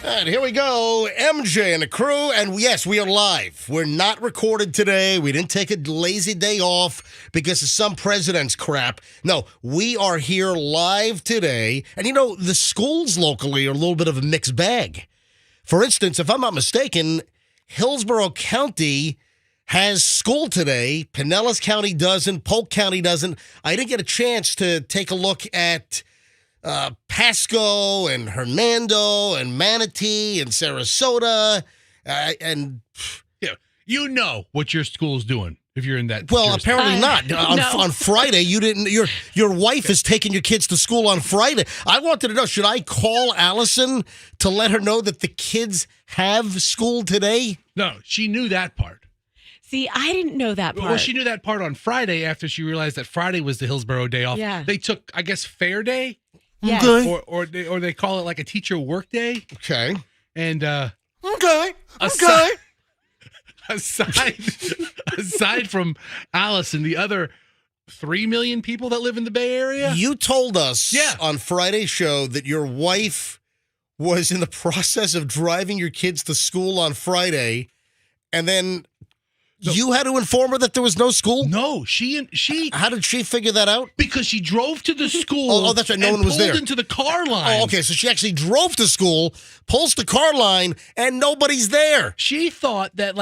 All right, here we go. MJ and the crew, and yes, we are live. We're not recorded today. We didn't take a lazy day off because of some president's crap. No, we are here live today. And you know, the schools locally are a little bit of a mixed bag. For instance, if I'm not mistaken, Hillsborough County has school today. Pinellas County doesn't. Polk County doesn't. I didn't get a chance to take a look at Pasco and Hernando and Manatee and Sarasota and yeah, you know what your school's doing if you're in that. Well, apparently not. On Friday, you didn't. Your wife is taking your kids to school on Friday. I wanted to know, should I call Allison to let her know that the kids have school today? No, she knew that part. See, I didn't know that part. Well, she knew that part on Friday after she realized that Friday was the Hillsborough day off. Yeah. They took, I guess, Fair Day. Yes. Okay. Or they call it like a teacher work day. Okay. And okay. Aside from Allison, the other 3 million people that live in the Bay Area. You told us on Friday's show that your wife was in the process of driving your kids to school on Friday, and then you had to inform her that there was no school? No, she. How did she figure that out? Because she drove to the school. Oh, that's right. No one was there. Pulled into the car line. Oh, okay. So she actually drove to school, pulls the car line, and nobody's there. She thought that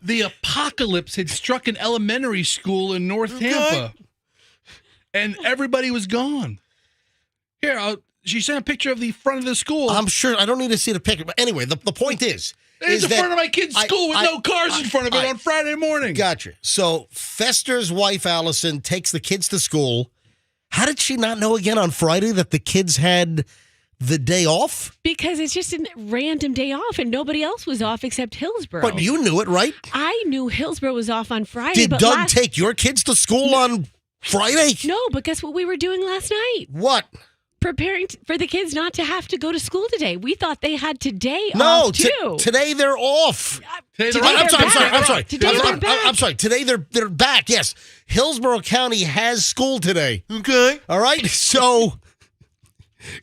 the apocalypse had struck an elementary school in North Tampa, and everybody was gone. Here, she sent a picture of the front of the school. I'm sure. I don't need to see the picture, but anyway, the point is. It's the front of my kid's school with no cars in front of it on Friday morning. Gotcha. So Fester's wife, Allison, takes the kids to school. How did she not know again on Friday that the kids had the day off? Because it's just a random day off, and nobody else was off except Hillsborough. But you knew it, right? I knew Hillsborough was off on Friday. Did Doug take your kids to school on Friday? No, but guess what we were doing last night? What? preparing for the kids not to have to go to school today. We thought they had today No, off too. today they're off. Today Today they're they're back. I'm sorry. Today they're back. I'm sorry. Today they're back. Yes, Hillsborough County has school today. Okay. All right. So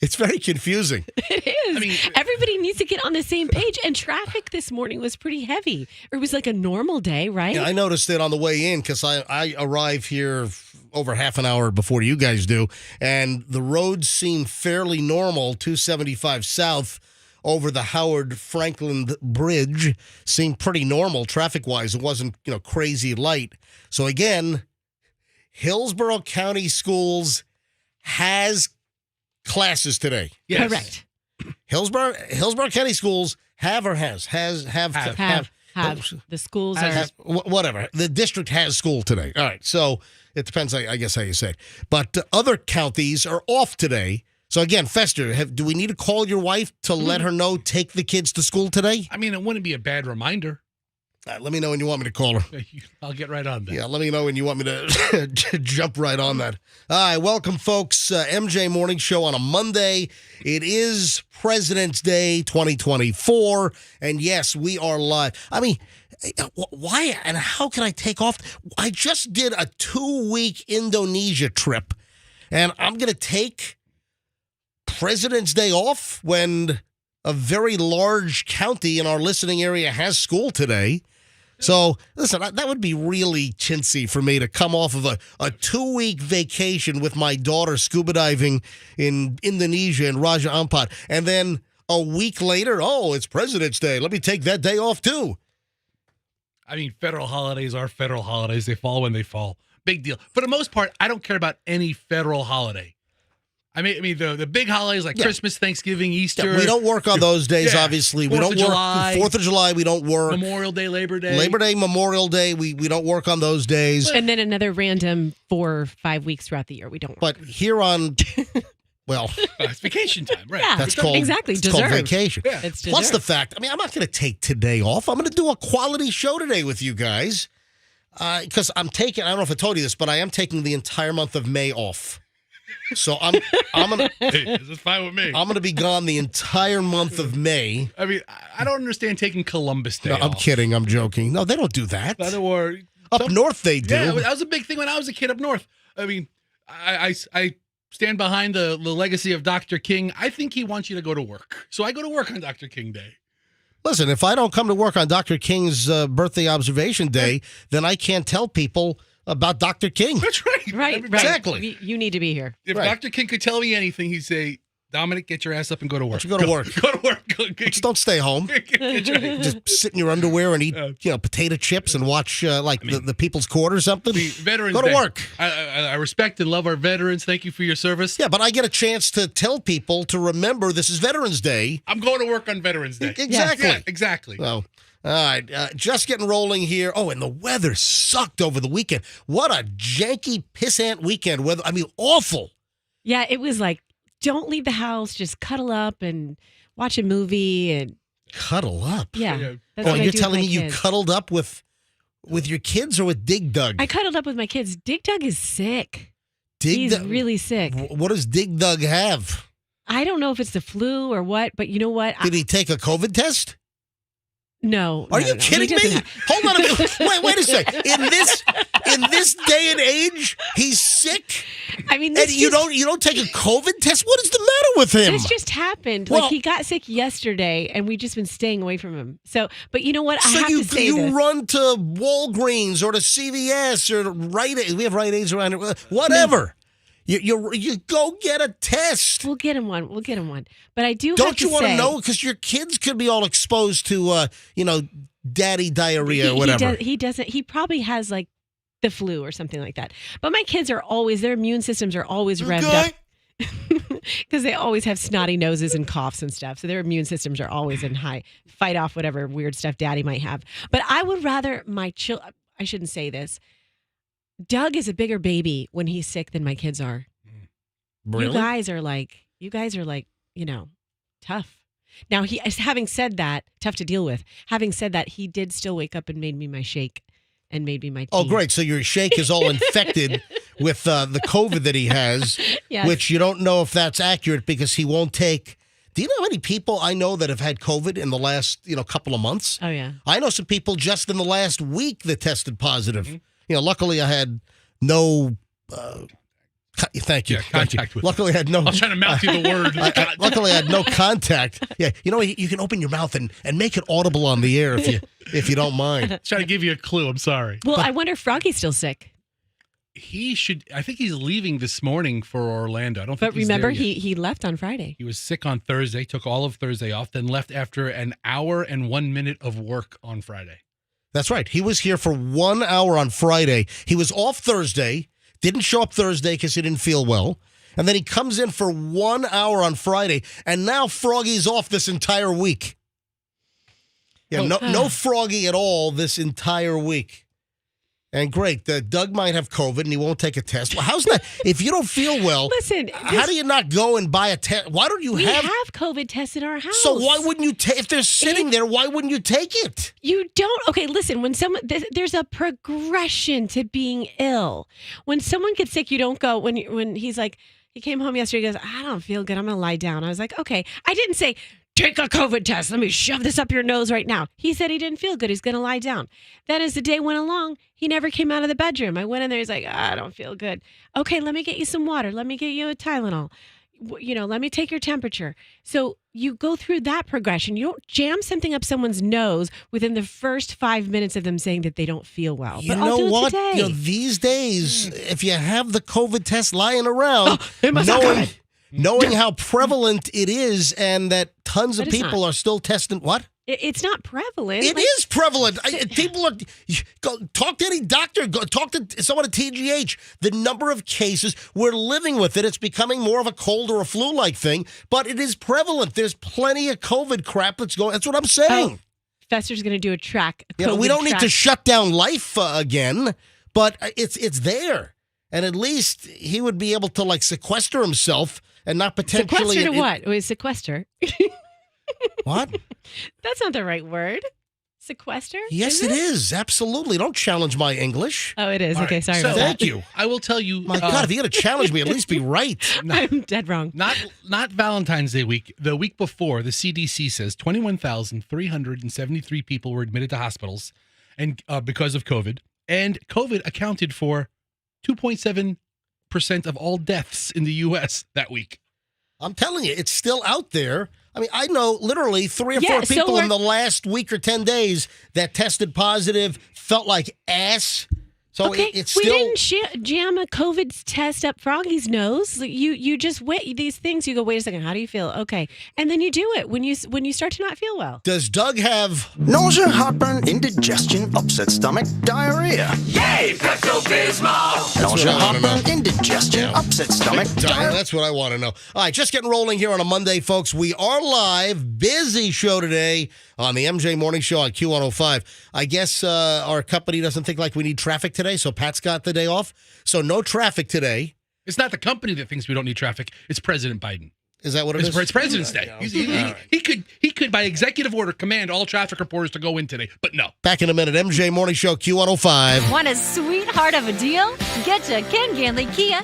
it's very confusing. It is. Everybody needs to get on the same page. And traffic this morning was pretty heavy. It was like a normal day, right? Yeah, I noticed it on the way in because I arrive here over half an hour before you guys do, and the roads seem fairly normal. 275 south over the Howard Franklin Bridge seemed pretty normal traffic-wise. It wasn't, crazy light. So again, Hillsborough County Schools has classes today. Yes. Correct. Hillsborough County Schools have. The schools Has. are. Whatever. The district has school today. All right. So it depends, I guess, how you say it. But other counties are off today. So again, Fester, do we need to call your wife to let her know take the kids to school today? It wouldn't be a bad reminder. Let me know when you want me to call her. I'll get right on that. Yeah, let me know when you want me to jump right on that. All right, welcome, folks. MJ Morning Show on a Monday. It is President's Day 2024. And yes, we are live. Why and how can I take off? I just did a 2-week Indonesia trip, and I'm going to take President's Day off when a very large county in our listening area has school today. So, listen, that would be really chintzy for me to come off of a 2-week vacation with my daughter scuba diving in Indonesia in Raja Ampat. And then a week later, it's President's Day. Let me take that day off, too. Federal holidays are federal holidays. They fall when they fall. Big deal. For the most part, I don't care about any federal holiday. The big holidays like Christmas, Thanksgiving, Easter. Yeah, we don't work on those days, obviously. We don't work. July, 4th of July, we don't work. Memorial Day, Labor Day. Memorial Day, we don't work on those days. And then another random 4 or 5 weeks throughout the year we don't work. But here on, it's vacation time, right? Yeah, that's called exactly. called vacation. Yeah. It's Plus the deserved. fact, I'm not going to take today off. I'm going to do a quality show today with you guys. Because I don't know if I told you this, but I am taking the entire month of May off. So I'm gonna. Hey, this is fine with me. I'm gonna be gone the entire month of May. I don't understand taking Columbus Day No, I'm off. kidding. I'm joking. No, they don't do that. Or Up north, they do. Yeah, that was a big thing when I was a kid up north. I stand behind the legacy of Dr. King. I think he wants you to go to work, so I go to work on Dr. King Day. Listen, if I don't come to work on Dr. King's birthday observation day, then I can't tell people about Dr. King. That's right. Right. Exactly. You need to be here. If Dr. King could tell me anything, he'd say, Dominic, get your ass up and go to work. Go to work. Go to work. Just don't stay home. Just sit in your underwear and eat, potato chips and watch the People's Court or something. Veterans Go to Day. work. I respect and love our veterans. Thank you for your service. Yeah, but I get a chance to tell people to remember this is Veterans Day. I'm going to work on Veterans Day. Exactly. Yeah, exactly. So, all right, just getting rolling here. Oh, and the weather sucked over the weekend. What a janky pissant weekend weather. Awful. Yeah, it was like, don't leave the house. Just cuddle up and watch a movie. And Cuddle up. yeah, Yeah. that's Oh, what I you're do with telling my me you kids. cuddled up with your kids or with Dig Dug? I cuddled up with my kids. Dig Dug is sick. Dig He's Dug- really sick. What does Dig Dug have? I don't know if it's the flu or what, but you know what? Did he take a COVID test? No. Are no, you no. kidding He me? doesn't have- Hold on a minute. Wait a second. In this day and age, he's sick, I mean, and you don't take a COVID test. What is the matter with him? This just happened. Well- Like he got sick yesterday, and we've just been staying away from him. So, but you know what? I So have you to say this. run to Walgreens or to CVS or Rite Aid. We have Rite Aids around here. Whatever. You go get a test. We'll get him one. But I do. Don't have to you want to say, know? Because your kids could be all exposed to, daddy diarrhea or whatever. He doesn't. He probably has like the flu or something like that. But my kids are always. Their immune systems are always revved up. Because they always have snotty noses and coughs and stuff. So their immune systems are always in high. Fight off whatever weird stuff daddy might have. But I would rather I shouldn't say this. Doug is a bigger baby when he's sick than my kids are. Really? You guys are like, tough. Now, having said that, tough to deal with. Having said that, he did still wake up and made me my shake and made me my tea. Oh, great. So your shake is all infected with the COVID that he has, Yes. which you don't know if that's accurate because he won't take. Do you know how many people I know that have had COVID in the last couple of months? Oh, yeah. I know some people just in the last week that tested positive. Mm-hmm. Luckily I had no. Thank you. Yeah, Thank you. contact with. Luckily I had no. I was trying to mouth you the word. Luckily, I had no contact. Yeah, you can open your mouth and make it audible on the air if you don't mind. Trying to give you a clue. I'm sorry. Well, I wonder if Froggy's still sick. He should. I think he's leaving this morning for Orlando. I don't. But think he's remember, there yet. he left on Friday. He was sick on Thursday. Took all of Thursday off. Then left after an hour and 1 minute of work on Friday. That's right. He was here for 1 hour on Friday. He was off Thursday. Didn't show up Thursday because he didn't feel well. And then he comes in for 1 hour on Friday. And now Froggy's off this entire week. Yeah, no Froggy at all this entire week. And great, Doug might have COVID and he won't take a test. Well, how's that? If you don't feel well, Listen, how do you not go and buy a test? Why don't you we have COVID tests in our house. So why wouldn't you take? If they're sitting there, why wouldn't you take it? You don't. Okay, listen. When there's a progression to being ill. When someone gets sick, you don't go. When he's like, he came home yesterday. He goes, I don't feel good. I'm gonna lie down. I was like, okay. I didn't say take a COVID test. Let me shove this up your nose right now. He said he didn't feel good. He's gonna lie down. Then as the day went along, he never came out of the bedroom. I went in there. He's like, I don't feel good. Okay, let me get you some water. Let me get you a Tylenol. Let me take your temperature. So you go through that progression. You don't jam something up someone's nose within the first 5 minutes of them saying that they don't feel well. You But know I'll do what? It today. These days, if you have the COVID test lying around, it must not come. knowing how prevalent it is and that tons of But it's people are still testing. What? It's not prevalent. It is prevalent. People are. Go talk to any doctor. Go talk to someone at TGH. The number of cases, we're living with it. It's becoming more of a cold or a flu-like thing, but it is prevalent. There's plenty of COVID crap that's going. That's what I'm saying. Fester's going to do a track. We don't need to shut down life again, but it's there, and at least he would be able to sequester himself and not potentially. Sequester to what? Wait, sequester. What? That's not the right word. Sequester? Yes, it is. Absolutely. Don't challenge my English. Oh, it is. All Okay, right, sorry so about that. Thank you. I will tell you. My God, if you're going to challenge me, at least be right. I'm dead wrong. Not Valentine's Day week. The week before, the CDC says 21,373 people were admitted to hospitals and because of COVID. And COVID accounted for 2.7% of all deaths in the U.S. that week. I'm telling you, it's still out there. I mean, I know literally 3 or 4 Yeah, so people in we're- the last week or 10 days that tested positive, felt like ass. So Okay, it's we still. didn't jam a COVID test up Froggy's nose. You just wait these things. You go, wait a second. How do you feel? Okay, and then you do it when you start to not feel well. Does Doug have. Nausea, heartburn, indigestion, upset stomach, diarrhea. Yay, Pepto-Bismol! Nausea, what I wanna heartburn, indigestion, upset stomach, diarrhea. That's what I want to know. All right, just getting rolling here on a Monday, folks. We are live. Busy show today on the MJ Morning Show on Q105. I guess our company doesn't think like we need traffic today, so Pat's got the day off. So no traffic today. It's not the company that thinks we don't need traffic. It's President Biden. Is that what it is? It's President's Day. He could, by executive order, command all traffic reporters to go in today, but no. Back in a minute. MJ Morning Show, Q105. Want a sweetheart of a deal? Get to Ken Ganley Kia.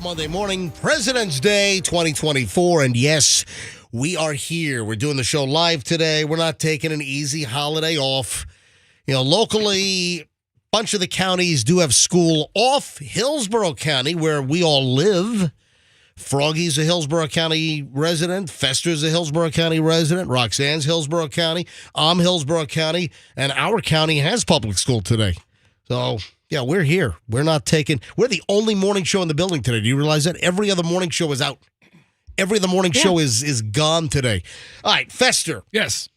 Monday morning, President's Day 2024. And yes, we are here. We're doing the show live today. We're not taking an easy holiday off. You know, locally, a bunch of the counties do have school off. Hillsborough County, where we all live. Froggy's a Hillsborough County resident. Fester's a Hillsborough County resident. Roxanne's Hillsborough County. I'm Hillsborough County. And our county has public school today. So, yeah, we're here. We're the only morning show in the building today. Do you realize that? Every other morning show is out. Every other morning show is gone today. All right, Fester. Yes.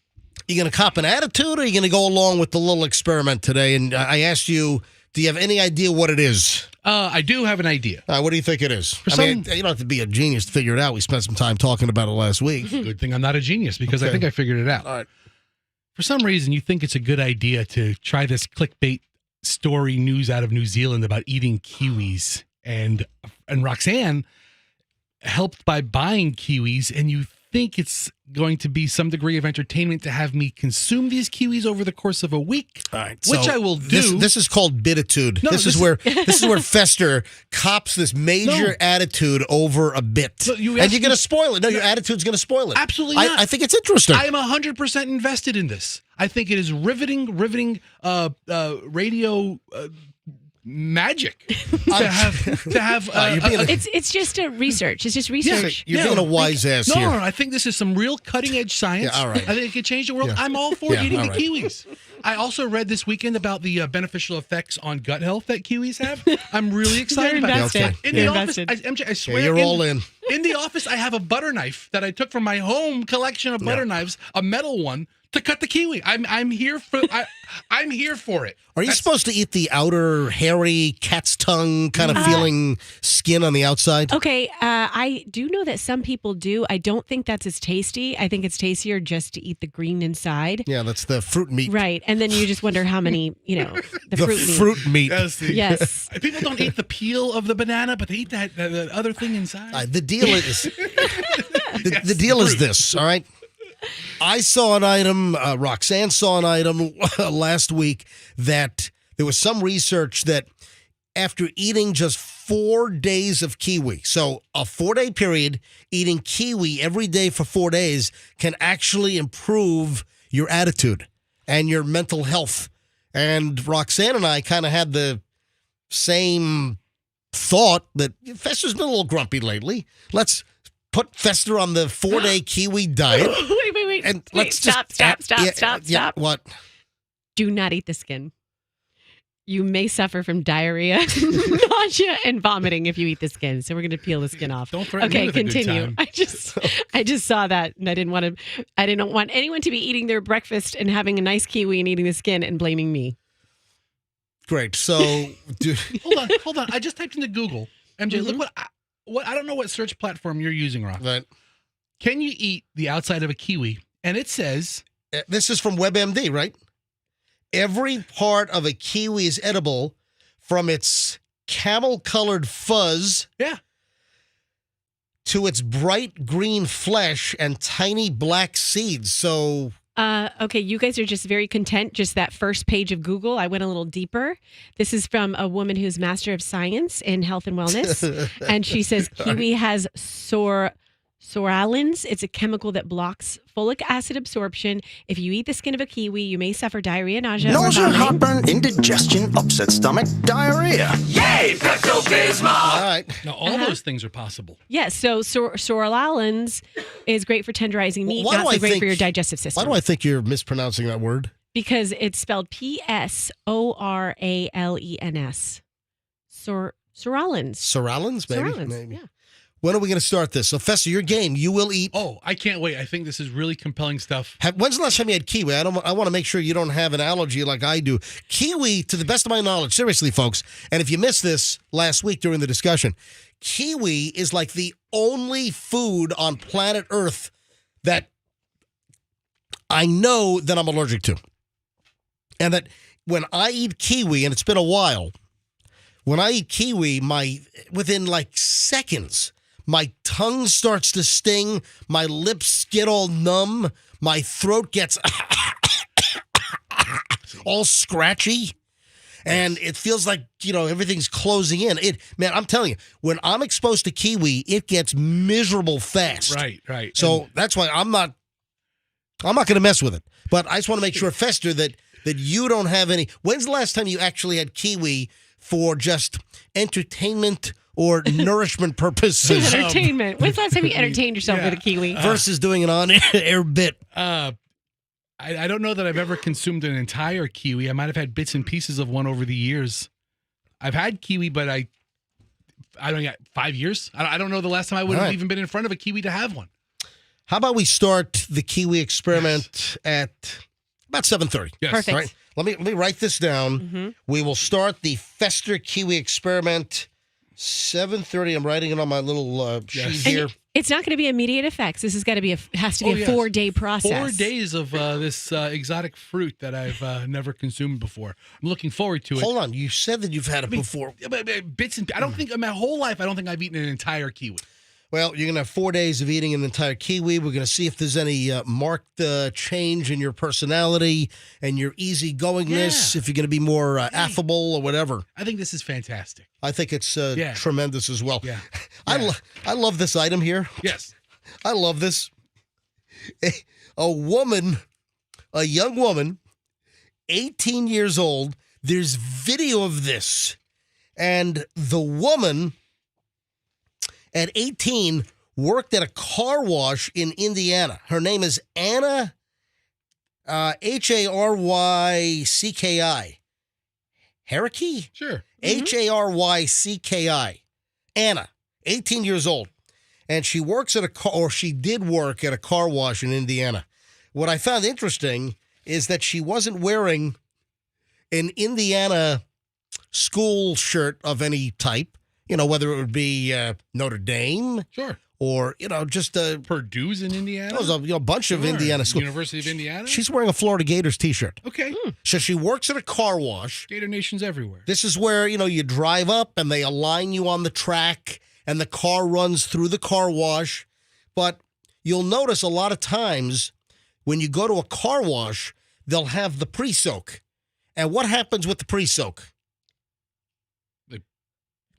You going to cop an attitude, or are you going to go along with the little experiment today? And I asked you, do you have any idea what it is? I do have an idea. What do you think it is? You don't have to be a genius to figure it out. We spent some time talking about it last week. Good thing I'm not a genius, because I think I figured it out. All right. For some reason, you think it's a good idea to try this clickbait story news out of New Zealand about eating kiwis. And Roxanne helped by buying kiwis, and you think it's going to be some degree of entertainment to have me consume these kiwis over the course of a week, all right, which I will do. This is called bititude. No, this is where Fester cops this major attitude over a bit, and you're going to spoil it. No, your attitude's going to spoil it. Absolutely not. I think it's interesting. I am 100% invested in this. I think it is riveting radio magic to have. It's just a research. It's just research. You're being a wise ass here. No, I think this is some real cutting edge science. Yeah, all right. I think it could change the world. Yeah. I'm all for eating the kiwis. I also read this weekend about the beneficial effects on gut health that kiwis have. I'm really excited about it. In the office, MJ, I swear, you're all in. In the office, I have a butter knife that I took from my home collection of butter knives, a metal one, to cut the kiwi. I'm here for I'm here for it. Are you supposed to eat the outer hairy cat's tongue kind of feeling skin on the outside? Okay, I do know that some people do. I don't think that's as tasty. I think it's tastier just to eat the green inside. Yeah, that's the fruit meat. Right, and then you just wonder how many, the fruit meat. Yes. People don't eat the peel of the banana, but they eat that other thing inside. The deal is the deal is this, all right? I saw an item, Roxanne saw an item last week that there was some research that after eating just 4 days of kiwi, so a 4-day period, eating kiwi every day for 4 days can actually improve your attitude and your mental health. And Roxanne and I kind of had the same thought that Fester's been a little grumpy lately. Let's put Fester on the 4-day kiwi diet. Wait. And let's stop. What? Do not eat the skin. You may suffer from diarrhea, nausea, and vomiting if you eat the skin. So we're going to peel the skin off. Don't threaten me with continue. A good time. I just saw that, and I didn't want anyone to be eating their breakfast and having a nice kiwi and eating the skin and blaming me. Great. So, hold on. I just typed into Google. MJ, look what I don't know what search platform you're using, Rob. Right. Can you eat the outside of a kiwi? And it says, this is from WebMD, right? Every part of a kiwi is edible, from its camel-colored fuzz to its bright green flesh and tiny black seeds. So, okay, you guys are just very content. Just that first page of Google, I went a little deeper. This is from a woman who's Master of Science in Health and Wellness, and she says kiwi has soralins. It's a chemical that blocks folic acid absorption. If you eat the skin of a kiwi, you may suffer diarrhea, nausea, heartburn, indigestion, upset stomach, diarrhea. Yay, Pepto-Bismol! all right. now all those things are possible. Yes, so soralins is great for tenderizing meat, not so great for your digestive system. Why do I think you're mispronouncing that word? Because it's spelled P-S-O-R-A-L-E-N-S. Soralins. Soralins, maybe? Soralins, Maybe. yeah. When are we going to start this? So, Fester, your game, you will eat. Oh, I can't wait. I think this is really compelling stuff. When's the last time you had kiwi? I want to make sure you don't have an allergy like I do. Kiwi, to the best of my knowledge, seriously, folks, and if you missed this last week during the discussion, kiwi is like the only food on planet Earth that I know that I'm allergic to. And that when I eat kiwi, and it's been a while, when I eat kiwi, within like seconds, my tongue starts to sting, my lips get all numb, my throat gets all scratchy, And it feels like, everything's closing in. Man, I'm telling you, when I'm exposed to kiwi, it gets miserable fast. Right. So that's why I'm not going to mess with it. But I just want to make sure, Fester, that you don't have any. When's the last time you actually had kiwi for just entertainment or nourishment purposes? Entertainment. When's the last time you entertained yourself with a kiwi? Versus doing an on-air bit. I don't know that I've ever consumed an entire kiwi. I might have had bits and pieces of one over the years. I've had kiwi, but I don't got 5 years. I don't know the last time I would have even been in front of a kiwi to have one. How about we start the kiwi experiment at about 7:30? Yes. Perfect. All right. Let me write this down. Mm-hmm. We will start the Fester kiwi experiment 7:30. I'm writing it on my little sheet here. It's not going to be immediate effects. This has got to be has to be a 4-day process. 4 days of this exotic fruit that I've never consumed before. I'm looking forward to it. Hold on, you said that you've had it before. Bits and I don't think my whole life. I don't think I've eaten an entire kiwi. Well, you're going to have 4 days of eating an entire kiwi. We're going to see if there's any marked change in your personality and your easygoingness, if you're going to be more affable or whatever. I think this is fantastic. I think it's tremendous as well. Yeah. I love this item here. Yes. I love this. A young woman, 18 years old, there's video of this. And the woman at 18 worked at a car wash in Indiana. Her name is Anna, Harrycki. Harrycki? Sure. Harrycki. Anna, 18 years old. And she works at she did work at a car wash in Indiana. What I found interesting is that she wasn't wearing an Indiana school shirt of any type, whether it would be Notre Dame. Sure. Or, just Purdue's in Indiana? There's a bunch of Indiana schools. University of Indiana? She's wearing a Florida Gators t-shirt. Okay. So she works at a car wash. Gator Nation's everywhere. This is where, you drive up and they align you on the track and the car runs through the car wash. But you'll notice a lot of times when you go to a car wash, they'll have the pre-soak. And what happens with the pre-soak?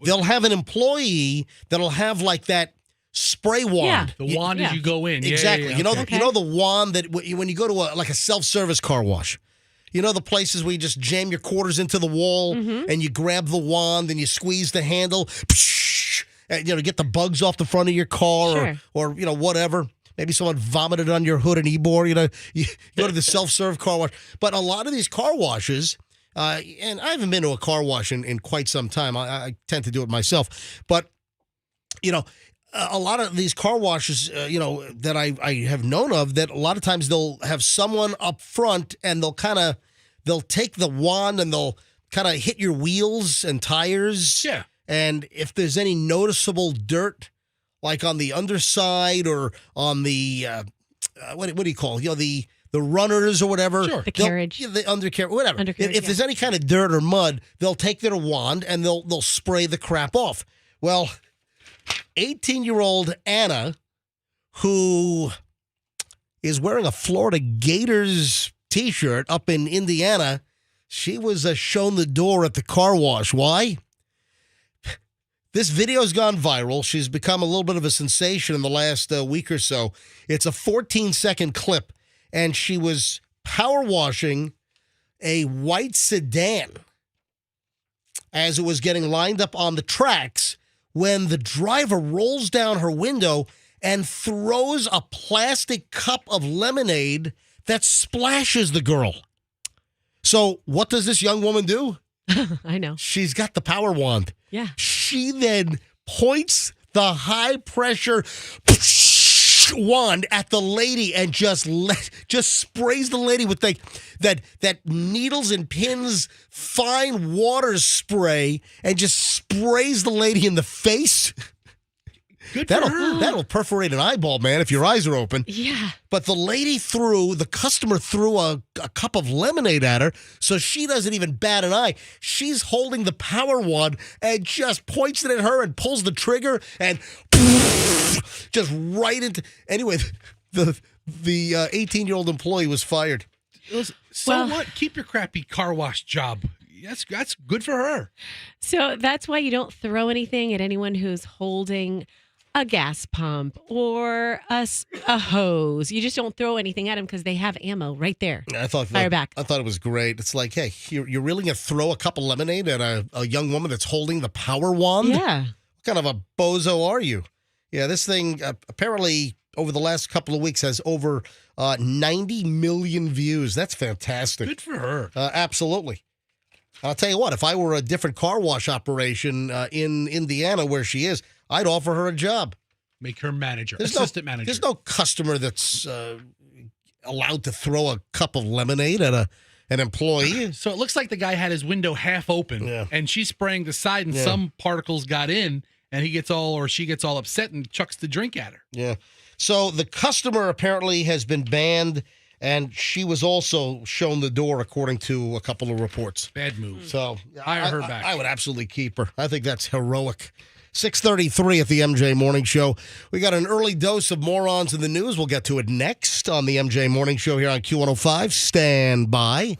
They'll have an employee that'll have like that spray wand. Yeah. The wand as you go in. Exactly. Yeah. You know the wand that when you go to a self-service car wash, the places where you just jam your quarters into the wall and you grab the wand and you squeeze the handle, and, get the bugs off the front of your car or whatever. Maybe someone vomited on your hood and e-board. You go to the self-serve car wash. But a lot of these car washes, and I haven't been to a car wash in quite some time. I tend to do it myself. But, a lot of these car washes, that I have known of, that a lot of times they'll have someone up front and they'll take the wand and they'll kind of hit your wheels and tires. Yeah. And if there's any noticeable dirt, like on the underside or on the, what do you call it? The runners or whatever. Sure. The carriage. The undercarriage, whatever. Undercarriage, if there's any kind of dirt or mud, they'll take their wand and they'll spray the crap off. Well, 18-year-old Anna, who is wearing a Florida Gators t-shirt up in Indiana, she was shown the door at the car wash. Why? This video's gone viral. She's become a little bit of a sensation in the last week or so. It's a 14-second clip, and she was power washing a white sedan as it was getting lined up on the tracks when the driver rolls down her window and throws a plastic cup of lemonade that splashes the girl. So what does this young woman do? I know. She's got the power wand. Yeah. She then points the high-pressure wand at the lady and just sprays the lady with that needles and pins fine water spray and just sprays the lady in the face. Good for her. That'll perforate an eyeball, man, if your eyes are open. Yeah. But the customer threw a cup of lemonade at her, so she doesn't even bat an eye. She's holding the power wand and just points it at her and pulls the trigger and just right into. Anyway, the 18-year-old employee was fired. So what? Keep your crappy car wash job. That's good for her. So that's why you don't throw anything at anyone who's holding a gas pump or a hose. You just don't throw anything at them because they have ammo right there. I thought Fire back. I thought it was great. It's like, hey, you're really gonna throw a cup of lemonade at a young woman that's holding the power wand? Yeah. What kind of a bozo are you? Yeah, this thing apparently over the last couple of weeks has over 90 million views. That's fantastic. Good for her. Absolutely. I'll tell you what, if I were a different car wash operation in Indiana where she is, I'd offer her a job. Make her manager, assistant manager. There's no customer that's allowed to throw a cup of lemonade at an employee. So it looks like the guy had his window half open, and she's spraying the side, and some particles got in, and he gets all or she gets all upset and chucks the drink at her. Yeah. So the customer apparently has been banned, and she was also shown the door, according to a couple of reports. Bad move. So Hire her back. I would absolutely keep her. I think that's heroic. 6:33 at the MJ Morning Show. We got an early dose of morons in the news. We'll get to it next on the MJ Morning Show here on Q105. Stand by.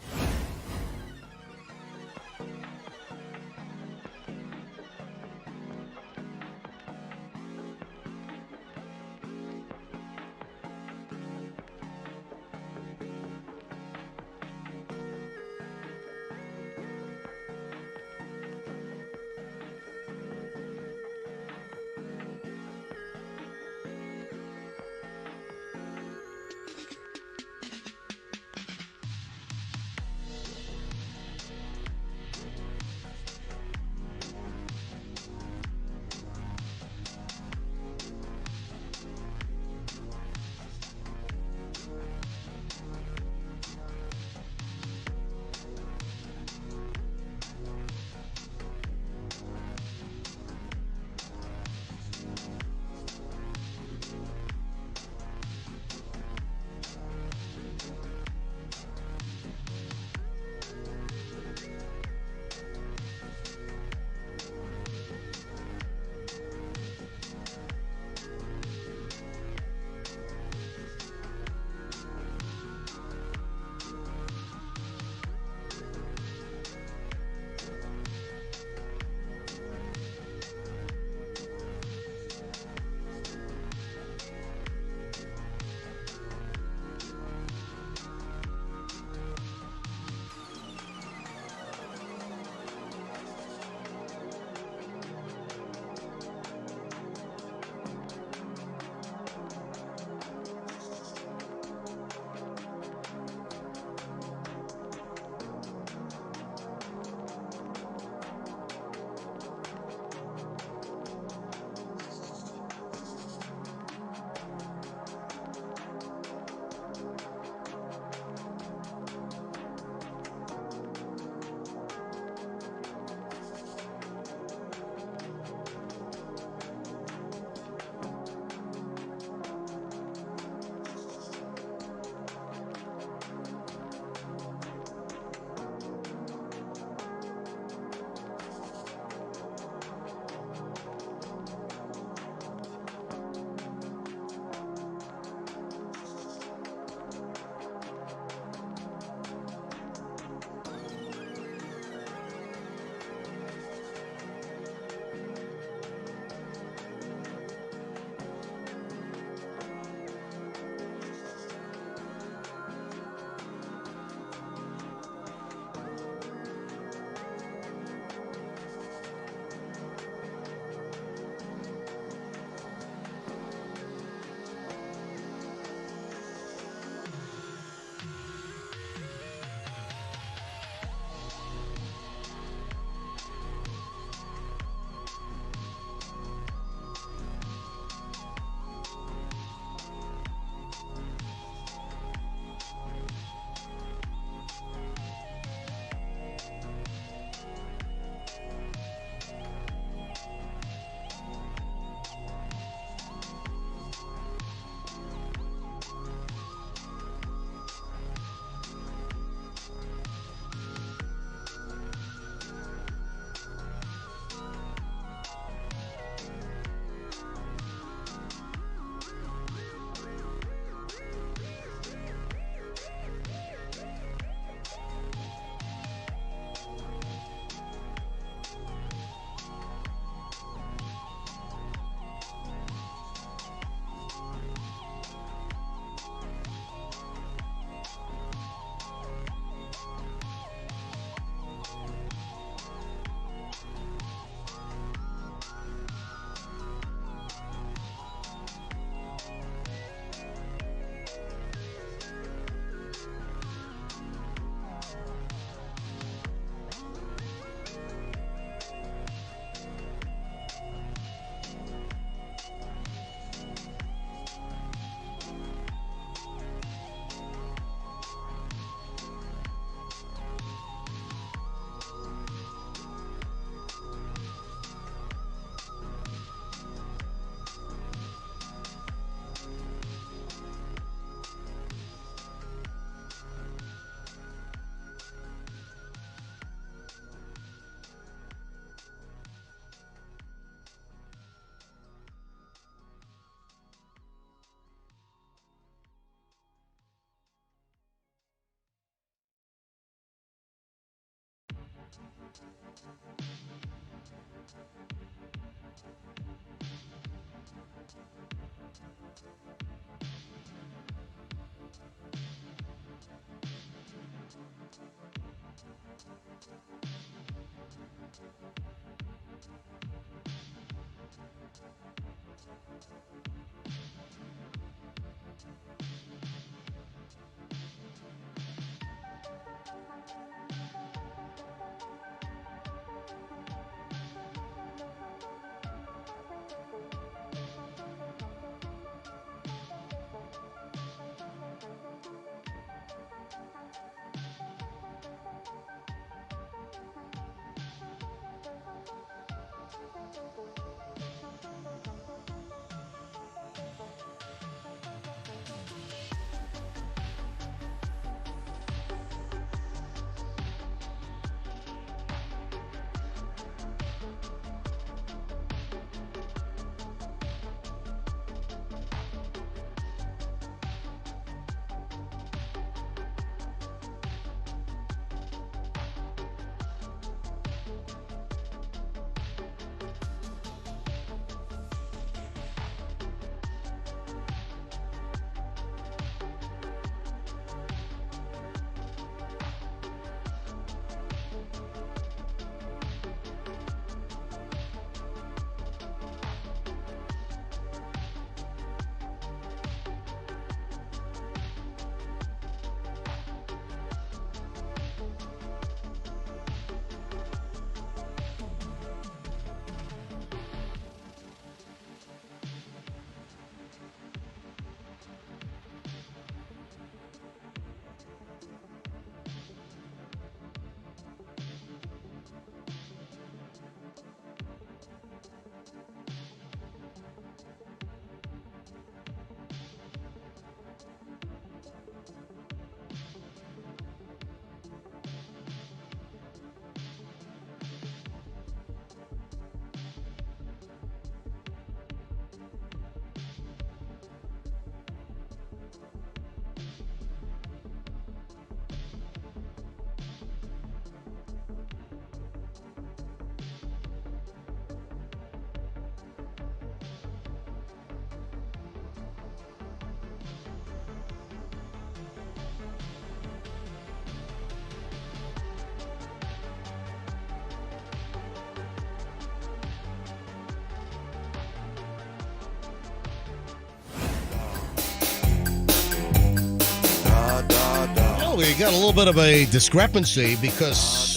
Well, we got a little bit of a discrepancy because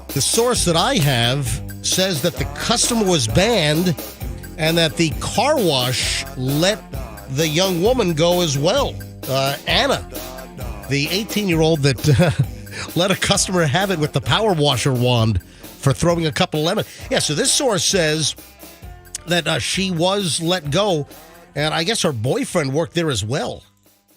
the source that I have says that the customer was banned and that the car wash let the young woman go as well. Anna, the 18-year-old that let a customer have it with the power washer wand for throwing a couple of lemons. Yeah, so this source says that she was let go, and I guess her boyfriend worked there as well.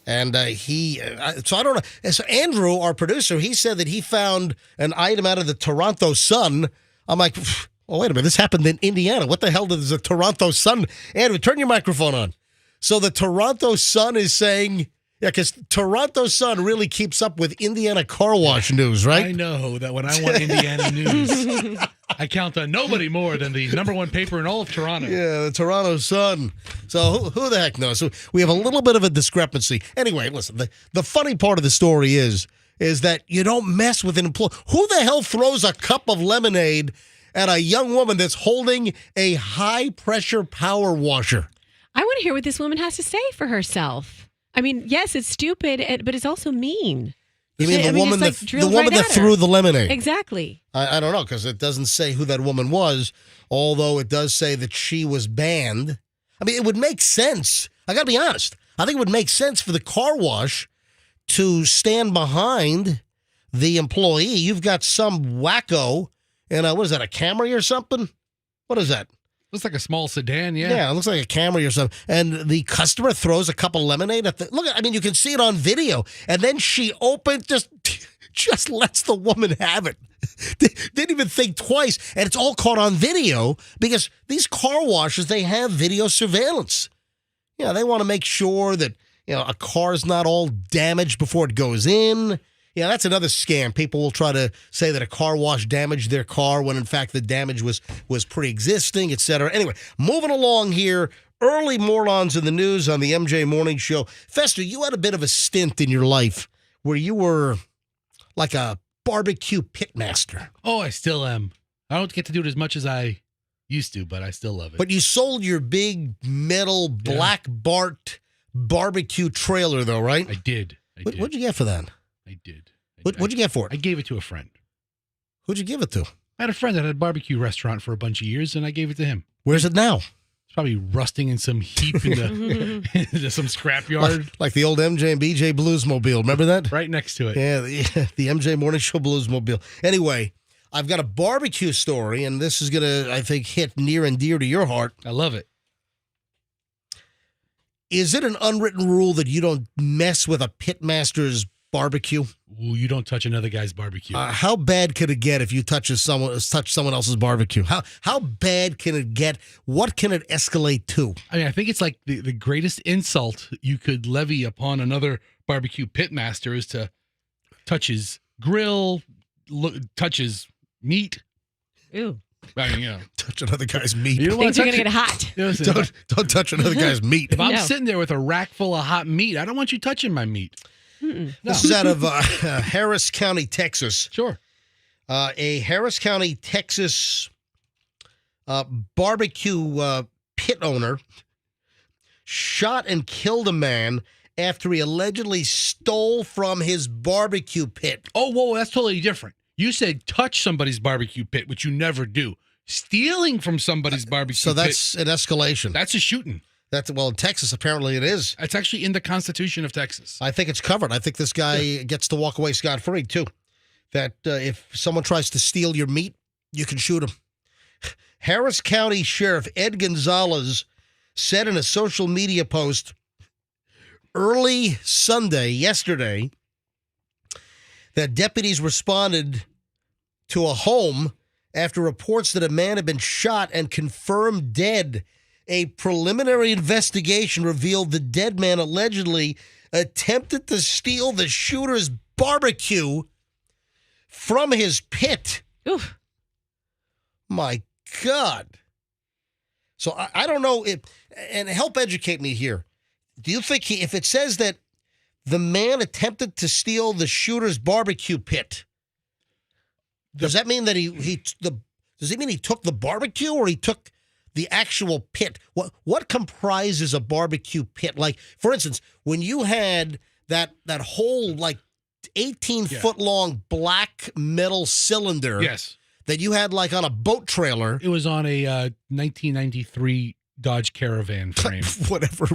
And so I don't know. So Andrew, our producer, he said that he found an item out of the Toronto Sun. I'm like, well, wait a minute. This happened in Indiana. What the hell does the Toronto Sun? Andrew, turn your microphone on. So the Toronto Sun is saying, yeah, because Toronto Sun really keeps up with Indiana car wash news, right? I know that when I want Indiana news, I count on nobody more than the number one paper in all of Toronto. Yeah, the Toronto Sun. So who the heck knows? So we have a little bit of a discrepancy. Anyway, listen, the funny part of the story is that you don't mess with an employee. Who the hell throws a cup of lemonade at a young woman that's holding a high-pressure power washer? I want to hear what this woman has to say for herself. I mean, yes, it's stupid, but it's also mean. You mean the woman just, that threw the lemonade? Exactly. I don't know, because it doesn't say who that woman was, although it does say that she was banned. I mean, it would make sense. I got to be honest. I think it would make sense for the car wash to stand behind the employee. You've got some wacko in what is that, a Camry or something? What is that? Looks like a small sedan, yeah. Yeah, it looks like a Camry or something. And the customer throws a cup of lemonade at the... Look, I mean, you can see it on video. And then she just lets the woman have it. Didn't even think twice. And it's all caught on video because these car washes, they have video surveillance. Yeah, they want to make sure that, a car's not all damaged before it goes in. Yeah, that's another scam. People will try to say that a car wash damaged their car when, in fact, the damage was pre-existing, et cetera. Anyway, moving along here, early morons in the news on the MJ Morning Show. Fester, you had a bit of a stint in your life where you were, like a barbecue pitmaster. Oh, I still am. I don't get to do it as much as I used to, but I still love it. But you sold your big metal Black Bart barbecue trailer, though, right? I did. What'd you get for that? I did. What'd you get for it? I gave it to a friend. Who'd you give it to? I had a friend that had a barbecue restaurant for a bunch of years, and I gave it to him. Where's it now? It's probably rusting in some heap in the some scrapyard. Like the old MJ and BJ Bluesmobile. Remember that? Right next to it. Yeah, the MJ Morning Show Bluesmobile. Anyway, I've got a barbecue story, and this is going to, I think, hit near and dear to your heart. I love it. Is it an unwritten rule that you don't mess with a pitmaster's barbecue? Ooh, you don't touch another guy's barbecue. How bad could it get if you touch someone else's barbecue? How bad can it get? What can it escalate to? I mean, I think it's like the greatest insult you could levy upon another barbecue pitmaster is to touch his grill, touch his meat. Ew. I mean, Touch another guy's meat. You don't want Things to are going touch to get hot. Listen, Don't touch another guy's meat. if I'm No. sitting there with a rack full of hot meat, I don't want you touching my meat. Mm-mm. This is out of Harris County, Texas. Sure. A Harris County, Texas barbecue pit owner shot and killed a man after he allegedly stole from his barbecue pit. Oh, whoa, that's totally different. You said touch somebody's barbecue pit, which you never do. Stealing from somebody's barbecue So that's pit, an escalation. that's a shooting. Well, in Texas, apparently it is. It's actually in the Constitution of Texas. I think it's covered. I think this guy gets to walk away scot-free, too. That if someone tries to steal your meat, you can shoot him. Harris County Sheriff Ed Gonzalez said in a social media post early Sunday, yesterday, that deputies responded to a home after reports that a man had been shot and confirmed dead. A preliminary investigation revealed the dead man allegedly attempted to steal the shooter's barbecue from his pit. Oof. My God. So I don't know if, and help educate me here. Do you think if it says that the man attempted to steal the shooter's barbecue pit, does that mean that does it mean he took the barbecue or he took the actual pit? What comprises a barbecue pit? Like, for instance, when you had that whole like 18-foot long black metal cylinder Yes. that you had like on a boat trailer. It was on a 1993 Dodge Caravan frame. Whatever.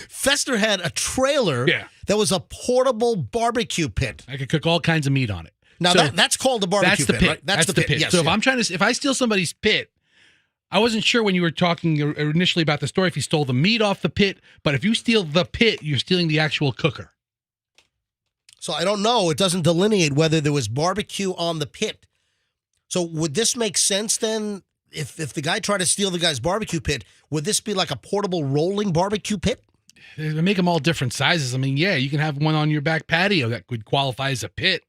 Fester had a trailer that was a portable barbecue pit. I could cook all kinds of meat on it. Now So that's called the barbecue that's the pit. right? That's the pit. Yes, so yeah. if I steal somebody's pit, I wasn't sure when you were talking initially about the story if you stole the meat off the pit, but if you steal the pit, you're stealing the actual cooker. So I don't know. It doesn't delineate whether there was barbecue on the pit. So would this make sense then? If the guy tried to steal the guy's barbecue pit, would this be like a portable rolling barbecue pit? They make them all different sizes. I mean, yeah, you can have one on your back patio that could qualify as a pit.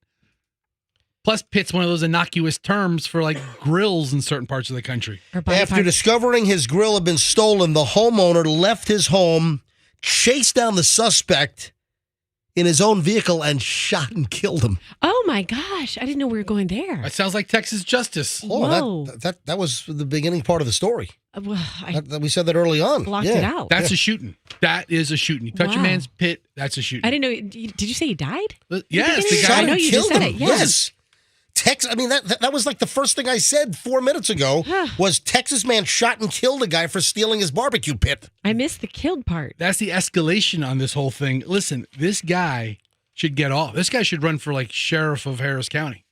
Plus, pit's one of those innocuous terms for like grills in certain parts of the country. After discovering his grill had been stolen, the homeowner left his home, chased down the suspect in his own vehicle, and shot and killed him. Oh my gosh. I didn't know we were going there. That sounds like Texas justice. Oh, that was the beginning part of the story. Well, I We said that early on. blocked it out. That's a shooting. That is a shooting. You touch a Wow. man's pit, that's a shooting. I didn't know. Did you say he died? Yes, the beginning? guy I know you just killed said him. it. Yes. I mean, that was like the first thing I said 4 minutes ago was Texas man shot and killed a guy for stealing his barbecue pit. I missed the killed part. That's the escalation on this whole thing. Listen, this guy should get off. This guy should run for like sheriff of Harris County.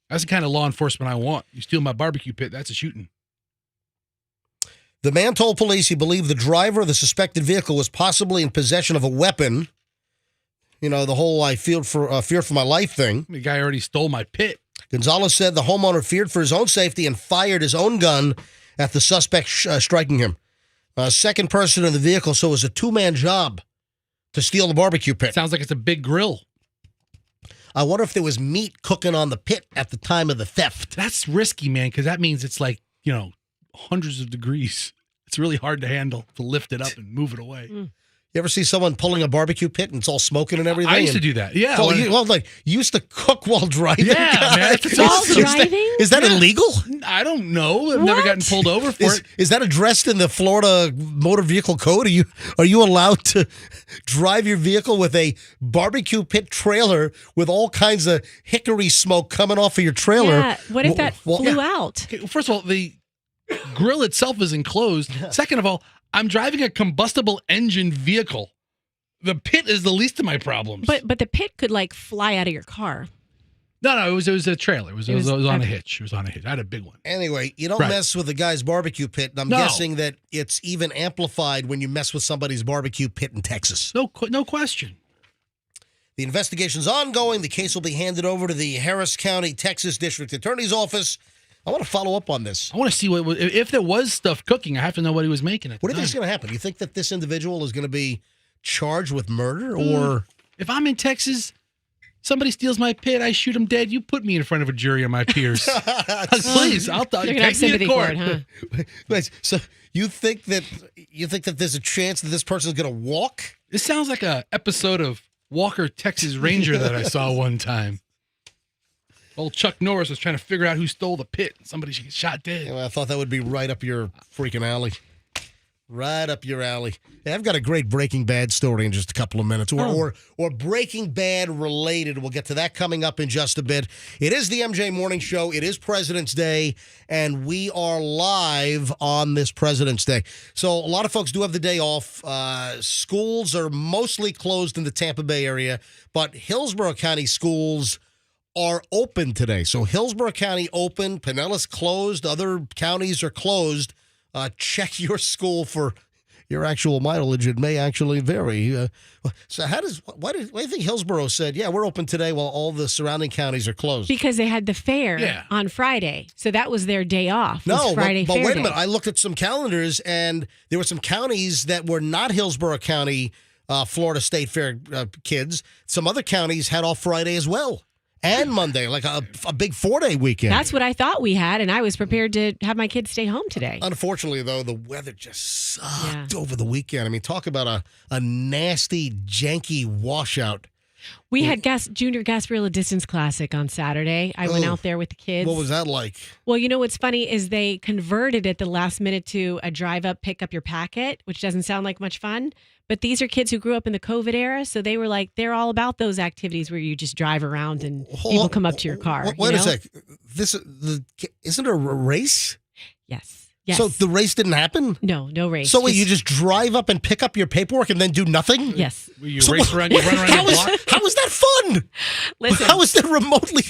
That's the kind of law enforcement I want. You steal my barbecue pit, that's a shooting. The man told police he believed the driver of the suspected vehicle was possibly in possession of a weapon. You know, the whole I fear for my life thing. The guy already stole my pit. Gonzalez said the homeowner feared for his own safety and fired his own gun at the suspect striking him. A second person in the vehicle, so it was a two-man job to steal the barbecue pit. Sounds like it's a big grill. I wonder if there was meat cooking on the pit at the time of the theft. That's risky, man, because that means it's like, hundreds of degrees. It's really hard to handle, to lift it up and move it away. You ever see someone pulling a barbecue pit and it's all smoking and everything? I used to do that. Yeah. So you used to cook while driving? Yeah, man. It's While awesome. driving? Is that illegal? I don't know. I've never gotten pulled over for it. Is that addressed in the Florida Motor Vehicle Code? Are you allowed to drive your vehicle with a barbecue pit trailer with all kinds of hickory smoke coming off of your trailer? Yeah. What if that flew out? Okay, first of all, the grill itself is enclosed. Second of all, I'm driving a combustible engine vehicle. The pit is the least of my problems. But the pit could like fly out of your car. No, it was a trailer. It was on a okay. hitch. It was on a hitch. I had a big one. Anyway, you don't Right. mess with the guy's barbecue pit, and I'm No. guessing that it's even amplified when you mess with somebody's barbecue pit in Texas. No question. The investigation's ongoing. The case will be handed over to the Harris County, Texas District Attorney's Office. I want to follow up on this. I want to see if there was stuff cooking. I have to know what he was making. What do you think is going to happen? You think that this individual is going to be charged with murder, or If I'm in Texas, somebody steals my pit, I shoot him dead. You put me in front of a jury of my peers. Please, I'll You're gonna have take me to sympathy for court. it, huh? Wait, so you think that there's a chance that this person is going to walk? This sounds like a episode of Walker, Texas Ranger that I saw one time. Old Chuck Norris was trying to figure out who stole the pit. Somebody should get shot dead. Yeah, well, I thought that would be right up your freaking alley. Right up your alley. Yeah, I've got a great Breaking Bad story in just a couple of minutes, or Breaking Bad related. We'll get to that coming up in just a bit. It is the MJ Morning Show. It is President's Day, and we are live on this President's Day. So a lot of folks do have the day off. Schools are mostly closed in the Tampa Bay area, but Hillsborough County schools are open today. So Hillsborough County open, Pinellas closed, other counties are closed. Check your school for your actual mileage. It may actually vary. So why do you think Hillsborough said, yeah, we're open today while all the surrounding counties are closed? Because they had the fair on Friday. So that was their day off. No, Friday but fair wait a day. minute. I looked at some calendars, and there were some counties that were not Hillsborough County Florida State Fair kids. Some other counties had off Friday as well. And Monday, like a big 4-day weekend. That's what I thought we had, and I was prepared to have my kids stay home today. Unfortunately, though, the weather just sucked over the weekend. I mean, talk about a nasty, janky washout. We had Junior Gasparilla Distance Classic on Saturday. I went out there with the kids. What was that like? Well, you know what's funny is they converted at the last minute to a drive-up, pick up your packet, which doesn't sound like much fun. But these are kids who grew up in the COVID era, so they were like, they're all about those activities where you just drive around and people come up to your car. Wait a sec. Isn't it a race? Yes. Yes. So the race didn't happen? No race. So wait, you just drive up and pick up your paperwork and then do nothing? Yes. You race around, you run around your block? How is that fun? Listen. How is that remotely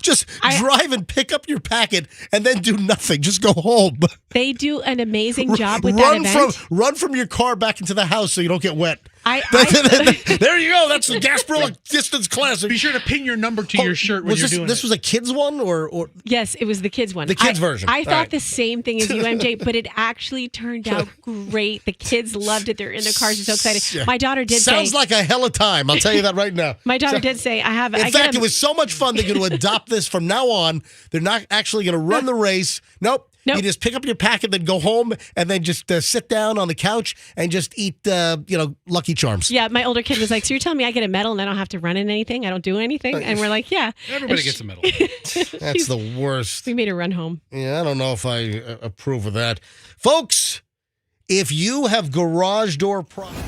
just drive and pick up your packet and then do nothing? Just go home. They do an amazing job with that event. Run from your car back into the house so you don't get wet. There you go. That's the Gasparilla Distance Classic. Be sure to pin your number to your shirt when you're doing this it. was a kids one or Yes, it was the kids one. The kids version. I thought All right. the same thing as you, MJ, but it actually turned out great. The kids loved it. They're in their cars. They're so excited. My daughter did say. Sounds like a hell of time. I'll tell you that right now. My daughter did say, In fact, it was so much fun. They're going to adopt this from now on. They're not actually going to run the race. Nope. You just pick up your packet, then go home, and then just sit down on the couch and just eat, Lucky Charms. Yeah, my older kid was like, so you're telling me I get a medal and I don't have to run in anything? I don't do anything? And we're like, yeah. Everybody gets a medal. That's the worst. We made her run home. Yeah, I don't know if I approve of that. Folks, if you have garage door problems.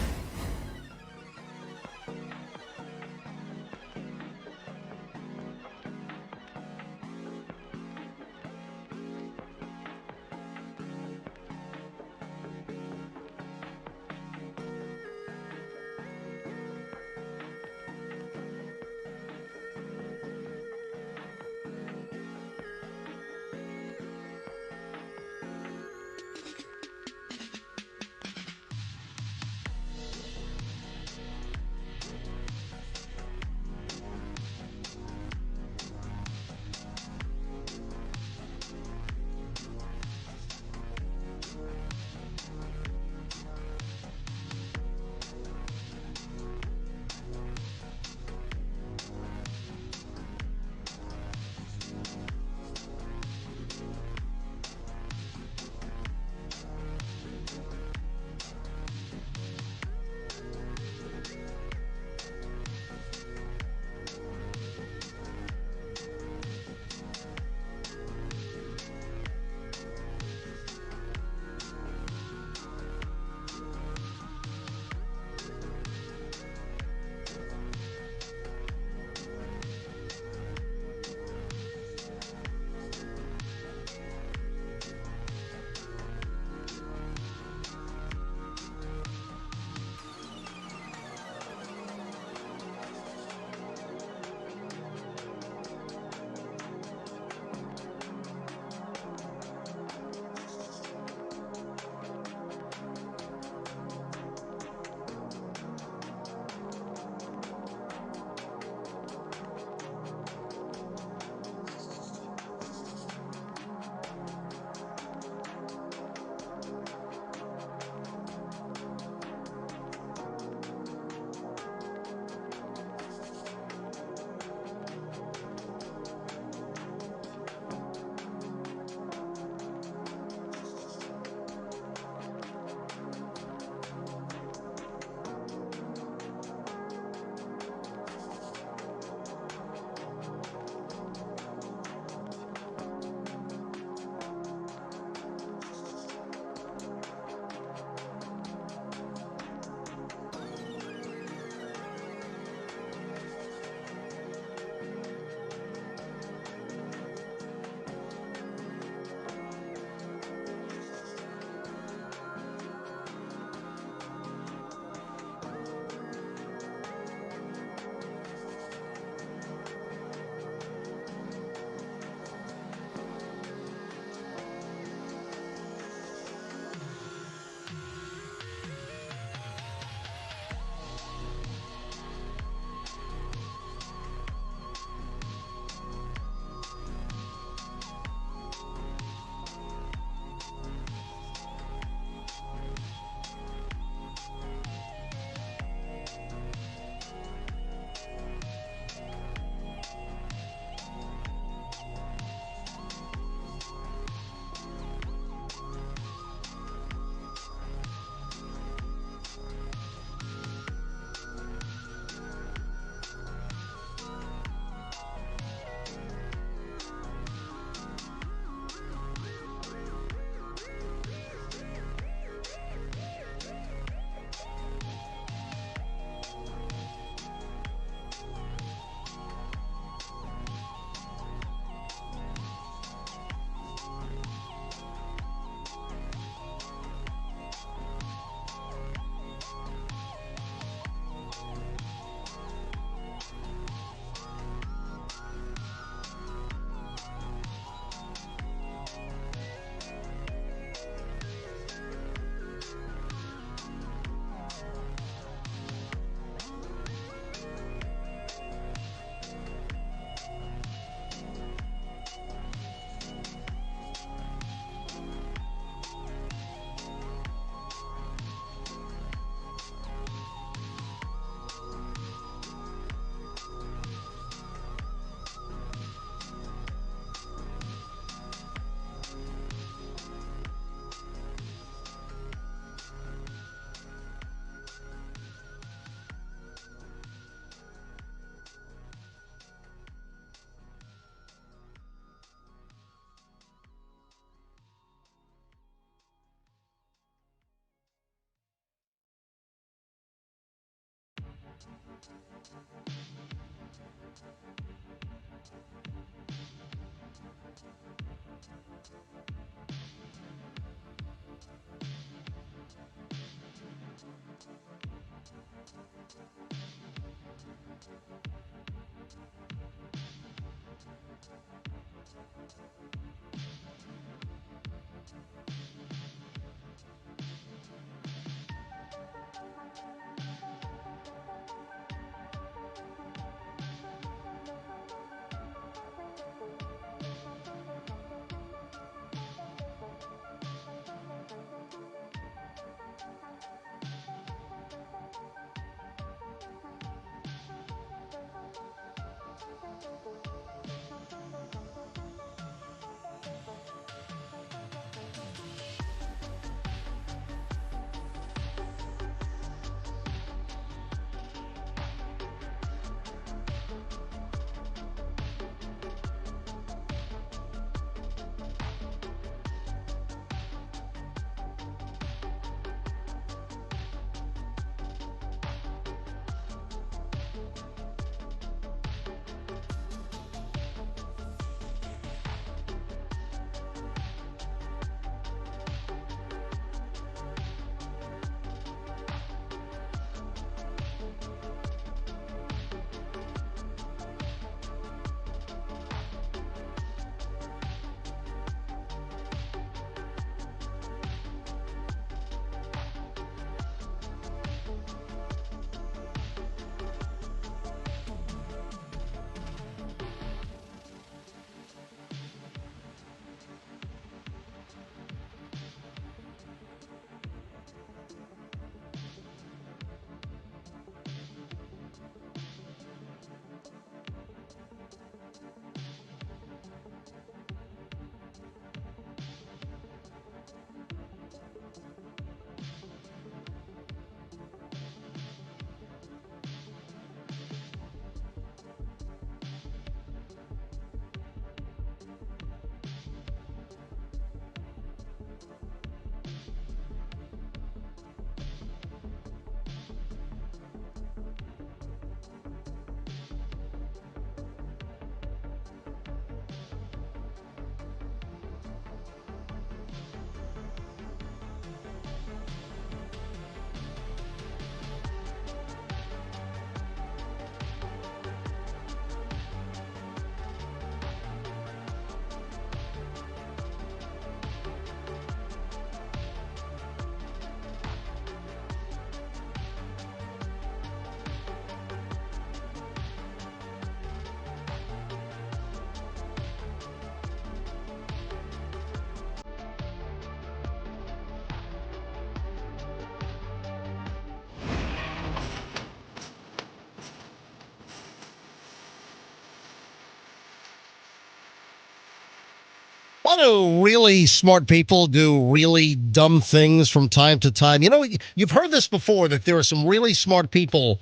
Why do really smart people do really dumb things from time to time? You know, you've heard this before, that there are some really smart people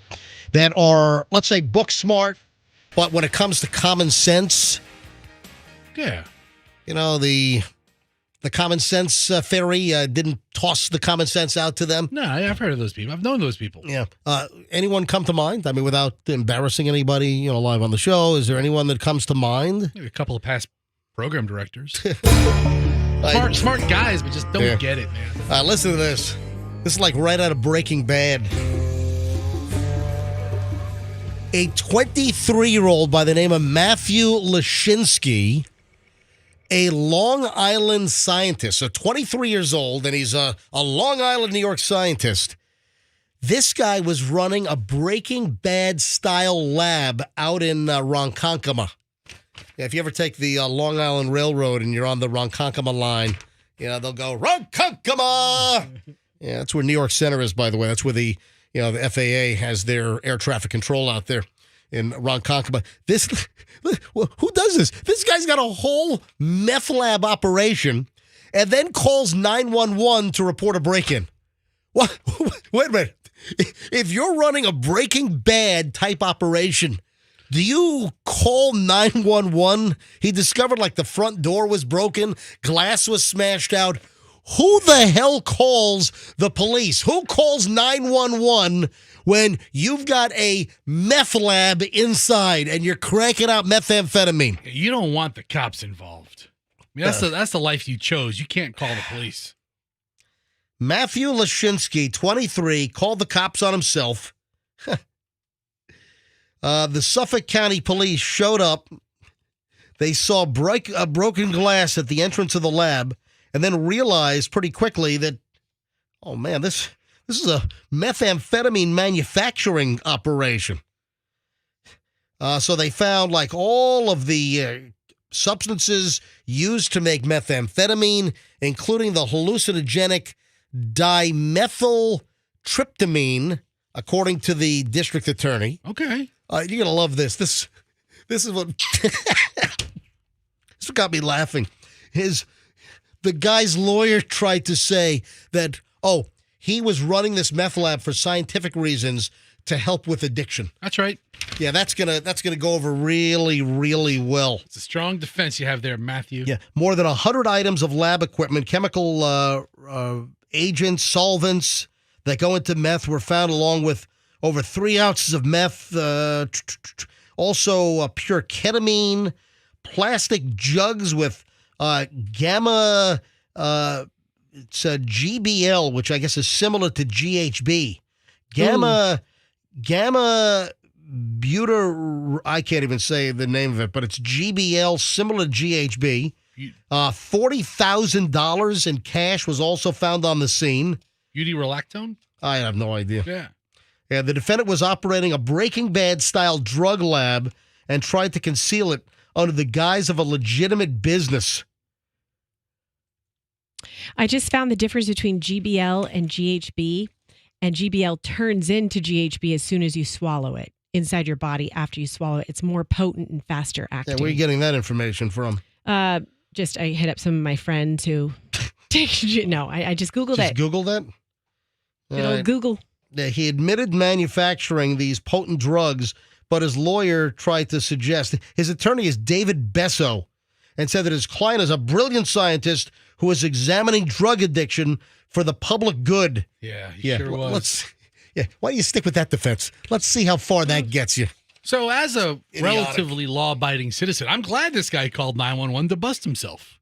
that are, let's say, book smart, but when it comes to common sense, Yeah. you know, the common sense fairy didn't toss the common sense out to them. No, I've heard of those people. I've known those people. Yeah. Anyone come to mind? I mean, without embarrassing anybody, you know, live on the show, is there anyone that comes to mind? Maybe a couple of past program directors. Like, smart guys, but just don't get it, man. listen to this. This is like right out of Breaking Bad. A 23-year-old by the name of Matthew Lashinsky, a Long Island scientist, so 23 years old, and he's a Long Island, New York scientist. This guy was running a Breaking Bad-style lab out in Ronkonkoma. Yeah, if you ever take the Long Island Railroad and you're on the Ronkonkoma line, you know, they'll go, Ronkonkoma! Yeah, that's where New York Center is, by the way. That's where the FAA has their air traffic control out there in Ronkonkoma. Who does this? This guy's got a whole meth lab operation and then calls 911 to report a break-in. What? Wait a minute. If you're running a Breaking Bad type operation, do you call 911? He discovered like the front door was broken, glass was smashed out. who the hell calls the police? Who calls 911 when you've got a meth lab inside and you're cranking out methamphetamine? You don't want the cops involved. I mean, that's the life you chose. You can't call the police. Matthew Lashinsky, 23, called the cops on himself. The Suffolk County Police showed up. They saw broken glass at the entrance of the lab and then realized pretty quickly that, oh, man, this is a methamphetamine manufacturing operation. So they found like all of the substances used to make methamphetamine, including the hallucinogenic dimethyltryptamine, according to the district attorney. Okay. You're going to love this. This is what this got me laughing. The guy's lawyer tried to say that, he was running this meth lab for scientific reasons to help with addiction. That's right. Yeah, that's gonna go over really, really well. It's a strong defense you have there, Matthew. Yeah, more than 100 items of lab equipment, chemical agents, solvents that go into meth were found, along with over 3 ounces of meth. Also, pure ketamine, plastic jugs with gamma. It's a GBL, which I guess is similar to GHB. Gamma butyr. I can't even say the name of it, but it's GBL, similar to GHB. $40,000 in cash was also found on the scene. Relaxone? I have no idea. Yeah. Yeah, the defendant was operating a Breaking Bad-style drug lab and tried to conceal it under the guise of a legitimate business. I just found the difference between GBL and GHB, and GBL turns into GHB as soon as you swallow it inside your body. After you swallow it, it's more potent and faster acting. Yeah, where are you getting that information from? I hit up some of my friends who take. No, I just Googled it. Just Googled it? Good old Google. He admitted manufacturing these potent drugs, but his lawyer tried to suggest. His attorney is David Besso, and said that his client is a brilliant scientist who is examining drug addiction for the public good. Yeah, he sure was. Why do you stick with that defense? Let's see how far that gets you. So as a relatively law-abiding citizen, I'm glad this guy called 911 to bust himself.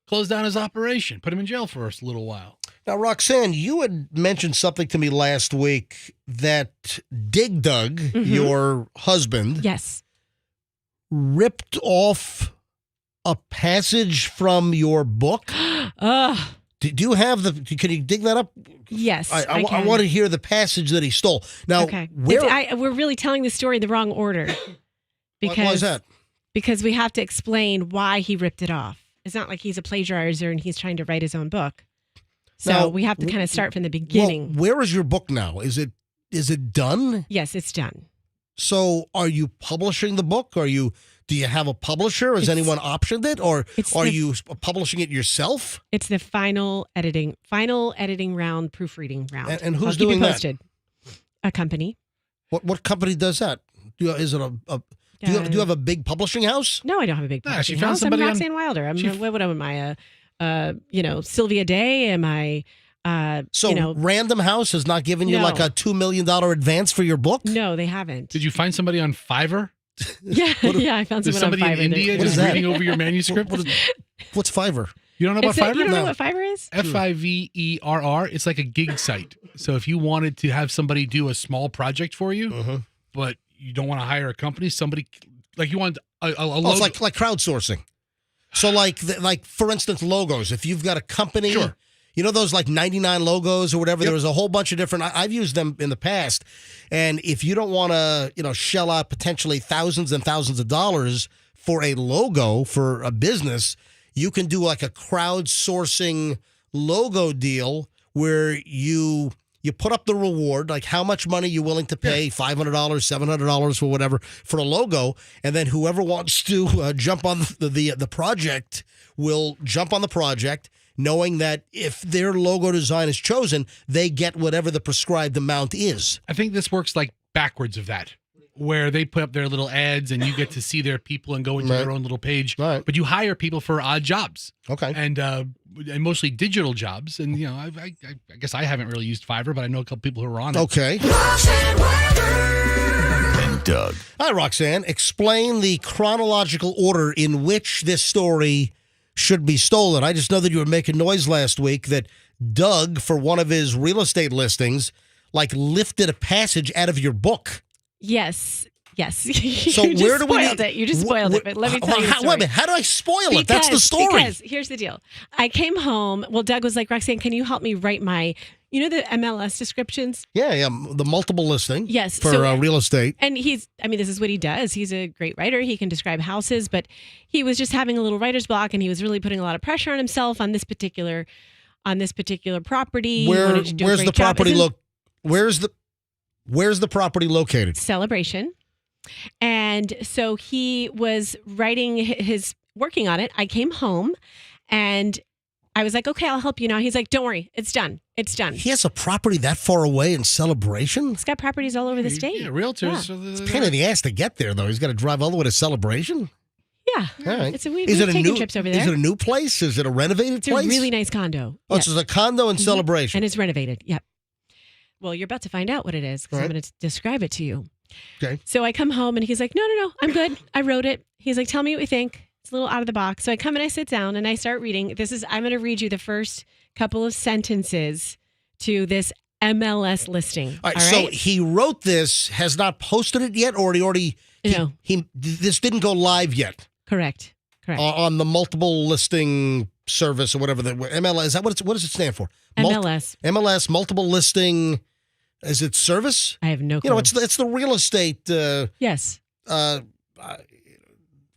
Close down his operation. Put him in jail for a little while. Now, Roxanne, you had mentioned something to me last week that Dig Dug, your husband, yes, ripped off a passage from your book. Do you have can you dig that up? Yes, I want to hear the passage that he stole. Now, okay. We're really telling the story in the wrong order. Because, why is that? Because we have to explain why he ripped it off. It's not like he's a plagiarizer and he's trying to write his own book. So now, we have to kind of start from the beginning. Well, where is your book now? Is it done? Yes, it's done. So are you publishing the book? Do you have a publisher? Has anyone optioned it? Or are you publishing it yourself? It's the final editing round, proofreading round. And who's doing that? A company. What company does that? Is it do you have a big publishing house? No, I don't have a big publishing house. I'm Roxanne Wilder. What am I? Sylvia Day? Am I? Random House has not given you like a $2 million advance for your book? No, they haven't. Did you find somebody on Fiverr? Yeah, I found somebody on Fiverr. in India just reading over your manuscript? What's Fiverr? You don't know about Fiverr? You don't know what Fiverr is? Fiverr. It's like a gig site. So if you wanted to have somebody do a small project for you, but you don't want to hire a company, somebody like you want a logo. It's like crowdsourcing. So like for instance, logos. If you've got a company, sure. You know those like 99 logos or whatever. Yep. There was a whole bunch of different. I've used them in the past, and if you don't want to, shell out potentially thousands and thousands of dollars for a logo for a business, you can do like a crowdsourcing logo deal where you put up the reward, like how much money you're willing to pay, $500, $700 for whatever, for a logo, and then whoever wants to jump on the project will jump on the project, knowing that if their logo design is chosen, they get whatever the prescribed amount is. I think this works like backwards of that. where they put up their little ads and you get to see their people and go into Right. their own little page. Right. But you hire people for odd jobs. Okay. And mostly digital jobs. And, I guess I haven't really used Fiverr, but I know a couple people who are on it. Okay. And Doug. Hi, Roxanne. Explain the chronological order in which this story should be stolen. I just know that you were making noise last week that Doug, for one of his real estate listings, lifted a passage out of your book. Yes. So You where just do we spoiled it? You just spoiled it. But let me tell you the Wait a story. minute. How do I spoil it? That's the story. Because here's the deal. I came home. Well, Doug was like, Roxanne, can you help me write my, the MLS descriptions? Yeah, the multiple listing. Yes, For so- real estate. And this is what he does. He's a great writer. He can describe houses, but he was just having a little writer's block, and he was really putting a lot of pressure on himself on this particular property. He wanted to do a Where's great the job. property Isn't- Where's the property located? Celebration. And so he was working on it. I came home and I was like, okay, I'll help you now. He's like, don't worry. It's done. He has a property that far away in Celebration? He's got properties all over the state. Yeah, realtors. Yeah. So Pain in the ass to get there, though. He's got to drive all the way to Celebration? Yeah. All right. We've Is it a taken new trips over there. Is it a new place? Is it a renovated It's place? a really nice condo. Oh, Yes. so it's a condo in Celebration. And it's renovated. Yep. Well, you're about to find out what it is because All I'm right. going to describe it to you. Okay. So I come home and he's like, no, I'm good. I wrote it. He's like, tell me what you think. It's a little out of the box. So I come and I sit down and I start reading. I'm going to read you the first couple of sentences to this MLS listing. All right, so he wrote this, has not posted it yet, or No. this didn't go live yet Correct. on the multiple listing service or whatever the MLS. Is that what does it stand for? MLS. MLS multiple listing. Is it service? I have no clue. It's the real estate. Yes.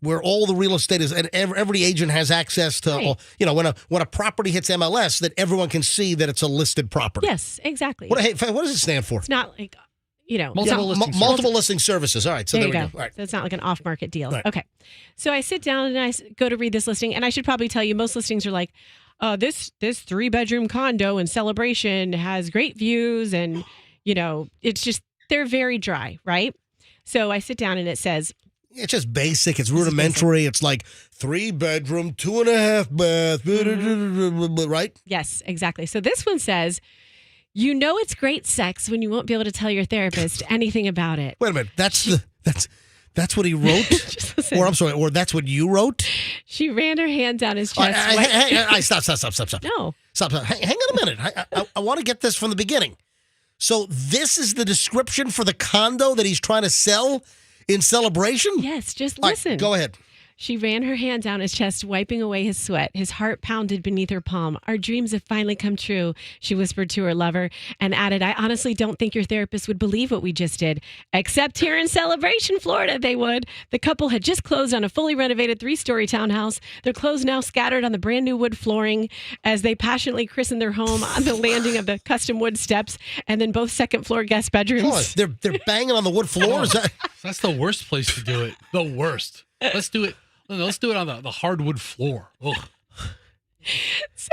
Where all the real estate is, and every agent has access to. Right. When a property hits MLS, that everyone can see that it's a listed property. Yes, exactly. What does it stand for? It's not like, Multiple listing multiple listing services. All right, so there there you we go. go. All right. So it's not like an off-market deal. Right. Okay. So I sit down and I go to read this listing, and I should probably tell you most listings are like, this 3-bedroom condo in Celebration has great views, and it's just they're very dry, right? So I sit down and it says, It's just basic. It's rudimentary. It's like 3-bedroom, 2.5 bath, right? yes, exactly. So this one says, it's great sex when you won't be able to tell your therapist anything about it. Wait a minute. That's what he wrote? Just listen. Or that's what you wrote? She ran her hand down his All right, chest. Stop. No. Stop. Hang on a minute. I want to get this from the beginning. So this is the description for the condo that he's trying to sell in Celebration? Yes, just All right, listen. go ahead. She ran her hand down his chest, wiping away his sweat. His heart pounded beneath her palm. Our dreams have finally come true, she whispered to her lover and added, I honestly don't think your therapist would believe what we just did. Except here in Celebration, Florida, they would. The couple had just closed on a fully renovated 3-story townhouse. Their clothes now scattered on the brand new wood flooring as they passionately christened their home on the landing of the custom wood steps and then both second-floor guest bedrooms. Hold on. They're banging on the wood floor? Is that... That's the worst place to do it. The worst. Let's do it. Let's do it on the hardwood floor. Ugh. So,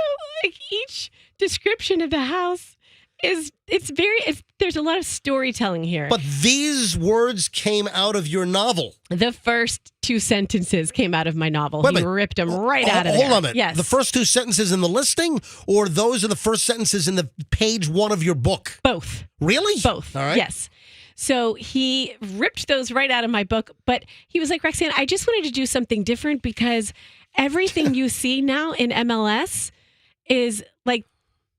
each description of the house there's a lot of storytelling here. But these words came out of your novel. The first 2 sentences came out of my novel. Wait a He minute. ripped them right out of there. Hold on a minute. Yes. The first 2 sentences in the listing, or those are the first sentences in the page 1 of your book? Both. Really? Both. All right. Yes. So he ripped those right out of my book, but he was like, Roxanne, I just wanted to do something different because everything you see now in MLS is like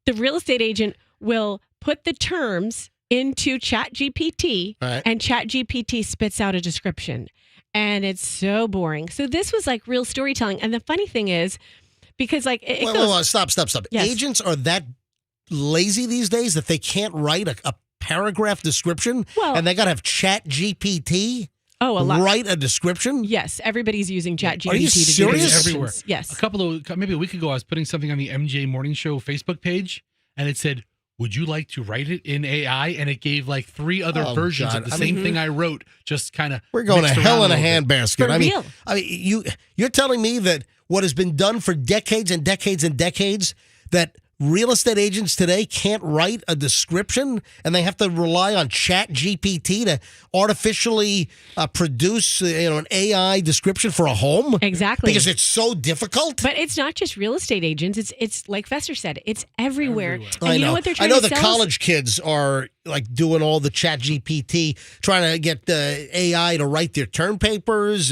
the real estate agent will put the terms into ChatGPT Right. and ChatGPT spits out a description. And it's so boring. So this was like real storytelling. And the funny thing is, because like it goes, Wait, stop. Yes. Agents are that lazy these days that they can't write a paragraph description, Well- and they got to have ChatGPT a lot. write a description? Yes, everybody's using ChatGPT Are you to do serious? descriptions. Everywhere. Yes. Maybe a week ago, I was putting something on the MJ Morning Show Facebook page, and it said, would you like to write it in AI? And it gave like 3 other Oh, versions God. of the I same mean, thing I wrote, just kind of. We're going to hell in a handbasket. For real. You're telling me that what has been done for decades and decades and decades, that real estate agents today can't write a description and they have to rely on Chat GPT to artificially produce an AI description for a home? Exactly. Because it's so difficult? But it's not just real estate agents. It's like Fester said, it's everywhere. And I you know. know what they're I trying know to the sell? college kids are like doing all the Chat GPT, trying to get the AI to write their term papers.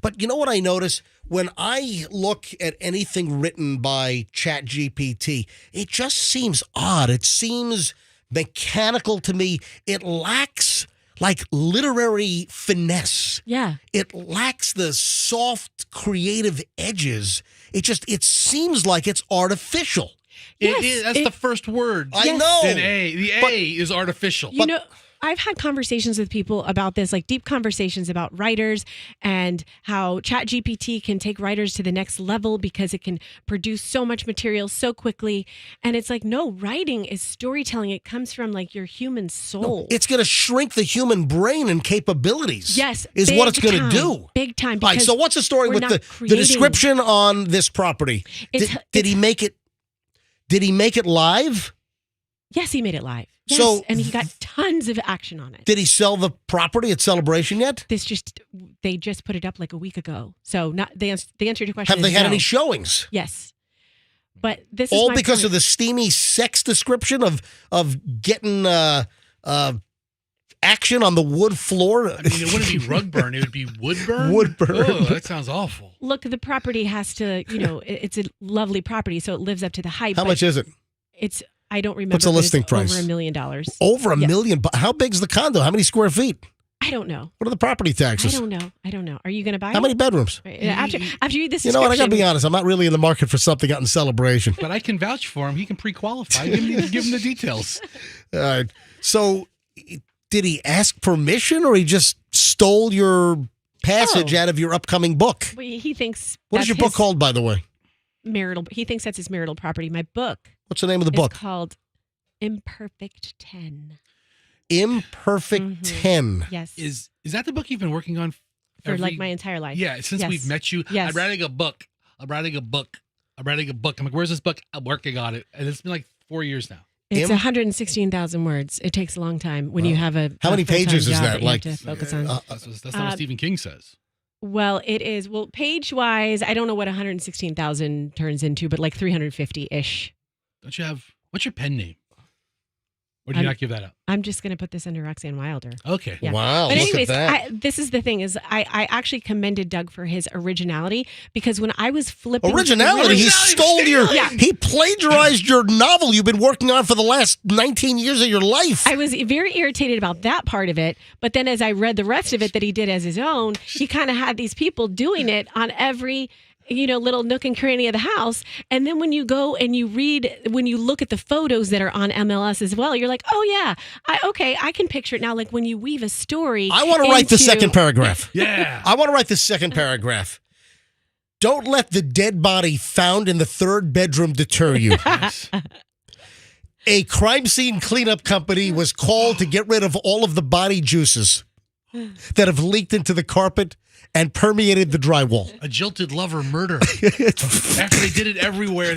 But you know what I notice? When I look at anything written by Chat GPT, it just seems odd. It seems mechanical to me. It lacks like literary finesse. Yeah. It lacks the soft, creative edges. It seems like it's artificial. That's the first word. I know. In A. The A is artificial. You know, I've had conversations with people about this, like deep conversations about writers and how ChatGPT can take writers to the next level because it can produce so much material so quickly. And it's like, no, writing is storytelling. It comes from like your human soul. It's going to shrink the human brain and capabilities. Yes. Is what it's going to do. Big time. All right, so what's the story with the description on this property? Did he make it? Did he make it live? Yes, he made it live. Yes, So- and he got tons of action on it. Did he sell the property at Celebration yet? They just put it up like a week ago. So not the answer to your question. Have they is had no. any showings? Yes, but this All is my because point. of the steamy sex description of getting action on the wood floor. I mean, it wouldn't be rug burn. It would be wood burn. Wood burn. Oh, that sounds awful. Look, the property has to, it's a lovely property, so it lives up to the hype. How but much is it? It's I don't remember. What's the but it's listing price? Over $1 million. Over $1 Yes. million. How big's the condo? How many square feet? I don't know. What are the property taxes? I don't know. Are you going to buy How it? many bedrooms? Right, After you read this, You know what? I got to be honest. I'm not really in the market for something out in Celebration. But I can vouch for him. He can pre-qualify. Give him the details. All right. So, did he ask permission, or he just stole your passage out of your upcoming book? Well, he thinks. What is that's your book his called, by the way? Marital. He thinks that's his marital property. My book. What's the name of the is book? called Imperfect 10. Imperfect 10. Yes. Is that the book you've been working on For like my entire life. Yeah, since Yes. we've met you. Yes. I'm writing a book. I'm writing a book. I'm like, where's this book? I'm working on it. And it's been like 4 years now. It's 116,000 words. It takes a long time when you have a. How many full-time pages is job that? you Like, have to focus on. That's not what Stephen King says. Well, it is. Well, page wise, I don't know what 116,000 turns into, but like 350 ish. Don't you have, what's your pen name? Or do you not give that up? I'm just going to put this under Roxanne Wilder. Okay. Yeah. Wow, But look anyways, at that. this is the thing is I actually commended Doug for his originality because when I was flipping Originality. He stole he plagiarized your novel you've been working on for the last 19 years of your life. I was very irritated about that part of it, but then as I read the rest of it that he did as his own, he kind of had these people doing it on every little nook and cranny of the house. And then when you go and you read, when you look at the photos that are on MLS as well, you're like, oh yeah, I can picture it now. Like when you weave a story. I want to write the second paragraph. Yeah. I want to write the second paragraph. Don't let the dead body found in the third bedroom deter you. A crime scene cleanup company was called to get rid of all of the body juices that have leaked into the carpet and permeated the drywall. A jilted lover murder. After they did it everywhere,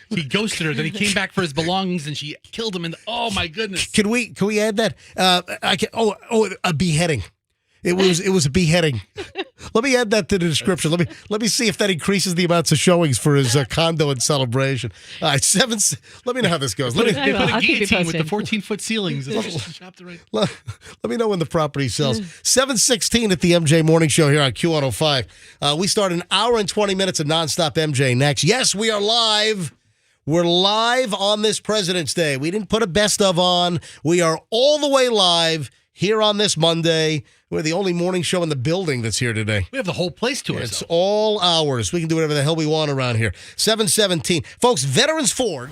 he ghosted her. Then he came back for his belongings, and she killed him. And oh my goodness! Can we add that? A beheading. It was a beheading. Let me add that to the description. Let me see if that increases the amounts of showings for his condo in Celebration. All right, let me know how this goes. They put I'll a keep you guillotine with the posted. 14-foot ceilings. Let me know when the property sells. 7:16 at the MJ Morning Show here on Q105. We start an hour and 20 minutes of nonstop MJ next. Yes, we are live. We're live on this President's Day. We didn't put a best of on. We are all the way live here on this Monday. We're the only morning show in the building that's here today. We have the whole place to It's ourselves. all ours. We can do whatever the hell we want around here. 7:17. Folks, Veterans Ford.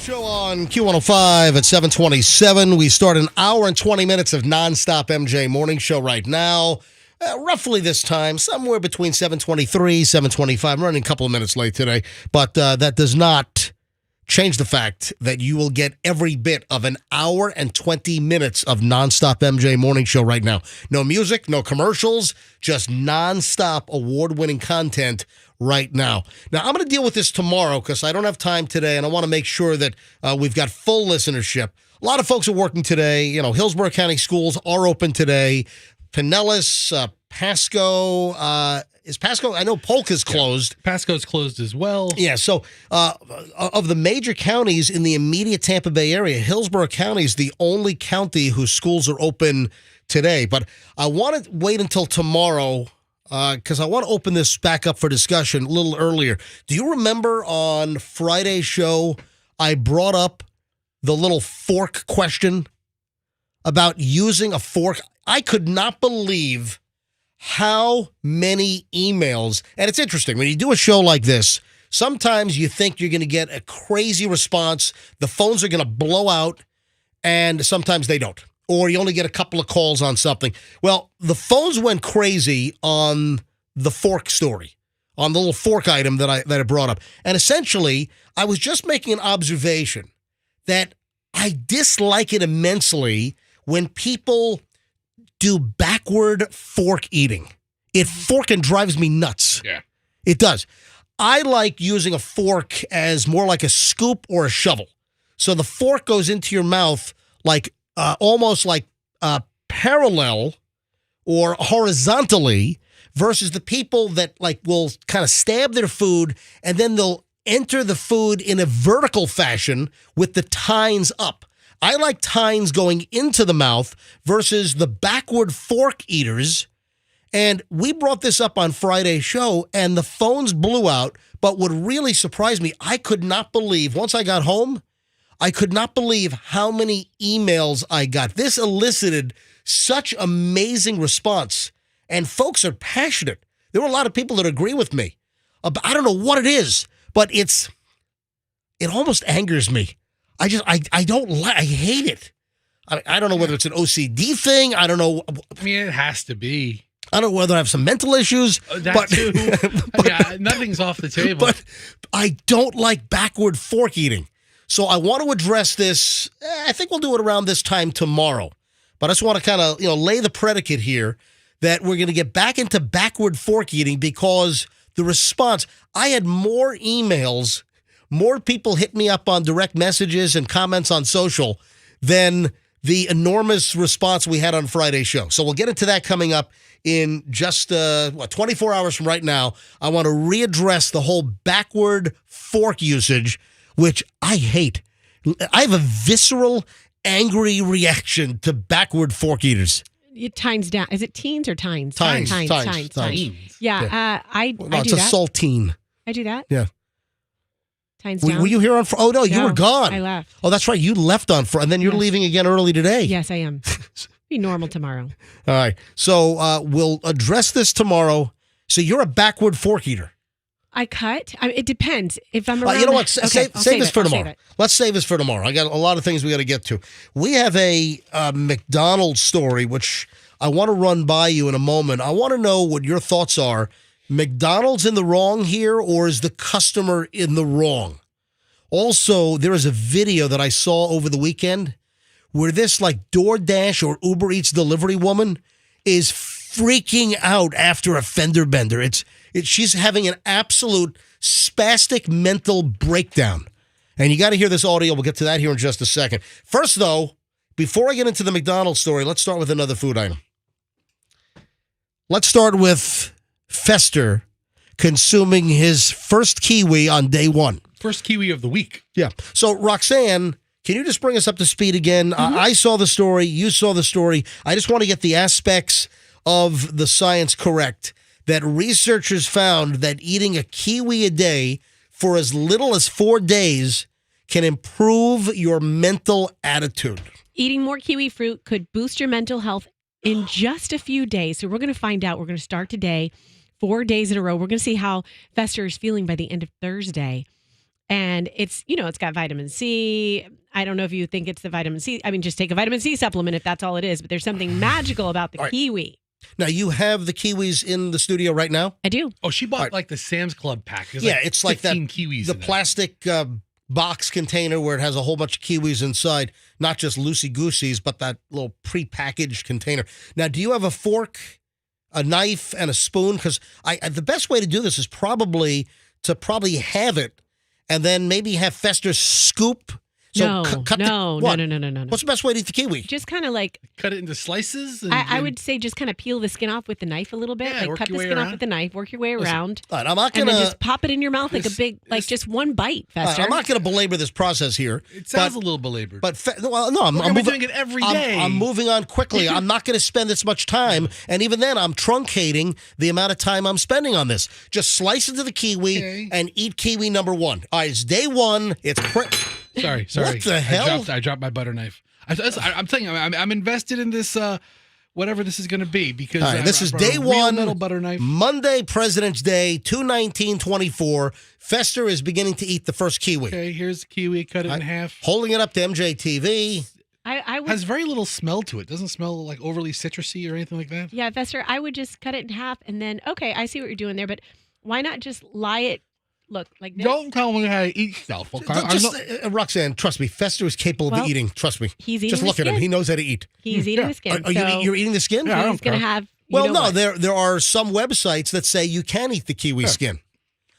Show on Q105 at 7:27. We start an hour and 20 minutes of nonstop MJ morning show right now. Roughly this time, somewhere between 7:23, 7:25. I'm running a couple of minutes late today, but that does not change the fact that you will get every bit of an hour and 20 minutes of nonstop MJ morning show right now. No music, no commercials, just nonstop award-winning content right now. Now, I'm going to deal with this tomorrow because I don't have time today, and I want to make sure that we've got full listenership. A lot of folks are working today. You know, Hillsborough County schools are open today. Pinellas, Pasco, is Pasco? I know Polka's closed. Yeah. Pasco's closed as well. Yeah, so of the major counties in the immediate Tampa Bay area, Hillsborough County is the only county whose schools are open today. But I want to wait until tomorrow because I want to open this back up for discussion a little earlier. Do you remember on Friday's show, I brought up the little fork question about using a fork? I could not believe how many emails, and it's interesting, when you do a show like this, sometimes you think you're going to get a crazy response, the phones are going to blow out, and sometimes they don't. Or you only get a couple of calls on something. Well, the phones went crazy on the fork story, on the little fork item that I brought up. And essentially, I was just making an observation that I dislike it immensely when people do backward fork eating. It fork drives me nuts. Yeah. It does. I like using a fork as more like a scoop or a shovel. So the fork goes into your mouth like almost like parallel or horizontally versus the people that like will kind of stab their food and then they'll enter the food in a vertical fashion with the tines up. I like tines going into the mouth versus the backward fork eaters. And we brought this up on Friday's show, and the phones blew out. But what really surprised me, I could not believe, once I got home, I could not believe how many emails I got. This elicited such amazing response. And folks are passionate. There were a lot of people that agree with me. I don't know what it is, but it almost angers me. I hate it. I don't know whether it's an OCD thing. I don't know. I mean, it has to be. I don't know whether I have some mental issues. That too. Nothing's off the table. But I don't like backward fork eating. So I want to address this. I think we'll do it around this time tomorrow. But I just want to kind of lay the predicate here that we're going to get back into backward fork eating because the response, I had more emails. More people hit me up on direct messages and comments on social than the enormous response we had on Friday's show. So we'll get into that coming up in just 24 hours from right now. I want to readdress the whole backward fork usage, which I hate. I have a visceral, angry reaction to backward fork eaters. Tines down. Is it teens or tines? Tines. Yeah, I do it's a that. saltine. I do that. Yeah. Tines down. Were you here on Friday? Oh, no, you were gone. I left. Oh, that's right. You left on Friday, and then you're leaving again early today. Yes, I am. Be normal tomorrow. All right. So we'll address this tomorrow. So you're a backward fork eater. I cut. It depends. If I'm around. You know what? Okay, save this for tomorrow. Let's save this for tomorrow. I got a lot of things we got to get to. We have a McDonald story, which I want to run by you in a moment. I want to know what your thoughts are. McDonald's in the wrong here, or is the customer in the wrong? Also, there is a video that I saw over the weekend where this like DoorDash or Uber Eats delivery woman is freaking out after a fender bender. She's having an absolute spastic mental breakdown. And you got to hear this audio. We'll get to that here in just a second. First, though, before I get into the McDonald's story, let's start with another food item. Let's start with Fester consuming his first kiwi on day one. First kiwi of the week. Yeah. So, Roxanne, can you just bring us up to speed again? Mm-hmm. I saw the story. You saw the story. I just want to get the aspects of the science correct. That researchers found that eating a kiwi a day for as little as 4 days can improve your mental attitude. Eating more kiwi fruit could boost your mental health in just a few days. So we're going to find out. We're going to start today, 4 days in a row. We're going to see how Fester is feeling by the end of Thursday. And it's, it's got vitamin C. I don't know if you think it's the vitamin C. I mean, just take a vitamin C supplement if that's all it is. But there's something magical about the kiwi. Now, you have the kiwis in the studio right now? I do. Oh, she bought like the Sam's Club pack. There's It's like that. kiwis The in plastic box container where it has a whole bunch of kiwis inside, not just loosey-gooseys, but that little pre-packaged container. Now, do you have a fork, a knife, and a spoon? Because the best way to do this is probably have it and then maybe have Fester scoop. So No. What's the best way to eat the kiwi? Just kind of like cut it into slices. I would say just kind of peel the skin off with the knife a little bit. Yeah, like work cut the your way skin off around. with the knife, work your way around. All right, I'm not And gonna then just pop it in your mouth like a big, just one bite, Fester. I'm not gonna belabor this process here. It sounds a little belabored. But I'm moving, doing it every day. I'm moving on quickly. I'm not going to spend this much time, and even then, I'm truncating the amount of time I'm spending on this. Just slice into the kiwi and eat kiwi number one. All right, it's day one. It's Sorry. What the hell? I dropped my butter knife. I'm telling you, I'm invested in this. Whatever this is going to be, because this is brought a day real one, metal butter knife. Monday, President's Day, 2/19/24. Fester is beginning to eat the first kiwi. Okay, here's the kiwi. Cut it in half. Holding it up to MJTV. I would, has very little smell to it. Doesn't smell like overly citrusy or anything like that. Yeah, Fester, I would just cut it in half and then, okay, I see what you're doing there, but why not just lie it, look, like this? Don't tell me how to eat stuff, okay? Roxanne, trust me, Fester is capable of eating. Trust me. He's eating Just look the at him. skin. He knows how to eat. He's eating the skin. You're eating the skin? Yeah, He's going to have, Well, there are some websites that say you can eat the kiwi skin.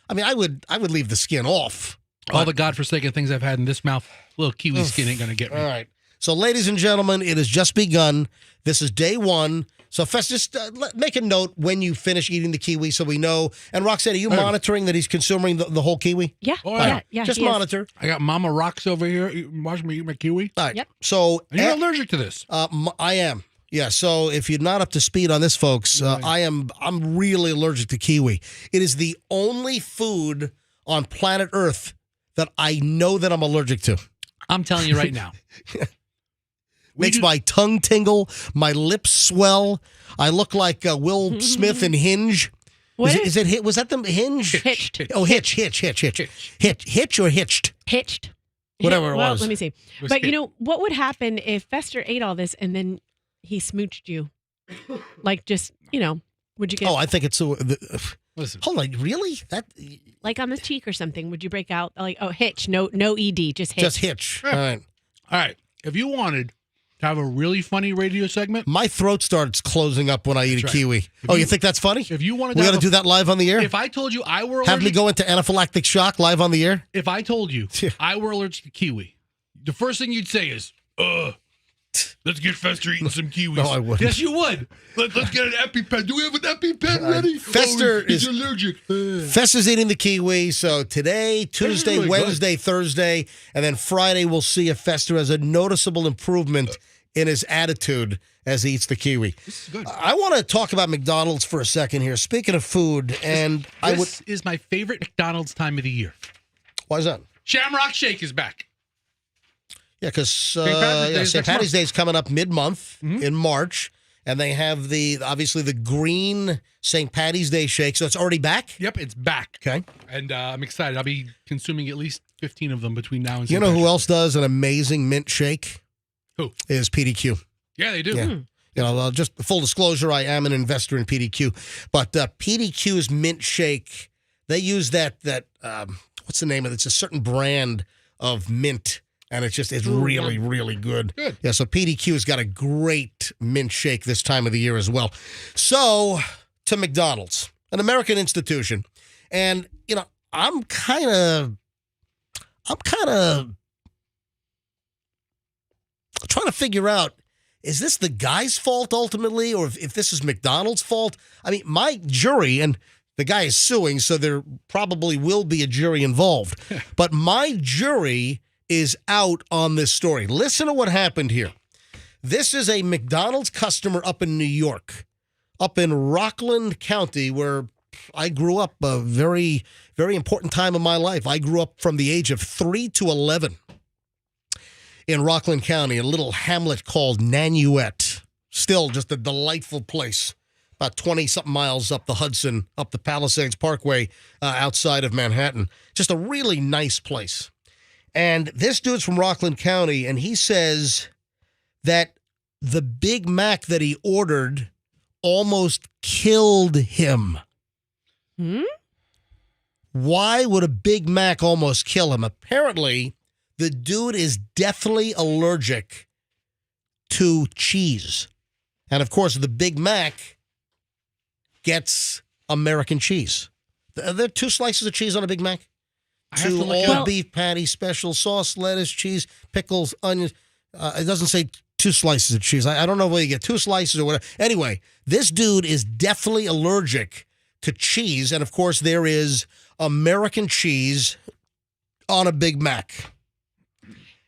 I mean, I would leave the skin off. All the godforsaken things I've had in this mouth, little kiwi skin ain't going to get me. All right. So, ladies and gentlemen, it has just begun. This is day one. So, Fester, just make a note when you finish eating the kiwi so we know. And, Roxanne, are you monitoring that he's consuming the whole kiwi? Yeah. Oh, yeah. Just he is. monitor. I got Mama Rocks over here watching me eat my kiwi. All right. Yep. So, And you're allergic to this. I am. Yeah, so if you're not up to speed on this, folks, I'm really allergic to kiwi. It is the only food on planet Earth that I know that I'm allergic to. I'm telling you right now. Makes my tongue tingle, my lips swell. I look like Will Smith in Hinge. What? Was that the Hinge? Hitched. Oh, Hitch or Hitched? Hitched. Whatever it well, was. let me see. But what would happen if Fester ate all this and then he smooched you? Like just, would you get... Oh, I think it's... Listen. Hold on, really? That like on the cheek or something, would you break out like, hitch, no ED, just hitch. Just Hitch. All right. All right. If you wanted to have a really funny radio segment, My throat starts closing up when I eat a right. kiwi. You think that's funny? if you wanted We to got to do that live on the air? If I told you I were Have me allergic, go into anaphylactic shock live on the air? if I told you I were allergic to kiwi, the first thing you'd say is, let's get Fester eating some kiwis. No, I wouldn't. Yes, you would. Let's get an EpiPen. Do we have an EpiPen ready? Fester he's is- allergic. Fester's eating the kiwi, so today, Tuesday, really Wednesday, Thursday, and then Friday we'll see if Fester has a noticeable improvement in his attitude as he eats the kiwi. This is good. I want to talk about McDonald's for a second here. Speaking of food, and This is my favorite McDonald's time of the year. why is that? Shamrock Shake is back. Yeah, because Patrick's Day is St. next Patty's Day is coming up mid-month in March, and they have obviously the green St. Patty's Day shake, so it's already back? Yep, it's back. Okay. And I'm excited. I'll be consuming at least 15 of them between now and You St. know who Patrick's. else does an amazing mint shake? Who? Is PDQ. Yeah, they do. Yeah. Just full disclosure, I am an investor in PDQ. But PDQ's mint shake, they use that what's the name of it? It's a certain brand of mint, and it's really, really good. Good. Yeah, so PDQ's got a great mint shake this time of the year as well. So, to McDonald's, an American institution. And, I'm kind of trying to figure out, is this the guy's fault ultimately, or if this is McDonald's fault? I mean, my jury, and the guy is suing, so there probably will be a jury involved, but my jury is out on this story. Listen to what happened here. This is a McDonald's customer up in New York, up in Rockland County, where I grew up, a very, very important time of my life. I grew up from the age of 3 to 11. In Rockland County, a little hamlet called Nanuet. Still just a delightful place. about 20-something miles up the Hudson, up the Palisades Parkway outside of Manhattan. Just a really nice place. And this dude's from Rockland County, and he says that the Big Mac that he ordered almost killed him. Why would a Big Mac almost kill him? Apparently, the dude is deathly allergic to cheese. And, of course, the Big Mac gets American cheese. Are there 2 slices of cheese on a Big Mac? I have 2 to look all beef patty, special sauce, lettuce, cheese, pickles, onions. It doesn't say 2 slices of cheese. I don't know whether you get 2 slices or whatever. Anyway, this dude is deathly allergic to cheese. And, of course, there is American cheese on a Big Mac.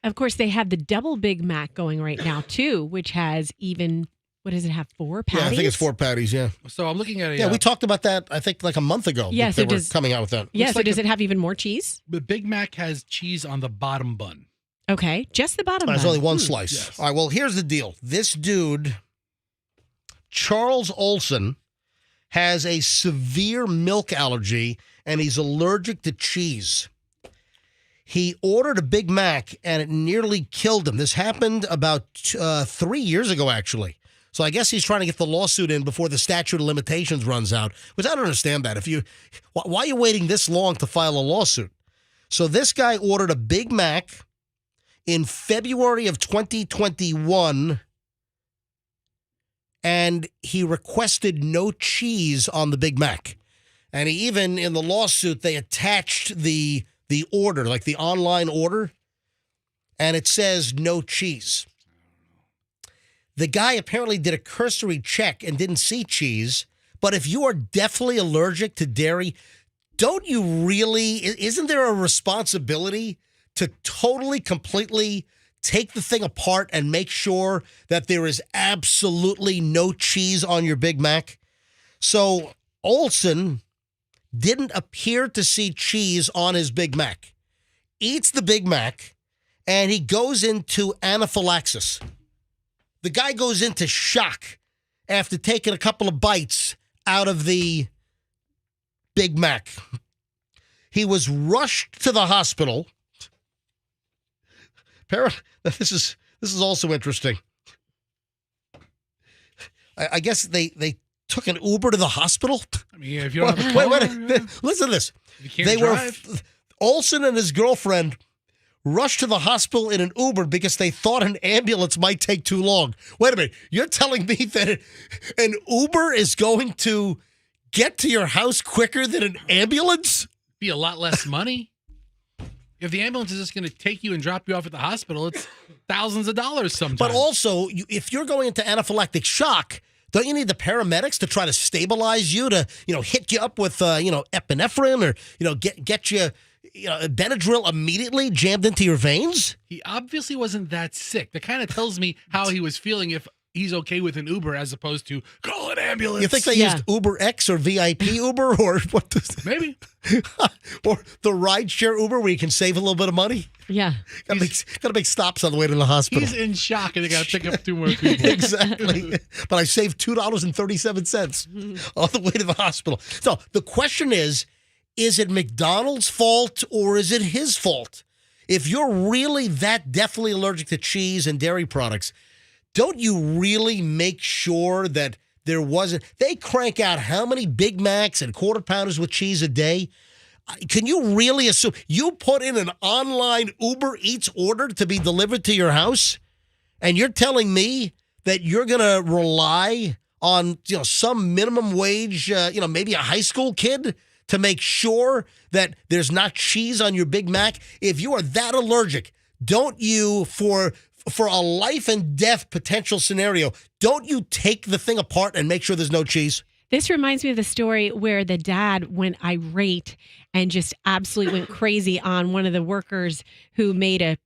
Of course, they have the double Big Mac going right now, too, which has even, what does it have, 4 patties? Yeah, I think it's 4 patties, yeah. So I'm looking at a... Yeah, we talked about that, I think, like a month ago. Yeah, that so they were coming out with that. Yeah, Looks so like does it have even more cheese? The Big Mac has cheese on the bottom bun. Okay, just the bottom There's bun. only 1 slice. Yes. All right, well, here's the deal. This dude, Charles Olson, has a severe milk allergy, and he's allergic to cheese. He ordered a Big Mac, and it nearly killed him. This happened about 3 years ago, actually. So I guess he's trying to get the lawsuit in before the statute of limitations runs out, which I don't understand that. Why are you waiting this long to file a lawsuit? So this guy ordered a Big Mac in February of 2021, and he requested no cheese on the Big Mac. And he even, in the lawsuit, they attached the order, like the online order, and it says no cheese. The guy apparently did a cursory check and didn't see cheese, but if you are deathly allergic to dairy, don't you really, isn't there a responsibility to totally, completely take the thing apart and make sure that there is absolutely no cheese on your Big Mac? So Olson didn't appear to see cheese on his Big Mac, eats the Big Mac, and he goes into anaphylaxis. The guy goes into shock after taking a couple of bites out of the Big Mac. He was rushed to the hospital. This is also interesting. I guess they took an Uber to the hospital. I mean, if you don't have a car, wait. Listen to this. you can't drive. Olson and his girlfriend rushed to the hospital in an Uber because they thought an ambulance might take too long. Wait a minute. You're telling me that an Uber is going to get to your house quicker than an ambulance? Be a lot less money. If the ambulance is just going to take you and drop you off at the hospital, it's thousands of dollars sometimes. But also, if you're going into anaphylactic shock, don't you need the paramedics to try to stabilize you, to hit you up with epinephrine, or get you Benadryl immediately jammed into your veins? He obviously wasn't that sick. That kind of tells me how he was feeling if he's okay with an Uber as opposed to call an ambulance. You think they used Uber X or VIP Uber, or what? Maybe. Or the rideshare Uber where you can save a little bit of money? Yeah. Got to make stops on the way to the hospital. He's in shock and they got to pick up 2 more people. Exactly. But I saved $2.37 on the way to the hospital. So the question is it McDonald's fault or is it his fault? If you're really that deathly allergic to cheese and dairy products, don't you really make sure that there wasn't... They crank out how many Big Macs and Quarter Pounders with cheese a day? Can you really assume... You put in an online Uber Eats order to be delivered to your house, and you're telling me that you're going to rely on some minimum wage, maybe a high school kid to make sure that there's not cheese on your Big Mac? If you are that allergic, don't you, for a life and death potential scenario, don't you take the thing apart and make sure there's no cheese? This reminds me of the story where the dad went irate and just absolutely went crazy on one of the workers who made a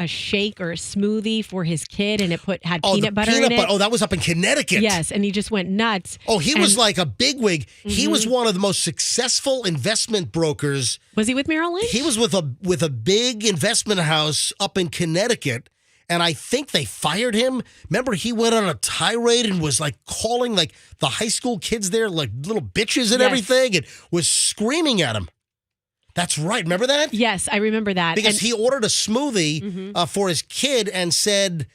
shake or a smoothie for his kid, and it had peanut butter in it. Oh, that was up in Connecticut. Yes, and he just went nuts. Oh, he was like a bigwig. Mm-hmm. He was one of the most successful investment brokers. Was he with Merrill Lynch? He was with a big investment house up in Connecticut. And I think they fired him. Remember, he went on a tirade and was like calling like the high school kids there like little bitches and Yes. everything, and was screaming at him. That's right. Remember that? Yes, I remember that. Because And- he ordered a smoothie for his kid and said,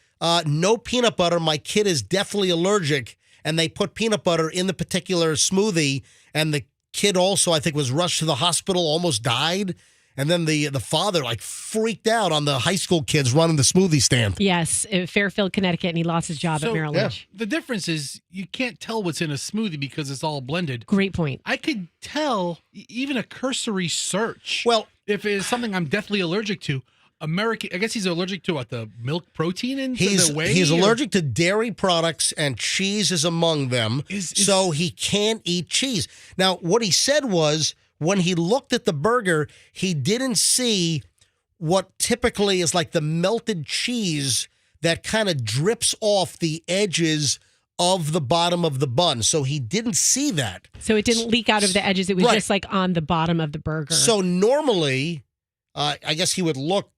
no peanut butter. My kid is definitely allergic. And they put peanut butter in the particular smoothie. And the kid also, I think, was rushed to the hospital, almost died. And then the father like freaked out on the high school kids running the smoothie stand. Yes, in Fairfield, Connecticut, and he lost his job at Merrill Lynch. The difference is you can't tell what's in a smoothie because it's all blended. Great point. I could tell even a cursory search. Well, if it's something I'm deathly allergic to, I guess he's allergic to what, the milk protein in He's the whey? allergic to dairy products, and cheese is among them. So he can't eat cheese. Now, what he said was when he looked at the burger, he didn't see what typically is like the melted cheese that kind of drips off the edges of the bottom of the bun. So he didn't see that. So it didn't leak out of the edges. It was Right. just like on the bottom of the burger. So normally, I guess he would look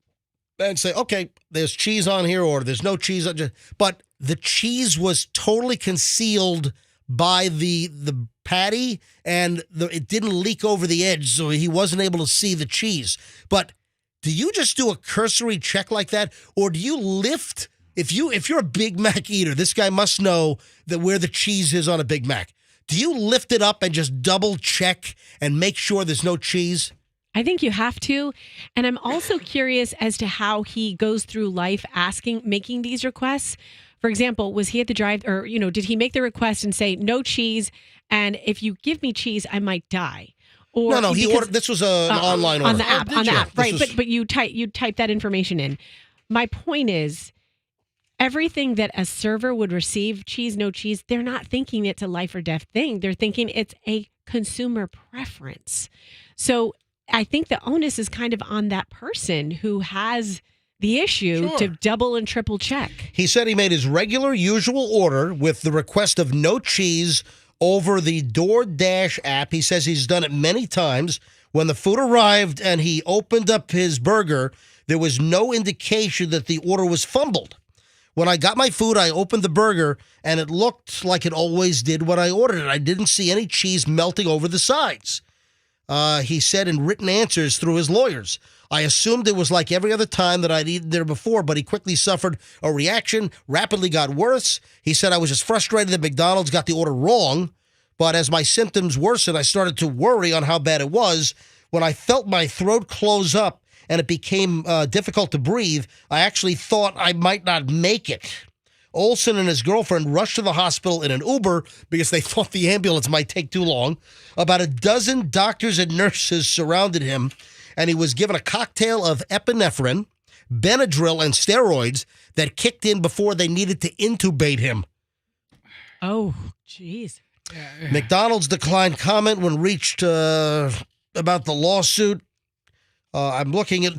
and say, okay, there's cheese on here or there's no cheese on. But the cheese was totally concealed by the patty, and it didn't leak over the edge, so he wasn't able to see the cheese. But do you just do a cursory check like that, or do you lift? If you're a Big Mac eater, this guy must know that where the cheese is on a Big Mac. Do you lift it up and just double check and make sure there's no cheese? I think you have to. And I'm also curious as to how he goes through life making these requests. For example, was he at the drive or, did he make the request and say no cheese? And if you give me cheese, I might die. Or No, he ordered. This was an online order. on the app. On the app, right? Was- But you type that information in. My point is, everything that a server would receive, cheese, no cheese, they're not thinking it's a life or death thing. They're thinking it's a consumer preference. So I think the onus is kind of on that person who has the issue Sure. to double and triple check. He said he made his regular, usual order with the request of no cheese over the DoorDash app. He says he's done it many times. When the food arrived and he opened up his burger, there was no indication that the order was fumbled. When I got my food, I opened the burger, and it looked like it always did when I ordered it. I didn't see any cheese melting over the sides. He said in written answers through his lawyers. I assumed it was like every other time that I'd eaten there before, but he quickly suffered a reaction, rapidly got worse. He said I was just frustrated that McDonald's got the order wrong, but as my symptoms worsened, I started to worry on how bad it was. When I felt my throat close up and it became difficult to breathe, I actually thought I might not make it. Olson and his girlfriend rushed to the hospital in an Uber because they thought the ambulance might take too long. About a dozen doctors and nurses surrounded him, and he was given a cocktail of epinephrine, Benadryl, and steroids that kicked in before they needed to intubate him. Oh, jeez. McDonald's declined comment when reached about the lawsuit. I'm looking at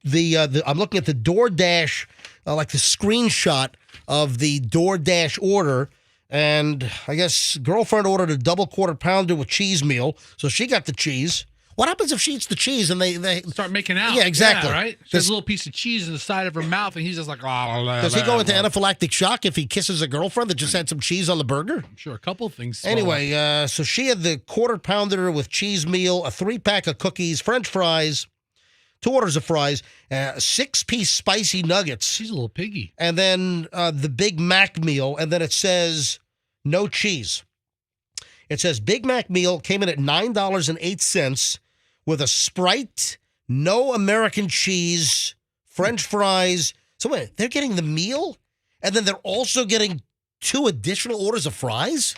the DoorDash, like the screenshot of the DoorDash order, and I guess girlfriend ordered a double quarter pounder with cheese meal, so she got the cheese. What happens if she eats the cheese and they Start making out. Yeah, exactly. Right? She has a little piece of cheese in the side of her mouth, and he's just like, does he go into anaphylactic shock if he kisses a girlfriend that just had some cheese on the burger? I'm sure a couple of things. Anyway, so she had the quarter pounder with cheese meal, a 3-pack of cookies, French fries, 2 orders of fries, 6-piece spicy nuggets. She's a little piggy. And then the Big Mac meal, and then it says no cheese. It says Big Mac meal came in at $9.08 with a Sprite, no American cheese, French fries. So wait, they're getting the meal, and then they're also getting 2 additional orders of fries?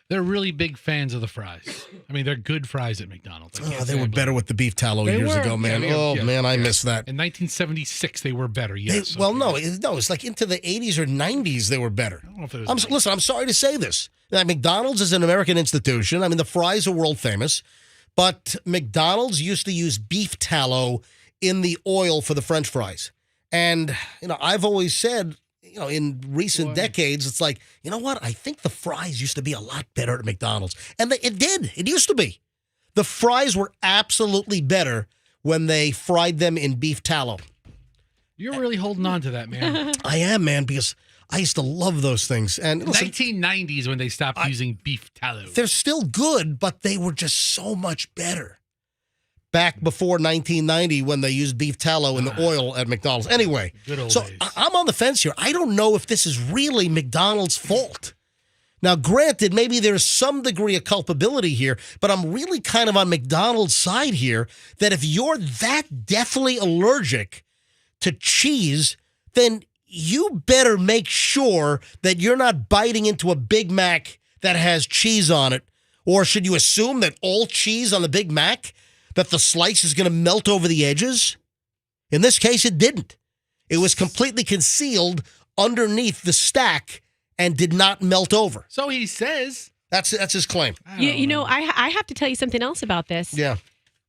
They're really big fans of the fries. I mean, they're good fries at McDonald's. They were better with the beef tallow They years were. ago, man. Yeah, I miss that. In 1976, they were better. Yes. It's like into the 80s or 90s they were better. I don't know if it was Listen, I'm sorry to say this. Now, McDonald's is an American institution. I mean, the fries are world famous, but McDonald's used to use beef tallow in the oil for the French fries. And, I've always said, in recent decades, it's like, you know what? I think the fries used to be a lot better at McDonald's. And it did. It used to be. The fries were absolutely better when they fried them in beef tallow. You're really holding on to that, man. I am, man, because I used to love those things. And listen, 1990s when they stopped using beef tallow. they're still good, but they were just so much better. Back before 1990 when they used beef tallow in the oil at McDonald's. Anyway, Good old so days. I'm on the fence here. I don't know if this is really McDonald's fault. Now, granted, maybe there's some degree of culpability here, but I'm really kind of on McDonald's side here that if you're that deathly allergic to cheese, then you better make sure that you're not biting into a Big Mac that has cheese on it. Or should you assume that all cheese on the Big Mac, that the slice is going to melt over the edges? In this case, it didn't. It was completely concealed underneath the stack and did not melt over. So he says. That's his claim. You know, I have to tell you something else about this. Yeah.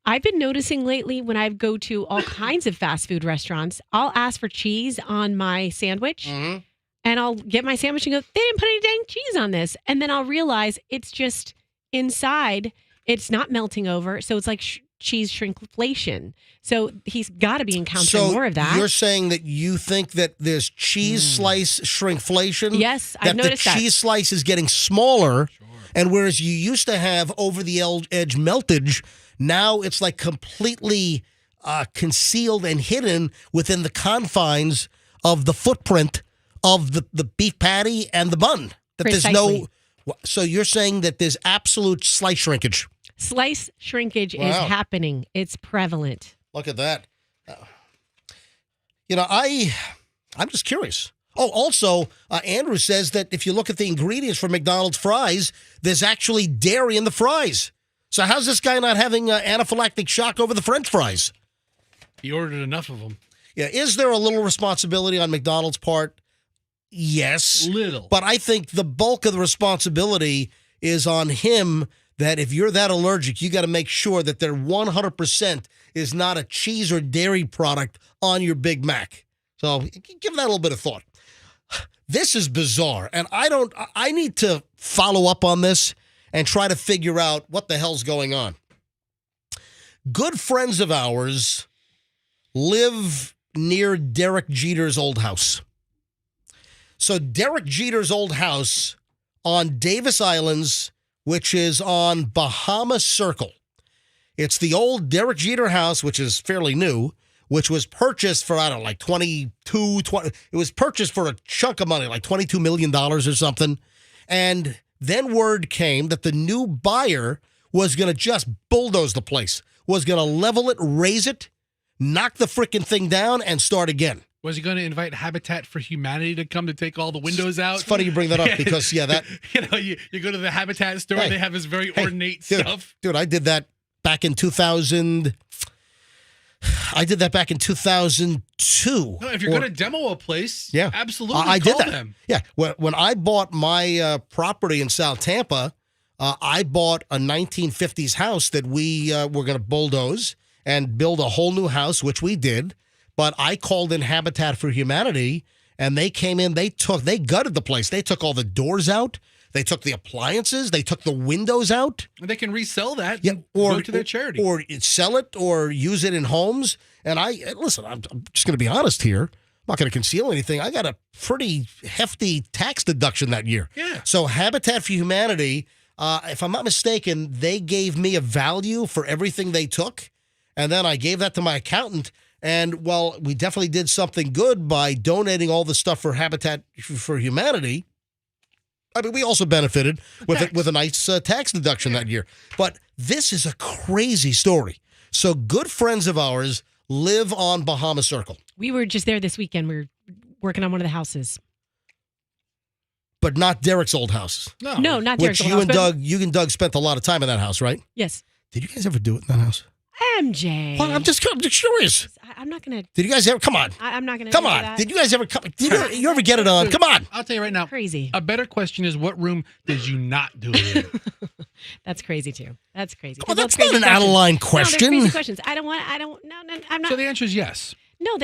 I've been noticing lately when I go to all kinds of fast food restaurants, I'll ask for cheese on my sandwich. Mm-hmm. And I'll get my sandwich and go, they didn't put any dang cheese on this. And then I'll realize it's just inside. It's not melting over. So it's like cheese shrinkflation. So he's got to be encountering more of that. You're saying that you think that there's cheese slice shrinkflation? Yes, I've noticed that. that. The cheese slice is getting smaller. Sure. And whereas you used to have over the edge meltage, now it's like completely concealed and hidden within the confines of the footprint of the beef patty and the bun. That Precisely. There's no. So you're saying that there's absolute slice shrinkage. Slice shrinkage is happening. It's prevalent. Look at that. You know, I'm just curious. Oh, also, Andrew says that if you look at the ingredients for McDonald's fries, there's actually dairy in the fries. So how's this guy not having anaphylactic shock over the French fries? He ordered enough of them. Yeah, is there a little responsibility on McDonald's part? Yes. Little. But I think the bulk of the responsibility is on him, that if you're that allergic, you got to make sure that there 100% is not a cheese or dairy product on your Big Mac. So give that a little bit of thought. This is bizarre, and I need to follow up on this and try to figure out what the hell's going on. Good friends of ours live near Derek Jeter's old house. So Derek Jeter's old house on Davis Islands, which is on Bahama Circle. It's the old Derek Jeter house, which is fairly new, which was purchased for, I don't know, like it was purchased for a chunk of money, like $22 million or something. And then word came that the new buyer was going to just bulldoze the place, was going to level it, raise it, knock the freaking thing down, and start again. Was he going to invite Habitat for Humanity to come to take all the windows out? It's funny you bring that up because, that... you go to the Habitat store, they have this very ornate stuff. Dude, I did that back in 2000... I did that back in 2002. No, if you're going to demo a place, absolutely I did call that. them. Yeah, when I bought my property in South Tampa, I bought a 1950s house that we were going to bulldoze and build a whole new house, which we did. But I called in Habitat for Humanity, and they came in. They gutted the place. They took all the doors out. They took the appliances. They took the windows out. And they can resell that. Yeah, or go to their charity, or sell it, or use it in homes. And listen. I'm just going to be honest here. I'm not going to conceal anything. I got a pretty hefty tax deduction that year. Yeah. So Habitat for Humanity, if I'm not mistaken, they gave me a value for everything they took, and then I gave that to my accountant. And well, we definitely did something good by donating all the stuff for Habitat for Humanity. I mean, we also benefited with a nice tax deduction that year. But this is a crazy story. So good friends of ours live on Bahama Circle. We were just there this weekend. We were working on one of the houses. But not Derek's old house. No, not Derek's old house. You and Doug spent a lot of time in that house, right? Yes. Did you guys ever do it in that house? MJ. Well, I'm just curious. I'm not going to. Did you guys ever? Come on. I'm not going to. Come on. That. Did you guys ever come? Did you ever get it on? Come on. I'll tell you right now. Crazy. A better question is, what room did you not do it in? That's crazy too. That's crazy. Well, that's not an out-of-line question. No, crazy questions. No, I'm not. So the answer is yes. No,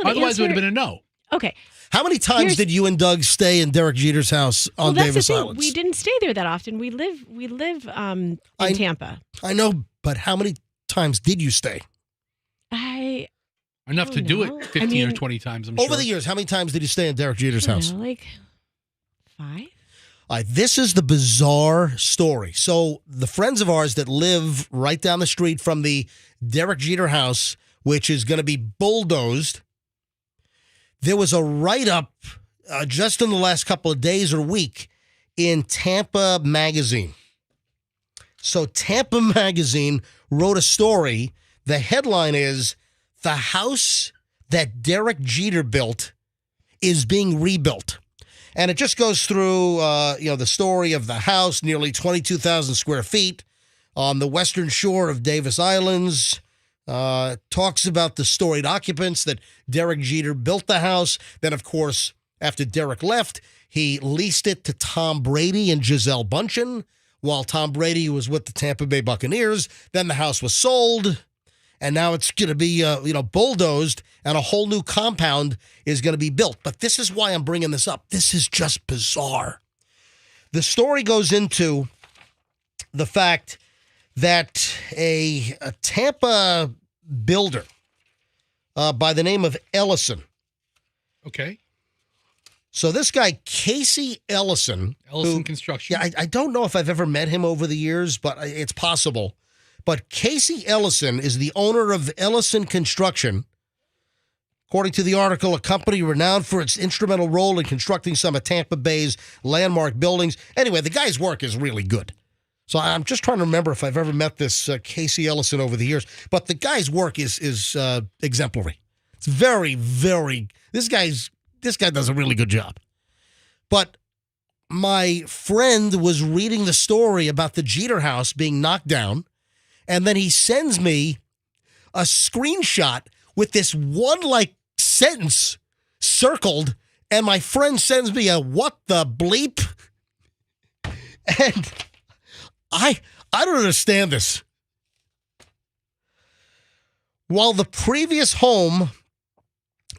Otherwise, it would have been a no. Okay. How many times did you and Doug stay in Derek Jeter's house on Davis Islands? We didn't stay there that often. We live in Tampa. I know, but how many times did you stay? Enough to do know. it 15 or 20 times, I'm sure. Over the years, how many times did he stay in Derek Jeter's house? Like 5? All right, this is the bizarre story. So the friends of ours that live right down the street from the Derek Jeter house, which is going to be bulldozed, there was a write-up just in the last couple of days or week in Tampa Magazine. So Tampa Magazine wrote a story. The headline is, "The house that Derek Jeter built is being rebuilt." And it just goes through, the story of the house, nearly 22,000 square feet on the western shore of Davis Islands. Talks about the storied occupants that Derek Jeter built the house. Then, of course, after Derek left, he leased it to Tom Brady and Gisele Bündchen while Tom Brady was with the Tampa Bay Buccaneers. Then the house was sold, and now it's going to be, bulldozed, and a whole new compound is going to be built. But this is why I'm bringing this up. This is just bizarre. The story goes into the fact that a Tampa builder by the name of Ellison. Okay. So this guy, Casey Ellison. Ellison Construction. Yeah, I don't know if I've ever met him over the years, but it's possible. But Casey Ellison is the owner of Ellison Construction. According to the article, a company renowned for its instrumental role in constructing some of Tampa Bay's landmark buildings. Anyway, the guy's work is really good. So I'm just trying to remember if I've ever met this Casey Ellison over the years. But the guy's work is exemplary. It's very, very. This guy does a really good job. But my friend was reading the story about the Jeter house being knocked down, and then he sends me a screenshot with this one sentence circled, and my friend sends me a "what the bleep," and I don't understand this. While the previous home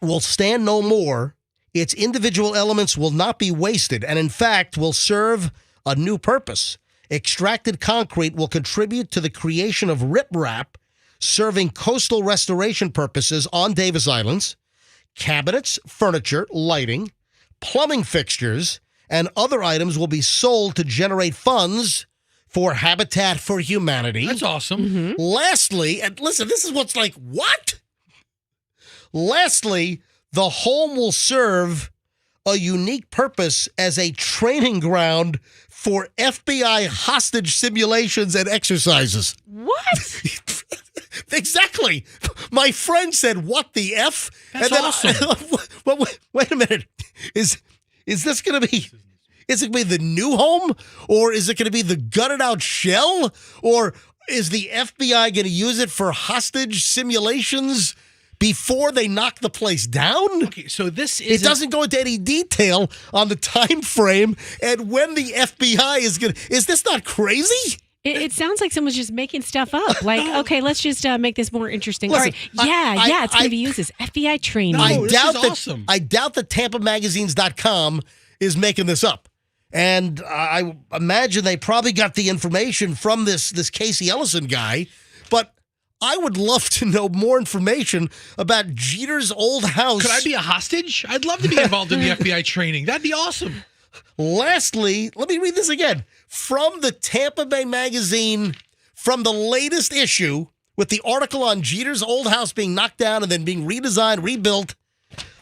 will stand no more, its individual elements will not be wasted, and in fact will serve a new purpose. Extracted concrete will contribute to the creation of riprap, serving coastal restoration purposes on Davis Islands. Cabinets, furniture, lighting, plumbing fixtures, and other items will be sold to generate funds for Habitat for Humanity. That's awesome. Mm-hmm. Lastly, and listen, this is what's like, what? Lastly, the home will serve a unique purpose as a training ground for FBI hostage simulations and exercises. What? Exactly. My friend said, "What the F?" That's awesome. Wait a minute. Is this going to be? Is it going to be the new home, or is it going to be the gutted out shell, or is the FBI going to use it for hostage simulations before they knock the place down? Okay, so this is. It doesn't go into any detail on the time frame and when the FBI is going to. Is this not crazy? It sounds like someone's just making stuff up. Like, okay, let's just make this more interesting. Listen, all right. It's going to be used as FBI training. No, this is awesome. I doubt that TampaMagazines.com is making this up. And I imagine they probably got the information from this Casey Ellison guy. But I would love to know more information about Jeter's old house. Could I be a hostage? I'd love to be involved in the FBI training. That'd be awesome. Lastly, let me read this again. From the Tampa Bay Magazine, from the latest issue, with the article on Jeter's old house being knocked down and then being redesigned, rebuilt.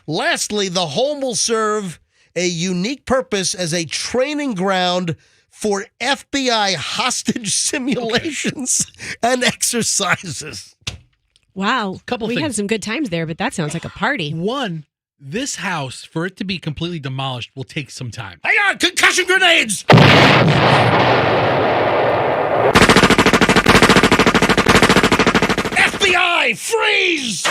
Lastly, the home will serve a unique purpose as a training ground for FBI hostage simulations and exercises. Wow. Couple we things. had some good times there, but that sounds like a party. One, this house, for it to be completely demolished, will take some time. Hang on, concussion grenades! FBI, freeze!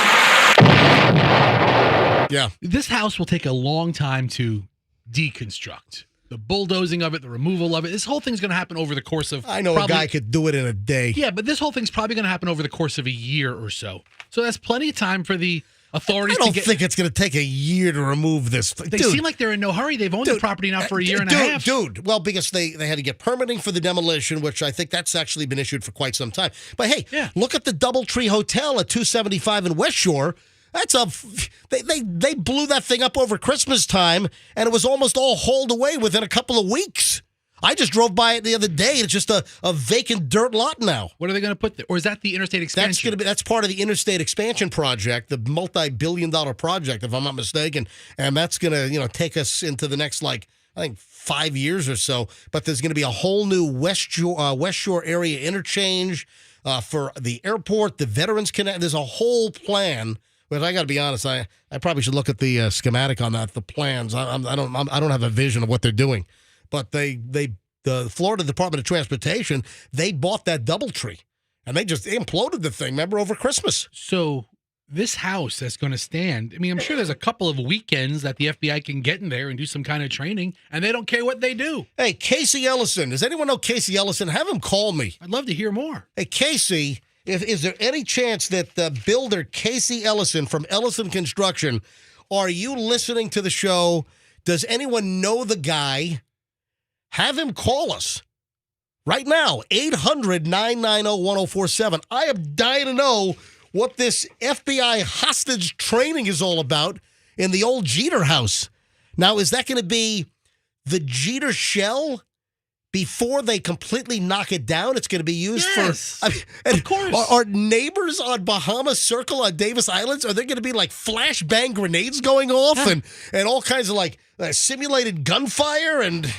Yeah. This house will take a long time to deconstruct. The bulldozing of it, the removal of it. This whole thing's going to happen over the course of. I know a guy could do it in a day. Yeah, but this whole thing's probably going to happen over the course of a year or so. So that's plenty of time for the authorities I don't to get. think it's going to take a year to remove this. They seem like they're in no hurry. They've owned the property now for a year and a half. Well, because they had to get permitting for the demolition, which I think that's actually been issued for quite some time. But hey, Yeah. Look at the Doubletree Hotel at 275 in West Shore. They blew that thing up over Christmas time, and it was almost all hauled away within a couple of weeks. I just drove by it the other day. It's just a vacant dirt lot now. What are they going to put there? Or is that the interstate expansion? That's part of the interstate expansion project, the multi-billion-dollar project, if I'm not mistaken. And that's going to, take us into the next, I think 5 years or so. But there's going to be a whole new West Shore area interchange for the airport, the Veterans Connect. There's a whole plan. But I got to be honest, I probably should look at the schematic on that, the plans. I don't have a vision of what they're doing. But the Florida Department of Transportation, they bought that DoubleTree, and they imploded the thing, remember, over Christmas. So this house that's going to stand, I mean, I'm sure there's a couple of weekends that the FBI can get in there and do some kind of training, and they don't care what they do. Hey, Casey Ellison. Does anyone know Casey Ellison? Have him call me. I'd love to hear more. Hey, Casey, is there any chance that the builder Casey Ellison from Ellison Construction, are you listening to the show? Does anyone know the guy? Have him call us right now, 800-990-1047. I am dying to know what this FBI hostage training is all about in the old Jeter house. Now, is that going to be the Jeter shell before they completely knock it down? It's going to be used for... Of course. Are neighbors on Bahama Circle on Davis Islands, are there going to be flashbang grenades going off and all kinds of simulated gunfire and...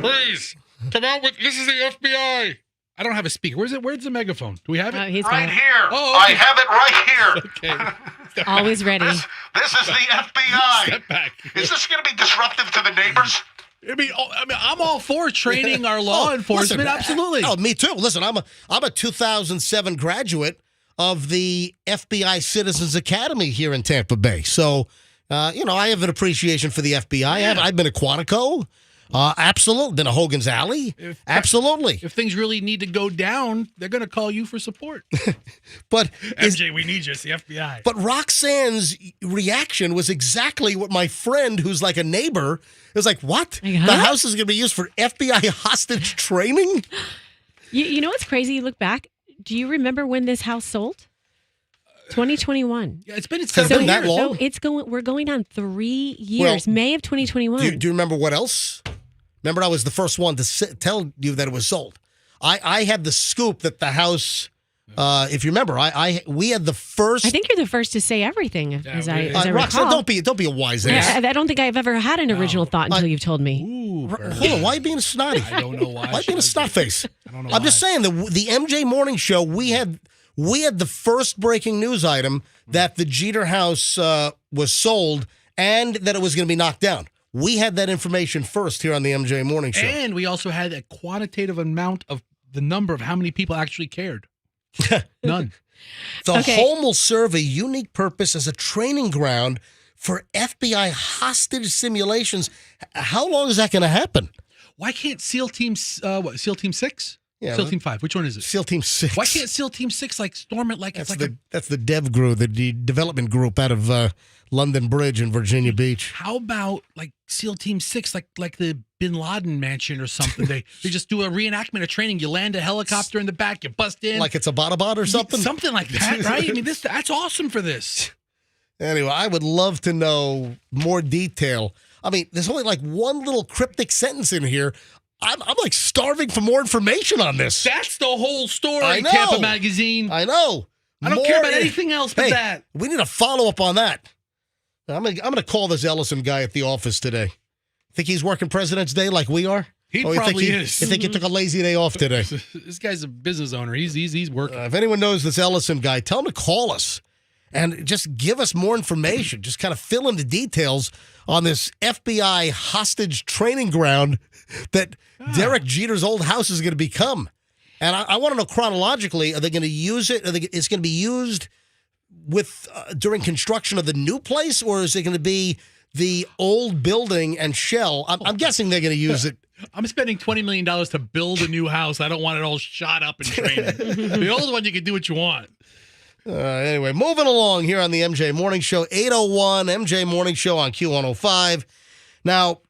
Please, come out with, this is the FBI. I don't have a speaker. Where's the megaphone? Do we have it? He's Right got it. here. Oh, okay. I have it right here. Okay. Always ready. This is the FBI. Step back. Is this going to be disruptive to the neighbors? I mean, I'm all for training our law enforcement. Listen, absolutely. Oh, me too. Listen, I'm a 2007 graduate of the FBI Citizens Academy here in Tampa Bay. So, I have an appreciation for the FBI. Yeah. I've been a Quantico. Absolutely. Been a Hogan's Alley. Absolutely. If things really need to go down, they're going to call you for support. But MJ, we need you. It's the FBI. But Roxanne's reaction was exactly what my friend, who's like a neighbor, is like, what? Like, huh? The house is going to be used for FBI hostage training? You know what's crazy? You look back. Do you remember when this house sold? 2021. Yeah, it's been Has it been that long? So we're going on 3 years. Well, May of 2021. Do you remember what else? Remember, I was the first one to tell you that it was sold. I had the scoop that the house, if you remember, we had the first. I think you're the first to say everything, as I Roxanne, recall. don't be a wise ass. I don't think I've ever had an original thought until you've told me. Ooh, Hold on, why are you being snotty? I don't know why. Why are you being a snot face? I don't know I'm just saying, the MJ Morning Show, we had the first breaking news item that the Jeter house was sold and that it was going to be knocked down. We had that information first here on the MJ Morning Show. And we also had a quantitative amount of the number of how many people actually cared. None. The home will serve a unique purpose as a training ground for FBI hostage simulations. How long is that going to happen? Why can't SEAL Team, SEAL Team 6? Yeah, SEAL Team 5. Which one is it? SEAL Team 6. Why can't SEAL Team 6 storm it like That's it's like that's the dev group, the development group out of London Bridge in Virginia Beach. How about SEAL Team 6, like the Bin Laden mansion or something? They just do a reenactment of training. You land a helicopter in the back, you bust in. Like it's a Bot or something? Something like that, right? I mean, that's awesome for this. Anyway, I would love to know more detail. I mean, there's only one little cryptic sentence in here. I'm starving for more information on this. That's the whole story, I know. Tampa Magazine. I know. I don't care about anything else but that. We need a follow-up on that. I'm gonna call this Ellison guy at the office today. Think he's working President's Day like we are? He probably is. You think he took a lazy day off today? This guy's a business owner. He's working. If anyone knows this Ellison guy, tell him to call us and just give us more information. Just kind of fill in the details on this FBI hostage training ground that Derek Jeter's old house is going to become. And I want to know chronologically, are they going to use it? It's going to be used with during construction of the new place, or is it going to be the old building and shell? I'm guessing they're going to use it. I'm spending $20 million to build a new house. I don't want it all shot up and training. The old one, you can do what you want. Anyway, moving along here on the MJ Morning Show, 801 MJ Morning Show on Q105. Now,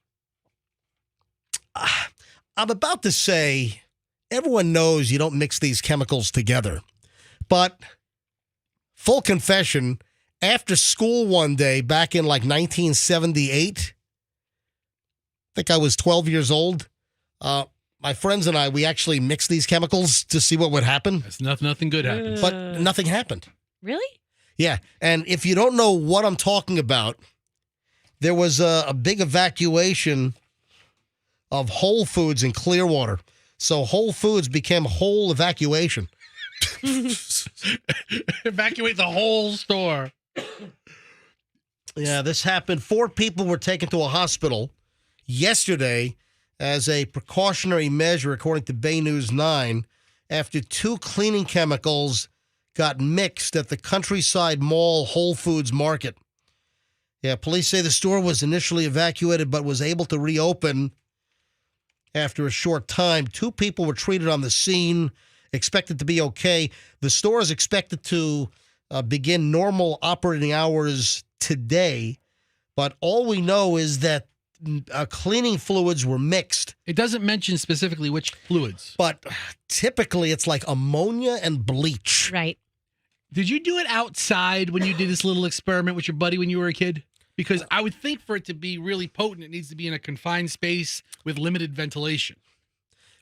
I'm about to say, everyone knows you don't mix these chemicals together. But full confession, after school one day back in like 1978, I think I was 12 years old. My friends and I, we actually mixed these chemicals to see what would happen. That's nothing good happened. But nothing happened. Really? Yeah. And if you don't know what I'm talking about, there was a big evacuation of Whole Foods in Clearwater. So Whole Foods became whole evacuation. Evacuate the whole store. Yeah, this happened. 4 people were taken to a hospital yesterday as a precautionary measure, according to Bay News 9, after 2 cleaning chemicals got mixed at the Countryside Mall Whole Foods Market. Yeah, police say the store was initially evacuated but was able to reopen after a short time. 2 people were treated on the scene, expected to be okay. The store is expected to begin normal operating hours today, but all we know is that cleaning fluids were mixed. It doesn't mention specifically which fluids. But typically it's like ammonia and bleach. Right. Did you do it outside when you did this little experiment with your buddy when you were a kid? Because I would think for it to be really potent, it needs to be in a confined space with limited ventilation.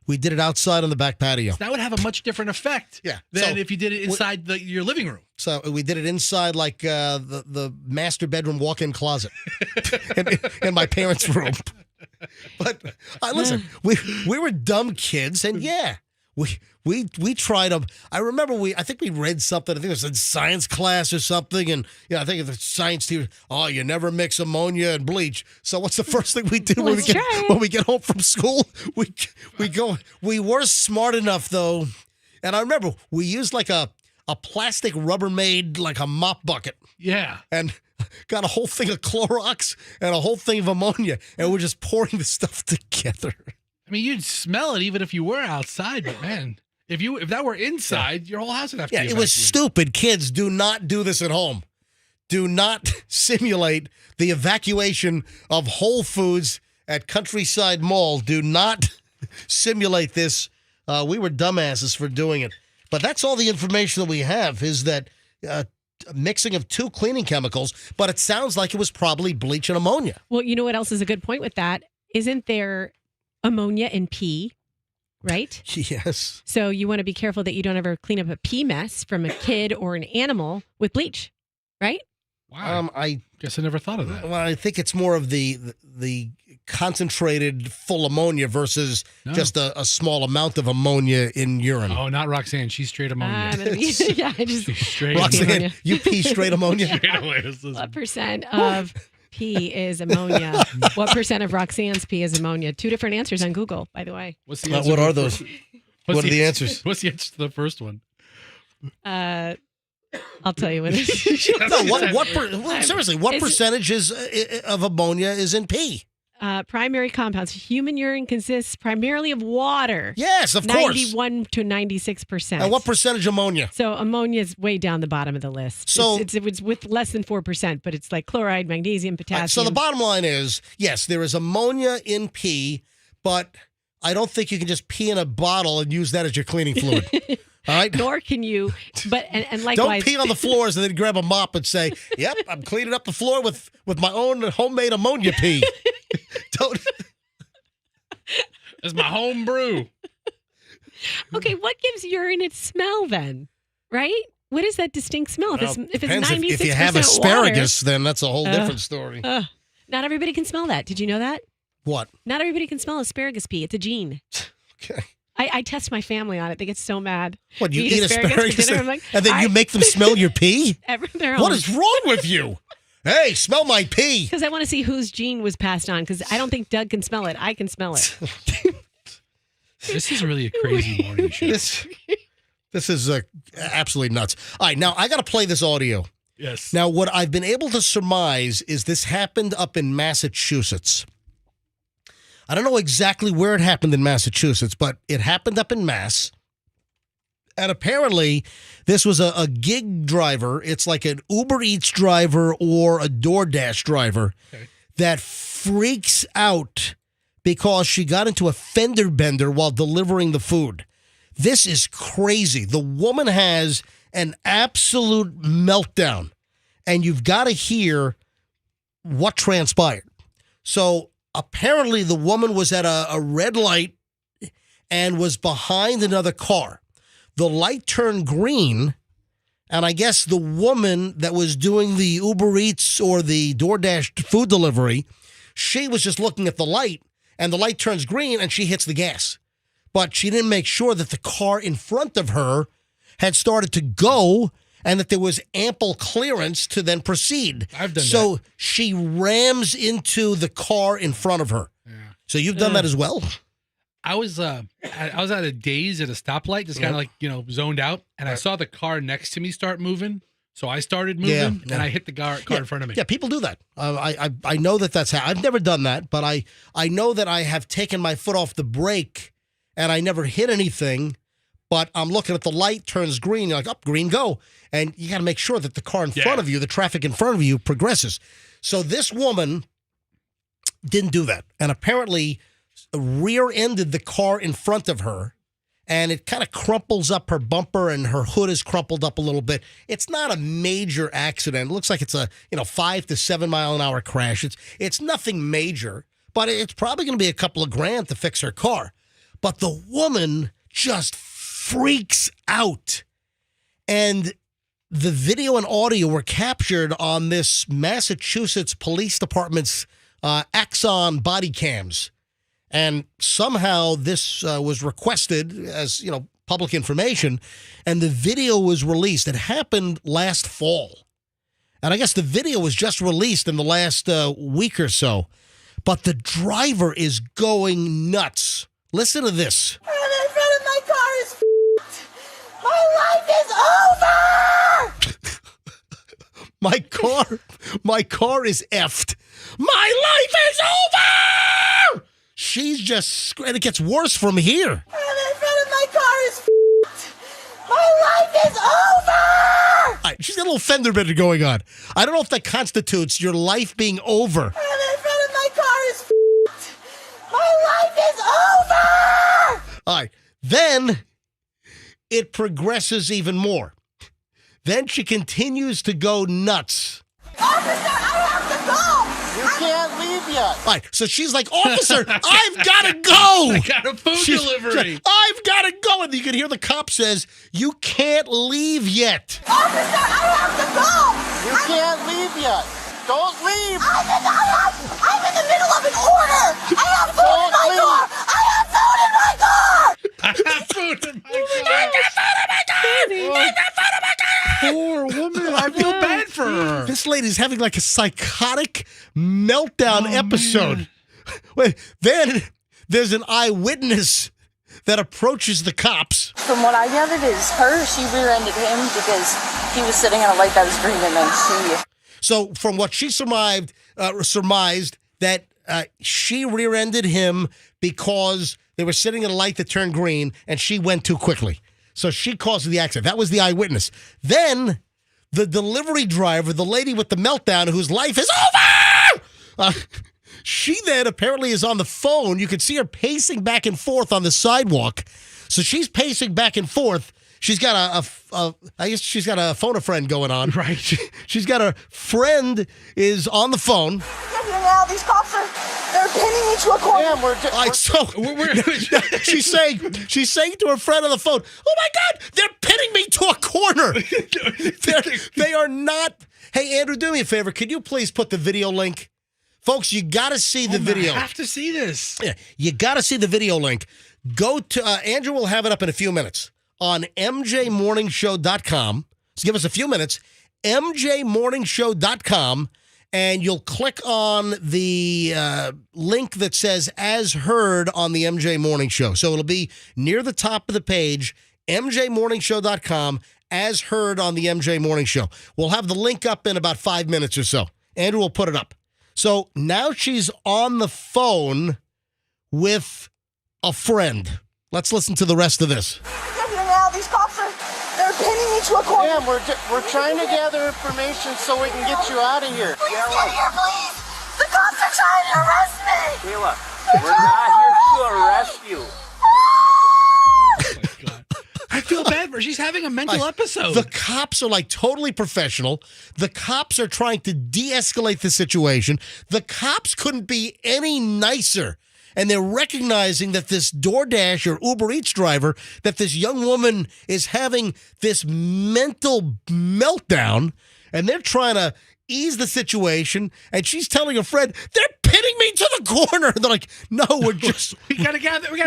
We did it outside on the back patio. That would have a much different effect than if you did it inside your living room. So we did it inside like the master bedroom walk-in closet in my parents' room. But listen, we were dumb kids, and we tried them. I remember I think we read something. I think it was in science class or something, and I think the science teacher. Oh, you never mix ammonia and bleach. So what's the first thing we do when we get home from school? We go. We were smart enough though, and I remember we used like a plastic Rubbermaid, like a mop bucket. Yeah, and got a whole thing of Clorox and a whole thing of ammonia, and we're just pouring the stuff together. I mean, you'd smell it even if you were outside, but man, if that were inside, your whole house would have to be it was stupid. Kids, do not do this at home. Do not simulate the evacuation of Whole Foods at Countryside Mall. Do not simulate this. We were dumbasses for doing it. But that's all the information that we have is that mixing of 2 cleaning chemicals, but it sounds like it was probably bleach and ammonia. Well, you know what else is a good point with that? Isn't there ammonia in pee, right? Yes. So you want to be careful that you don't ever clean up a pee mess from a kid or an animal with bleach, right? Wow. I guess I never thought of that. Well, I think it's more of the concentrated full ammonia versus just a small amount of ammonia in urine. Oh, not Roxanne. She's straight ammonia. She's straight Roxanne, ammonia. You pee straight ammonia? Straight away. What percent of pee is ammonia? What percent of Roxanne's pee is ammonia? 2 different answers on Google, by the way. What's the answer? What are those? What are the answers? What's the answer to the first one? I'll tell you what. Seriously, what percentage of ammonia is in pee? Primary compounds. Human urine consists primarily of water. Yes, of course. 91 to 96%. And what percentage ammonia? So ammonia is way down the bottom of the list. So it's with less than 4%, but it's like chloride, magnesium, potassium. So the bottom line is, yes, there is ammonia in pee, but I don't think you can just pee in a bottle and use that as your cleaning fluid. All right. Nor can you, but and likewise, don't pee on the floors and then grab a mop and say, "Yep, I'm cleaning up the floor with my own homemade ammonia pee." Don't. That's my home brew. Okay, what gives urine its smell then? Right? What is that distinct smell? Well, if it's 96% if you have asparagus, water, then that's a whole different story. Not everybody can smell that. Did you know that? What? Not everybody can smell asparagus pee. It's a gene. Okay. I test my family on it. They get so mad. What, you eat asparagus for dinner? and then you make them smell your pee? What is wrong with you? Hey, smell my pee. Because I want to see whose gene was passed on, because I don't think Doug can smell it. I can smell it. This is really a crazy morning show. This is absolutely nuts. All right, now I got to play this audio. Yes. Now, what I've been able to surmise is this happened up in Massachusetts. I don't know exactly where it happened in Massachusetts, but it happened up in Mass. And apparently, this was a gig driver. It's like an Uber Eats driver or a DoorDash driver that freaks out because she got into a fender bender while delivering the food. This is crazy. The woman has an absolute meltdown. And you've got to hear what transpired. So apparently the woman was at a red light and was behind another car. The light turned green, and I guess the woman that was doing the Uber Eats or the DoorDash food delivery, she was just looking at the light, and the light turns green, and she hits the gas. But she didn't make sure that the car in front of her had started to go and that there was ample clearance to then proceed. I've done so she rams into the car in front of her. Yeah. So you've done that as well? I was at a daze at a stoplight, just kind of like, zoned out, and I saw the car next to me start moving. So I started moving, and I hit the car in front of me. Yeah, people do that. I know that's how. I've never done that, but I know that I have taken my foot off the brake, and I never hit anything. But I'm looking at the light, turns green. You're like, up, green, go. And you got to make sure that the car in front of you, the traffic in front of you, progresses. So this woman didn't do that, and apparently rear-ended the car in front of her, and it kind of crumples up her bumper, and her hood is crumpled up a little bit. It's not a major accident. It looks like it's a 5 to 7 mile an hour crash. It's nothing major, but it's probably going to be a couple of grand to fix her car. But the woman just freaks out, and the video and audio were captured on this Massachusetts Police Department's Axon body cams. And somehow this was requested as, public information, and the video was released. It happened last fall. And I guess the video was just released in the last week or so. But the driver is going nuts. Listen to this. And in front of my car is f***ed. My life is over! My car is effed. My life is over! She's just, and it gets worse from here. And in front of my car is f***ed. My life is over! All right, she's got a little fender bender going on. I don't know if that constitutes your life being over. And in front of my car is f***ed. My life is over! All right, then it progresses even more. Then she continues to go nuts. Officer, I have to go! You can't leave yet. All right, so she's like, officer, I've got to go. I got a food delivery. I've got to go. And you can hear the cop says, you can't leave yet. Officer, I have to go! You can't leave yet. Don't leave. I'm in the middle of an order! I have food in my car! I have food in my car! I have food in my car. Poor woman. I feel bad for her. This lady's having like a psychotic meltdown episode. Wait, then there's an eyewitness that approaches the cops. From what I gathered is she rear-ended him because he was sitting at a light that was green, and then she... So from what she surmised that she rear-ended him because they were sitting at a light that turned green and she went too quickly. So she caused the accident. That was the eyewitness. Then the delivery driver, the lady with the meltdown whose life is over, she then apparently is on the phone. You could see her pacing back and forth on the sidewalk. So she's pacing back and forth. She's got I guess she's got a phone a friend going on. Right. She's got a friend is on the phone. Now these cops they're pinning me to a corner. All right, so she's saying to her friend on the phone, oh my God, they're pinning me to a corner. They are not. Hey, Andrew, do me a favor. Could you please put the video link? Folks, you got to see the video. I have to see this. Yeah, you got to see the video link. Go to, Andrew will have it up in a few minutes on mjmorningshow.com. So give us a few minutes. mjmorningshow.com. And you'll click on the link that says as heard on the MJ Morning Show. So it'll be near the top of the page, mjmorningshow.com, as heard on the MJ Morning Show. We'll have the link up in about 5 minutes or so. Andrew will put it up. So now she's on the phone with a friend. Let's listen to the rest of this. Now these cops they're pinning me to a corner. Yeah, we're trying to gather information so we can get you out of here. Please get here, please. The cops are trying to arrest me. Kayla, we're not here to arrest you. Oh my God. I feel bad have her. She's having a mental episode. The cops are like totally professional. The cops are trying to de-escalate the situation. The cops couldn't be any nicer. And they're recognizing that this DoorDash or Uber Eats driver, that this young woman is having this mental meltdown, and they're trying to ease the situation, and she's telling her friend, they're pinning me to the corner. They're like, no, we're just... we gotta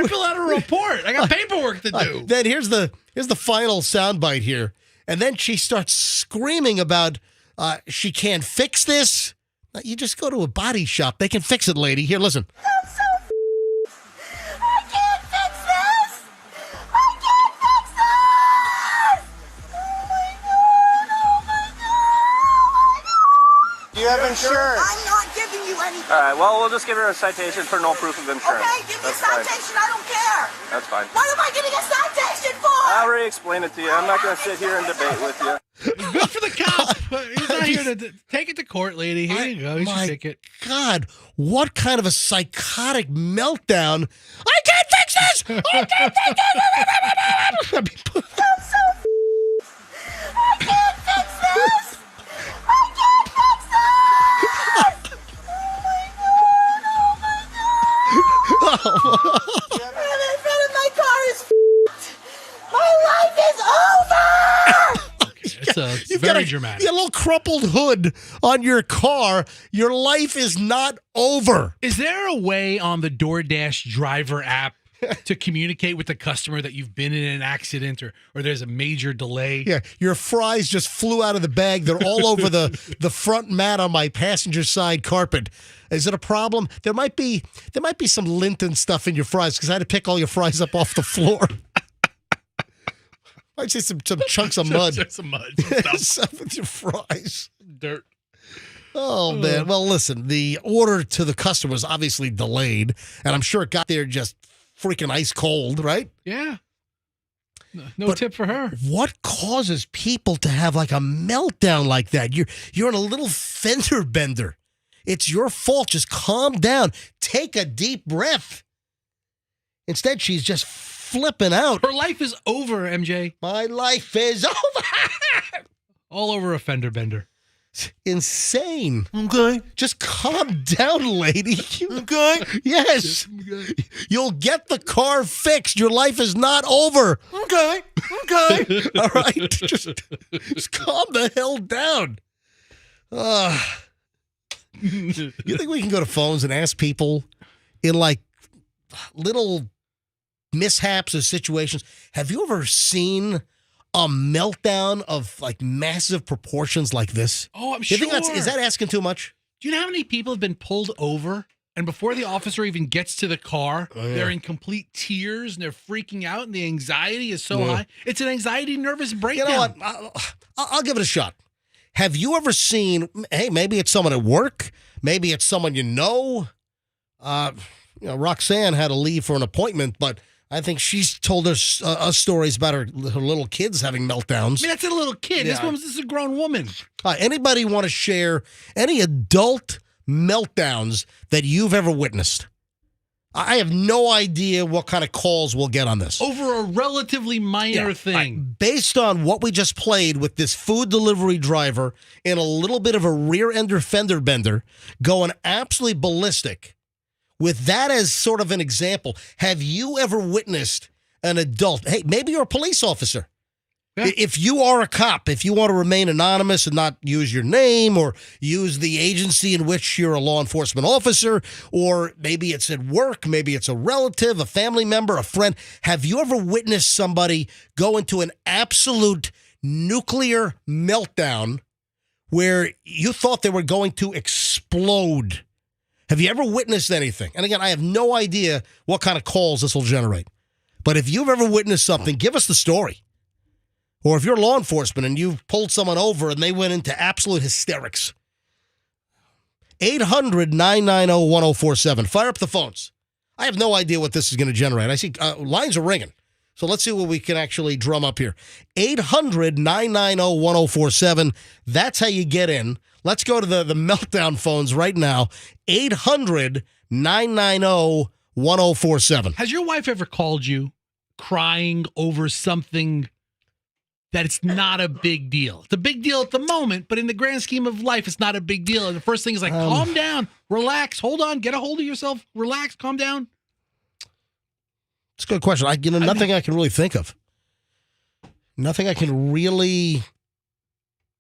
fill out a report. I got paperwork to do. Then here's the final soundbite here. And then she starts screaming about she can't fix this. You just go to a body shop. They can fix it, lady. Here, listen. I can't fix this! I can't fix this! Oh my God! Oh my God! Do you have insurance? I'm not giving you anything. All right, well, we'll just give her a citation for no proof of insurance. Okay, give me a That's fine. citation. I don't care. That's fine. What am I getting a citation for? I already explained it to you. I'm not going to sit here and debate with you. Good for the cop. He's not here to take it to court, lady. Here you go. Here's your ticket. God, what kind of a psychotic meltdown. I can't fix this! I can't fix this! I can't fix this! I can't fix this! Oh my God! Oh my God! I'm in front of my car is f***ed. My life is over! It's very dramatic. You got a little crumpled hood on your car. Your life is not over. Is there a way on the DoorDash driver app to communicate with the customer that you've been in an accident or there's a major delay? Yeah, your fries just flew out of the bag. They're all over the front mat on my passenger side carpet. Is it a problem? There might be some lint and stuff in your fries because I had to pick all your fries up off the floor. I'd say some chunks of mud. Some mud. Stuff with your fries. Dirt. Oh, man. Well, listen, the order to the customer was obviously delayed, and I'm sure it got there just freaking ice cold, right? Yeah. No tip for her. What causes people to have like a meltdown like that? You're in a little fender bender. It's your fault. Just calm down. Take a deep breath. Instead, she's just flipping out. Her life is over, MJ. My life is over. All over a fender bender. Insane. Okay. Just calm down, lady. Okay. Yes. You'll get the car fixed. Your life is not over. Okay. Okay. All right. Just calm the hell down. You think we can go to phones and ask people in like little mishaps or situations, have you ever seen a meltdown of like massive proportions like this? Oh, I'm You sure. think is that asking too much? Do you know how many people have been pulled over and before the officer even gets to the car, they're in complete tears and they're freaking out and the anxiety is so high? It's an anxiety nervous breakdown. You know what? I'll give it a shot. Have you ever seen, hey, maybe it's someone at work, maybe it's someone you know. Roxanne had to leave for an appointment, but I think she's told us stories about her little kids having meltdowns. I mean, that's a little kid. Yeah. This is a grown woman. Anybody want to share any adult meltdowns that you've ever witnessed? I have no idea what kind of calls we'll get on this. Over a relatively minor thing. Based on what we just played with this food delivery driver in a little bit of a rear-ender fender bender going absolutely ballistic, with that as sort of an example, have you ever witnessed an adult, hey, maybe you're a police officer. Yeah. If you are a cop, if you want to remain anonymous and not use your name or use the agency in which you're a law enforcement officer, or maybe it's at work, maybe it's a relative, a family member, a friend, have you ever witnessed somebody go into an absolute nuclear meltdown where you thought they were going to explode? Have you ever witnessed anything? And again, I have no idea what kind of calls this will generate. But if you've ever witnessed something, give us the story. Or if you're law enforcement and you've pulled someone over and they went into absolute hysterics. 800-990-1047. Fire up the phones. I have no idea what this is going to generate. I see lines are ringing. So let's see what we can actually drum up here. 800-990-1047. That's how you get in. Let's go to the meltdown phones right now. 800-990-1047. Has your wife ever called you crying over something that it's not a big deal. It's a big deal at the moment, but in the grand scheme of life, it's not a big deal. And the first thing is like, calm down, relax, hold on, get a hold of yourself, relax, calm down. It's a good question. Nothing I can really think of. Nothing I can really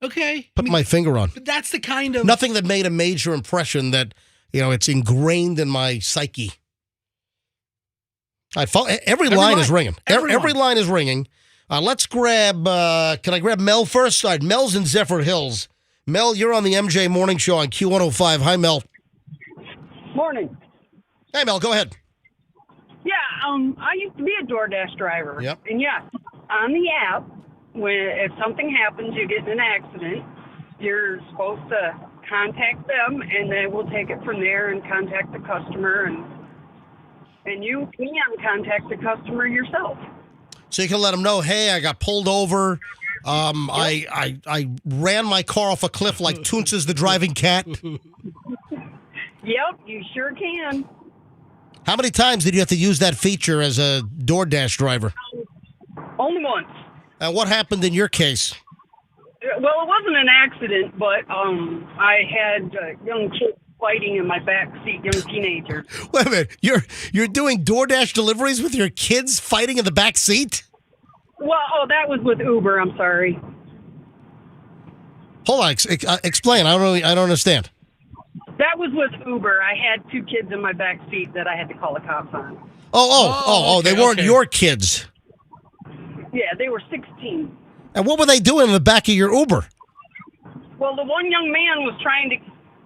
put my finger on. But that's the kind of... Nothing that made a major impression that, it's ingrained in my psyche. Every line is ringing. Every line is ringing. Let's grab, can I grab Mel first? All right, Mel's in Zephyr Hills. Mel, you're on the MJ Morning Show on Q105. Hi, Mel. Morning. Hey, Mel, go ahead. Yeah, I used to be a DoorDash driver. Yep. And yes, on the app, if something happens, you get in an accident, you're supposed to contact them, and they will take it from there and contact the customer, and you can contact the customer yourself. So you can let them know, hey, I got pulled over. I ran my car off a cliff like Toonces the driving cat. Yep, you sure can. How many times did you have to use that feature as a DoorDash driver? Only once. And what happened in your case? Well, it wasn't an accident, but I had young kids fighting in my back seat, young teenagers. Wait a minute, you're doing DoorDash deliveries with your kids fighting in the back seat? Well, that was with Uber. I'm sorry. Hold on, explain. I don't understand. That was with Uber. I had two kids in my back seat that I had to call the cops on. They weren't your kids. Yeah, they were 16. And what were they doing in the back of your Uber? Well, the one young man was trying to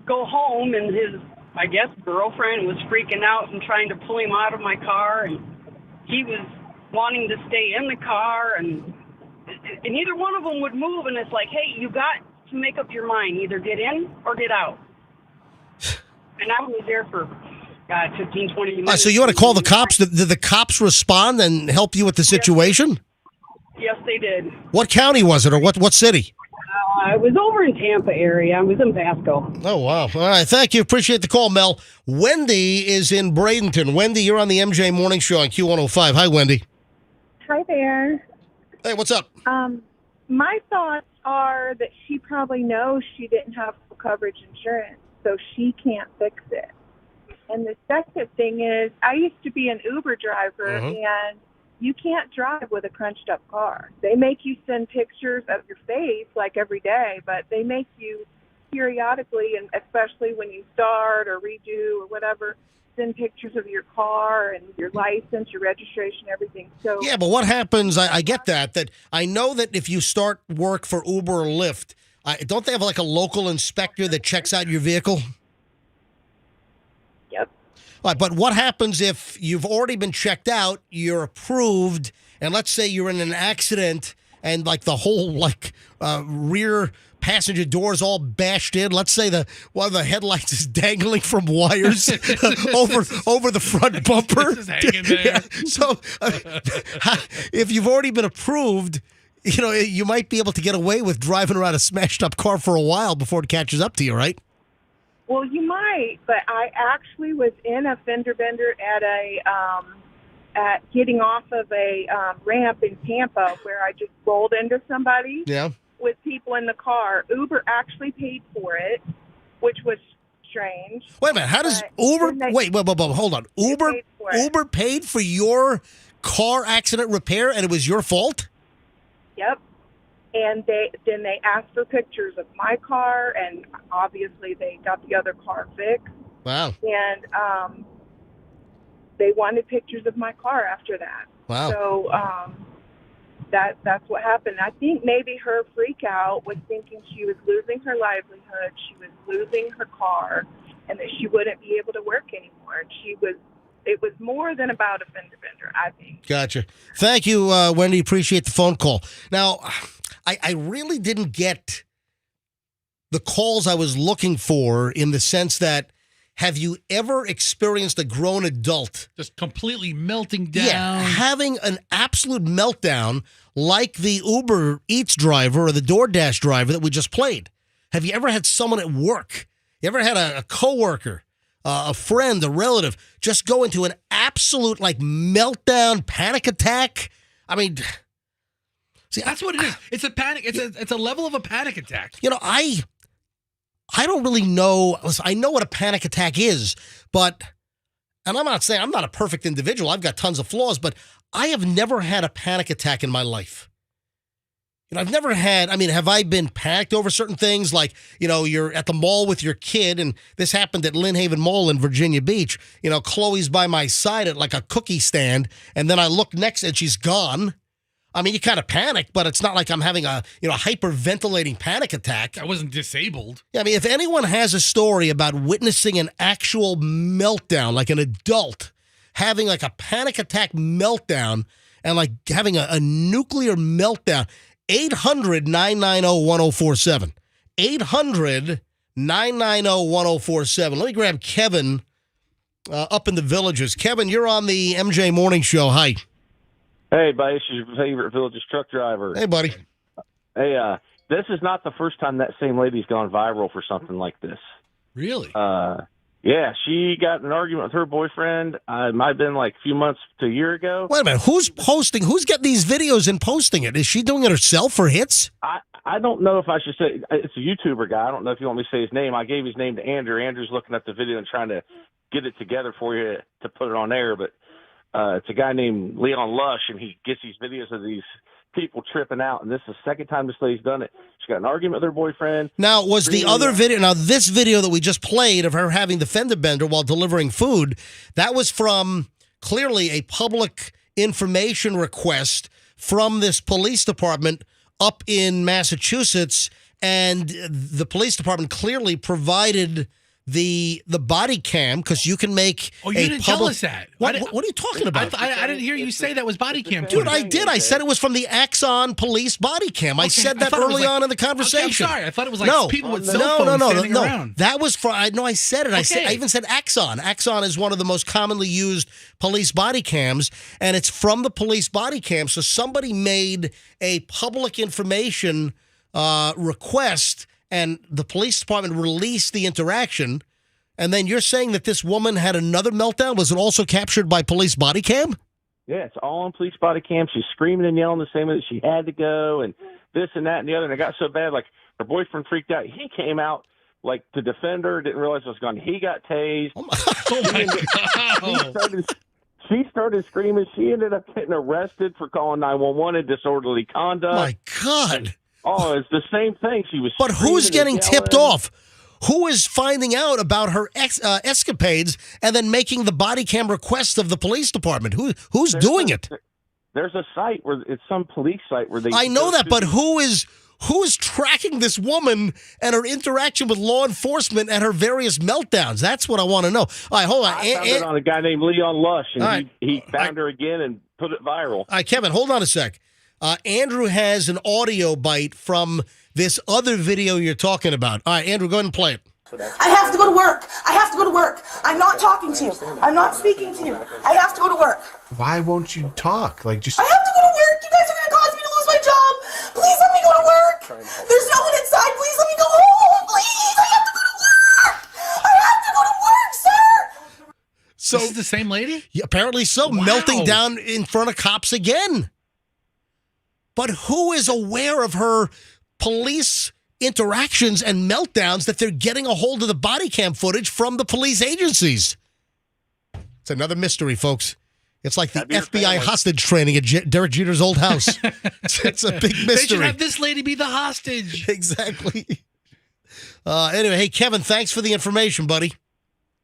go home, and his, I guess, girlfriend was freaking out and trying to pull him out of my car, and he was wanting to stay in the car, and neither one of them would move, and it's like, hey, you got to make up your mind. Either get in or get out. And I was there for, 15, 20 minutes. So you want to call the cops? Did the cops respond and help you with the situation? Yes, they did. What county was it, or what city? I was over in Tampa area. I was in Pasco. Oh, wow. All right, thank you. Appreciate the call, Mel. Wendy is in Bradenton. Wendy, you're on the MJ Morning Show on Q105. Hi, Wendy. Hi there. Hey, what's up? My thoughts are that she probably knows she didn't have full coverage insurance, so she can't fix it. And the second thing is, I used to be an Uber driver, and you can't drive with a crunched up car. They make you send pictures of your face like every day, but they make you periodically, and especially when you start or redo or whatever, send pictures of your car and your license, your registration, everything. So yeah, but what happens, I get that I know that if you start work for Uber or Lyft, don't they have like a local inspector that checks out your vehicle? Yep. All right, but what happens if you've already been checked out, you're approved, and let's say you're in an accident and like the whole rear passenger doors all bashed in. Let's say one of the headlights is dangling from wires over the front bumper. Just hanging there. Yeah. So if you've already been approved, you might be able to get away with driving around a smashed up car for a while before it catches up to you, right? Well, you might, but I actually was in a fender bender at getting off of a ramp in Tampa where I just rolled into somebody. Yeah. With people in the car. Uber actually paid for it, which was strange. Wait a minute. How does Uber... Wait, hold on. Uber paid for your car accident repair and it was your fault? Yep. And then they asked for pictures of my car, and obviously they got the other car fixed. Wow. And they wanted pictures of my car after that. Wow. So that's what happened. I think maybe her freak out was thinking she was losing her livelihood, she was losing her car, and that she wouldn't be able to work anymore. And it was more than about a fender bender, I think. Gotcha. Thank you, Wendy. Appreciate the phone call. Now, I really didn't get the calls I was looking for in the sense that, have you ever experienced a grown adult just completely melting down? Yeah, having an absolute meltdown like the Uber Eats driver or the DoorDash driver that we just played. Have you ever had someone at work? You ever had a coworker, a friend, a relative just go into an absolute meltdown, panic attack? I mean, See, That's what it is. It's a panic. It's a level of a panic attack. I don't really know. Listen, I know what a panic attack is, but, and I'm not saying I'm not a perfect individual. I've got tons of flaws, but I have never had a panic attack in my life. I've never had, have I been panicked over certain things? Like, you're at the mall with your kid, and this happened at Lynn Haven Mall in Virginia Beach. Chloe's by my side at like a cookie stand, and then I look next and she's gone. You kind of panic, but it's not like I'm having a, hyperventilating panic attack. I wasn't disabled. Yeah, if anyone has a story about witnessing an actual meltdown, like an adult having like a panic attack meltdown and like having a nuclear meltdown, 800-990-1047. 800-990-1047. Let me grab Kevin up in the Villages. Kevin, you're on the MJ Morning Show. Hi. Hey, buddy. This is your favorite Villages truck driver. Hey, buddy. Hey, this is not the first time that same lady's gone viral for something like this. Really? Yeah, she got in an argument with her boyfriend. It might have been like a few months to a year ago. Wait a minute. Who's posting? Who's getting these videos and posting it? Is she doing it herself for hits? I don't know if I should say. It's a YouTuber guy. I don't know if you want me to say his name. I gave his name to Andrew. Andrew's looking at the video and trying to get it together for you to put it on air. But it's a guy named Leon Lush, and he gets these videos of these people tripping out. And this is the second time this lady's done it. She got an argument with her boyfriend. Now, was the other video, this video that we just played of her having the fender bender while delivering food, that was from clearly a public information request from this police department up in Massachusetts, and the police department clearly provided the body cam because you can make you didn't tell us that. What are you talking about? I didn't hear you say that was body cam. Dude, I did. I said it was from the Axon police body cam. I said that early on in the conversation. Okay, I'm sorry. I thought it was like people with cell phones standing around. That was from, I said it. Okay. I even said Axon. Axon is one of the most commonly used police body cams, and it's from the police body cam. So somebody made a public information request, and the police department released the interaction, and then you're saying that this woman had another meltdown? Was it also captured by police body cam? Yeah, it's all on police body cam. She's screaming and yelling the same way that she had to go, and this and that and the other. And it got so bad, like her boyfriend freaked out. He came out like to defend her, didn't realize what was going on. He got tased. Oh my God. She started screaming. She ended up getting arrested for calling 911 and disorderly conduct. My God. Oh, it's the same thing. She was. But who's getting tipped off? Who is finding out about her escapades and then making the body cam request of the police department? Who's doing it? There's a site where it's some police site where they. I know that, but who is tracking this woman and her interaction with law enforcement and her various meltdowns? That's what I want to know. All right, hold on. I found it on a guy named Leon Lush, and right. he found her again and put it viral. All right, Kevin, hold on a sec. Andrew has an audio bite from this other video you're talking about. All right, Andrew, go ahead and play it. I have to go to work. I have to go to work. I'm not talking to you. I'm not speaking to you. I have to go to work. Why won't you talk? I have to go to work. You guys are going to cause me to lose my job. Please let me go to work. There's no one inside. Please let me go home. Please. I have to go to work. I have to go to work, sir. So this is the same lady? Yeah, apparently so. Wow. Melting down in front of cops again. But who is aware of her police interactions and meltdowns that they're getting a hold of the body cam footage from the police agencies? It's another mystery, folks. It's like the FBI hostage training at Derek Jeter's old house. It's a big mystery. They should have this lady be the hostage. Exactly. Anyway, hey, Kevin, thanks for the information, buddy.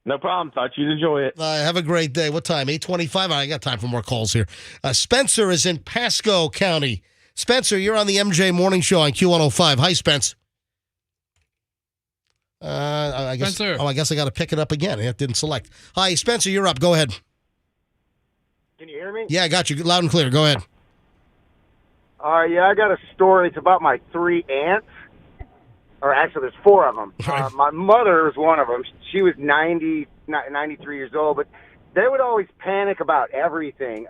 No problem. Thought you'd enjoy it. Have a great day. What time? 8:25? I got time for more calls here. Spencer is in Pasco County. Spencer, you're on the MJ Morning Show on Q105. Hi, Spence. I guess I got to pick it up again. It didn't select. Hi, Spencer, you're up. Go ahead. Can you hear me? Yeah, I got you. Loud and clear. Go ahead. All right, yeah, I got a story. It's about my 3 aunts. Or actually, there's 4 of them. My mother was one of them. She was 93 years old, but they would always panic about everything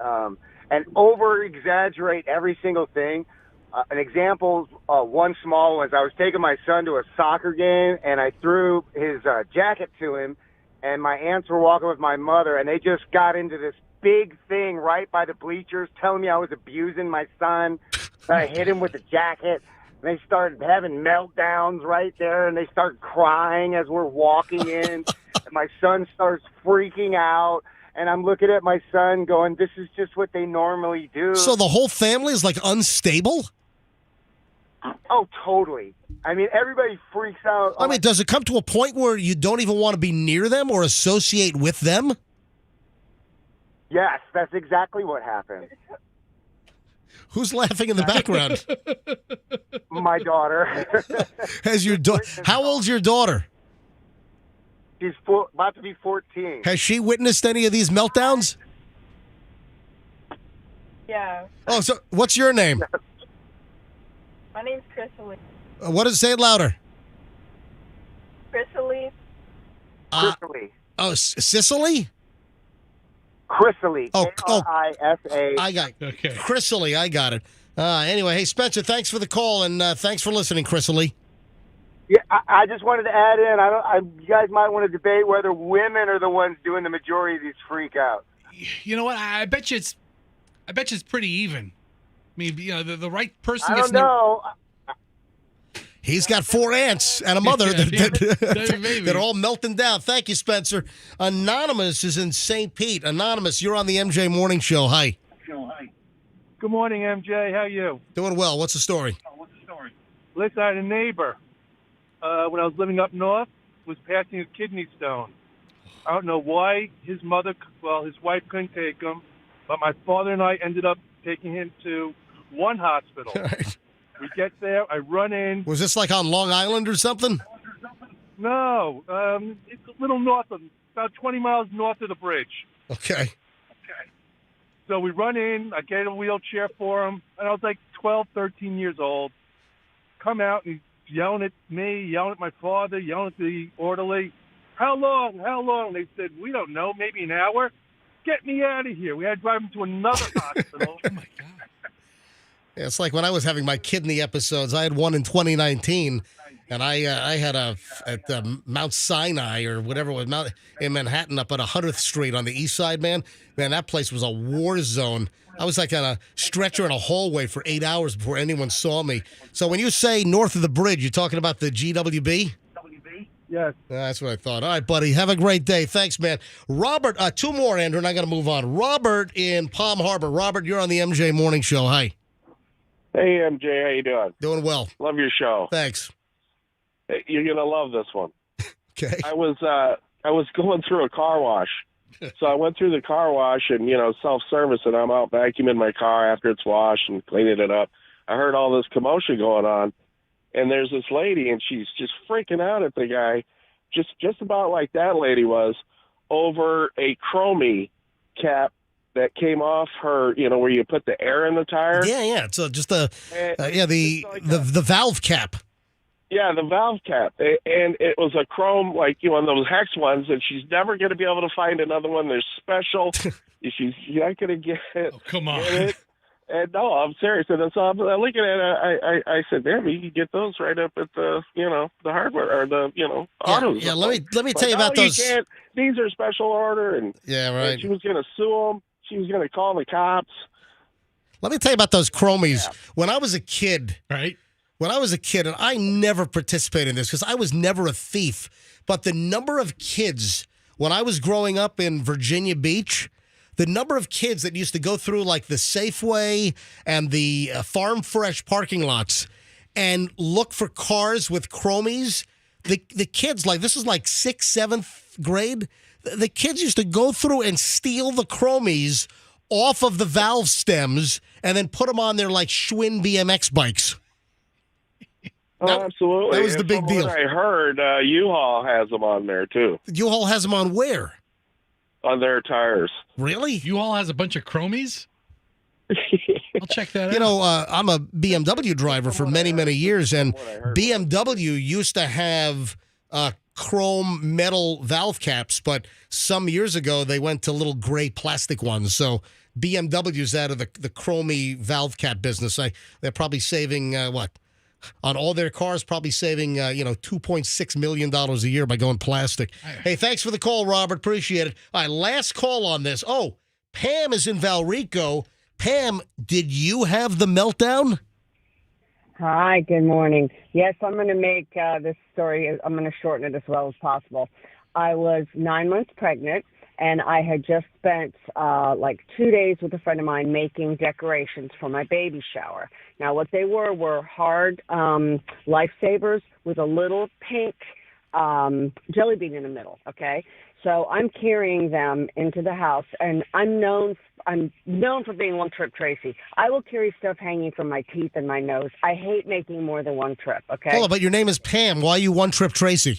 and over-exaggerate every single thing. An example, one small one is I was taking my son to a soccer game, and I threw his jacket to him, and my aunts were walking with my mother, and they just got into this big thing right by the bleachers, telling me I was abusing my son. I hit him with the jacket. And they started having meltdowns right there, and they start crying as we're walking in. And my son starts freaking out. And I'm looking at my son going, this is just what they normally do. So the whole family is like unstable? Oh, totally. I mean, everybody freaks out. I mean, does it come to a point where you don't even want to be near them or associate with them? Yes, that's exactly what happened. Who's laughing in the background? My daughter. How old's your daughter? She's about to be 14. Has she witnessed any of these meltdowns? Yeah. Oh, so what's your name? My name's Chrysalis. What does it say louder? Chrysalis. Chrysalis. Oh, Sicily? Chrysalis. Oh, K-R-I-S-A. I got Chrysalis. I got it. Anyway, hey, Spencer, thanks for the call, and thanks for listening, Chrysalis. Yeah, I just wanted to add in, you guys might want to debate whether women are the ones doing the majority of these freak outs. You know what? I bet you it's pretty even. I mean, the right person. I don't know. He's got 4 aunts and a mother that are all melting down. Thank you, Spencer. Anonymous is in St. Pete. Anonymous, you're on the MJ Morning Show. Hi. Good morning, MJ. How you? Doing well. What's the story? Listen, I had a neighbor when I was living up north, was passing a kidney stone. I don't know why his wife couldn't take him, but my father and I ended up taking him to one hospital. We get there, I run in. Was this like on Long Island or something? No, it's a little north of, about 20 miles north of the bridge. Okay. So we run in, I get a wheelchair for him, and I was like 12, 13 years old. Come out and he's yelling at me, yelling at my father, yelling at the orderly. How long? How long? They said, we don't know, maybe an hour. Get me out of here. We had to drive him to another hospital. Oh, my God. Yeah, it's like when I was having my kidney episodes. I had one in 2019, and I had at Mount Sinai or whatever it was, in Manhattan up at 100th Street on the east side, man. Man, that place was a war zone. I was like on a stretcher in a hallway for 8 hours before anyone saw me. So when you say north of the bridge, you're talking about the GWB? Yes. That's what I thought. All right, buddy. Have a great day. Thanks, man. Robert, 2 more, Andrew, and I got to move on. Robert in Palm Harbor. Robert, you're on the MJ Morning Show. Hi. Hey, MJ, how you doing? Doing well. Love your show. Thanks. Hey, you're gonna love this one. Okay. I was going through a car wash, so I went through the car wash and self-service, and I'm out vacuuming my car after it's washed and cleaning it up. I heard all this commotion going on, and there's this lady, and she's just freaking out at the guy, just about like that lady was, over a chromie cap that came off her, where you put the air in the tire. Yeah. It's just the valve cap. Yeah, the valve cap. And it was a chrome, like, one of those hex ones, and she's never going to be able to find another one. They're special. She's not going to get it. Oh, come on. It. And no, I'm serious. And so I'm looking at it. I said, damn, you can get those right up at the, the hardware or the, autos. Yeah, let me tell you about those. These are special order. And yeah, right. And she was going to sue them. She was going to call the cops. Let me tell you about those chromies. Yeah. When I was a kid, right? When I was a kid, and I never participated in this because I was never a thief, but the number of kids when I was growing up in Virginia Beach, the number of kids that used to go through like the Safeway and the Farm Fresh parking lots and look for cars with chromies, the kids, like this is like 6th, 7th grade, the kids used to go through and steal the chromies off of the valve stems and then put them on their like Schwinn BMX bikes. Oh, absolutely. That was the big deal. What I heard, U-Haul has them on there, too. U-Haul has them on where? On their tires. Really? U-Haul has a bunch of chromies? I'll check that out. I'm a BMW driver for many, many years, and BMW used to have chrome metal valve caps, but some years ago they went to little gray plastic ones. So BMW's out of the chromey valve cap business. They're probably saving, on all their cars, probably saving, $2.6 million a year by going plastic. Hey, thanks for the call, Robert. Appreciate it. All right, last call on this. Oh, Pam is in Valrico. Pam, did you have the meltdown? Hi, good morning. Yes, I'm going to make this story, I'm going to shorten it as well as possible. I was 9 months pregnant, and I had just spent like 2 days with a friend of mine making decorations for my baby shower. Now, what they were hard lifesavers with a little pink jelly bean in the middle, okay? So I'm carrying them into the house, and I'm known for being one trip Tracy. I will carry stuff hanging from my teeth and my nose. I hate making more than one trip, okay? Hold on, but your name is Pam. Why are you one trip Tracy?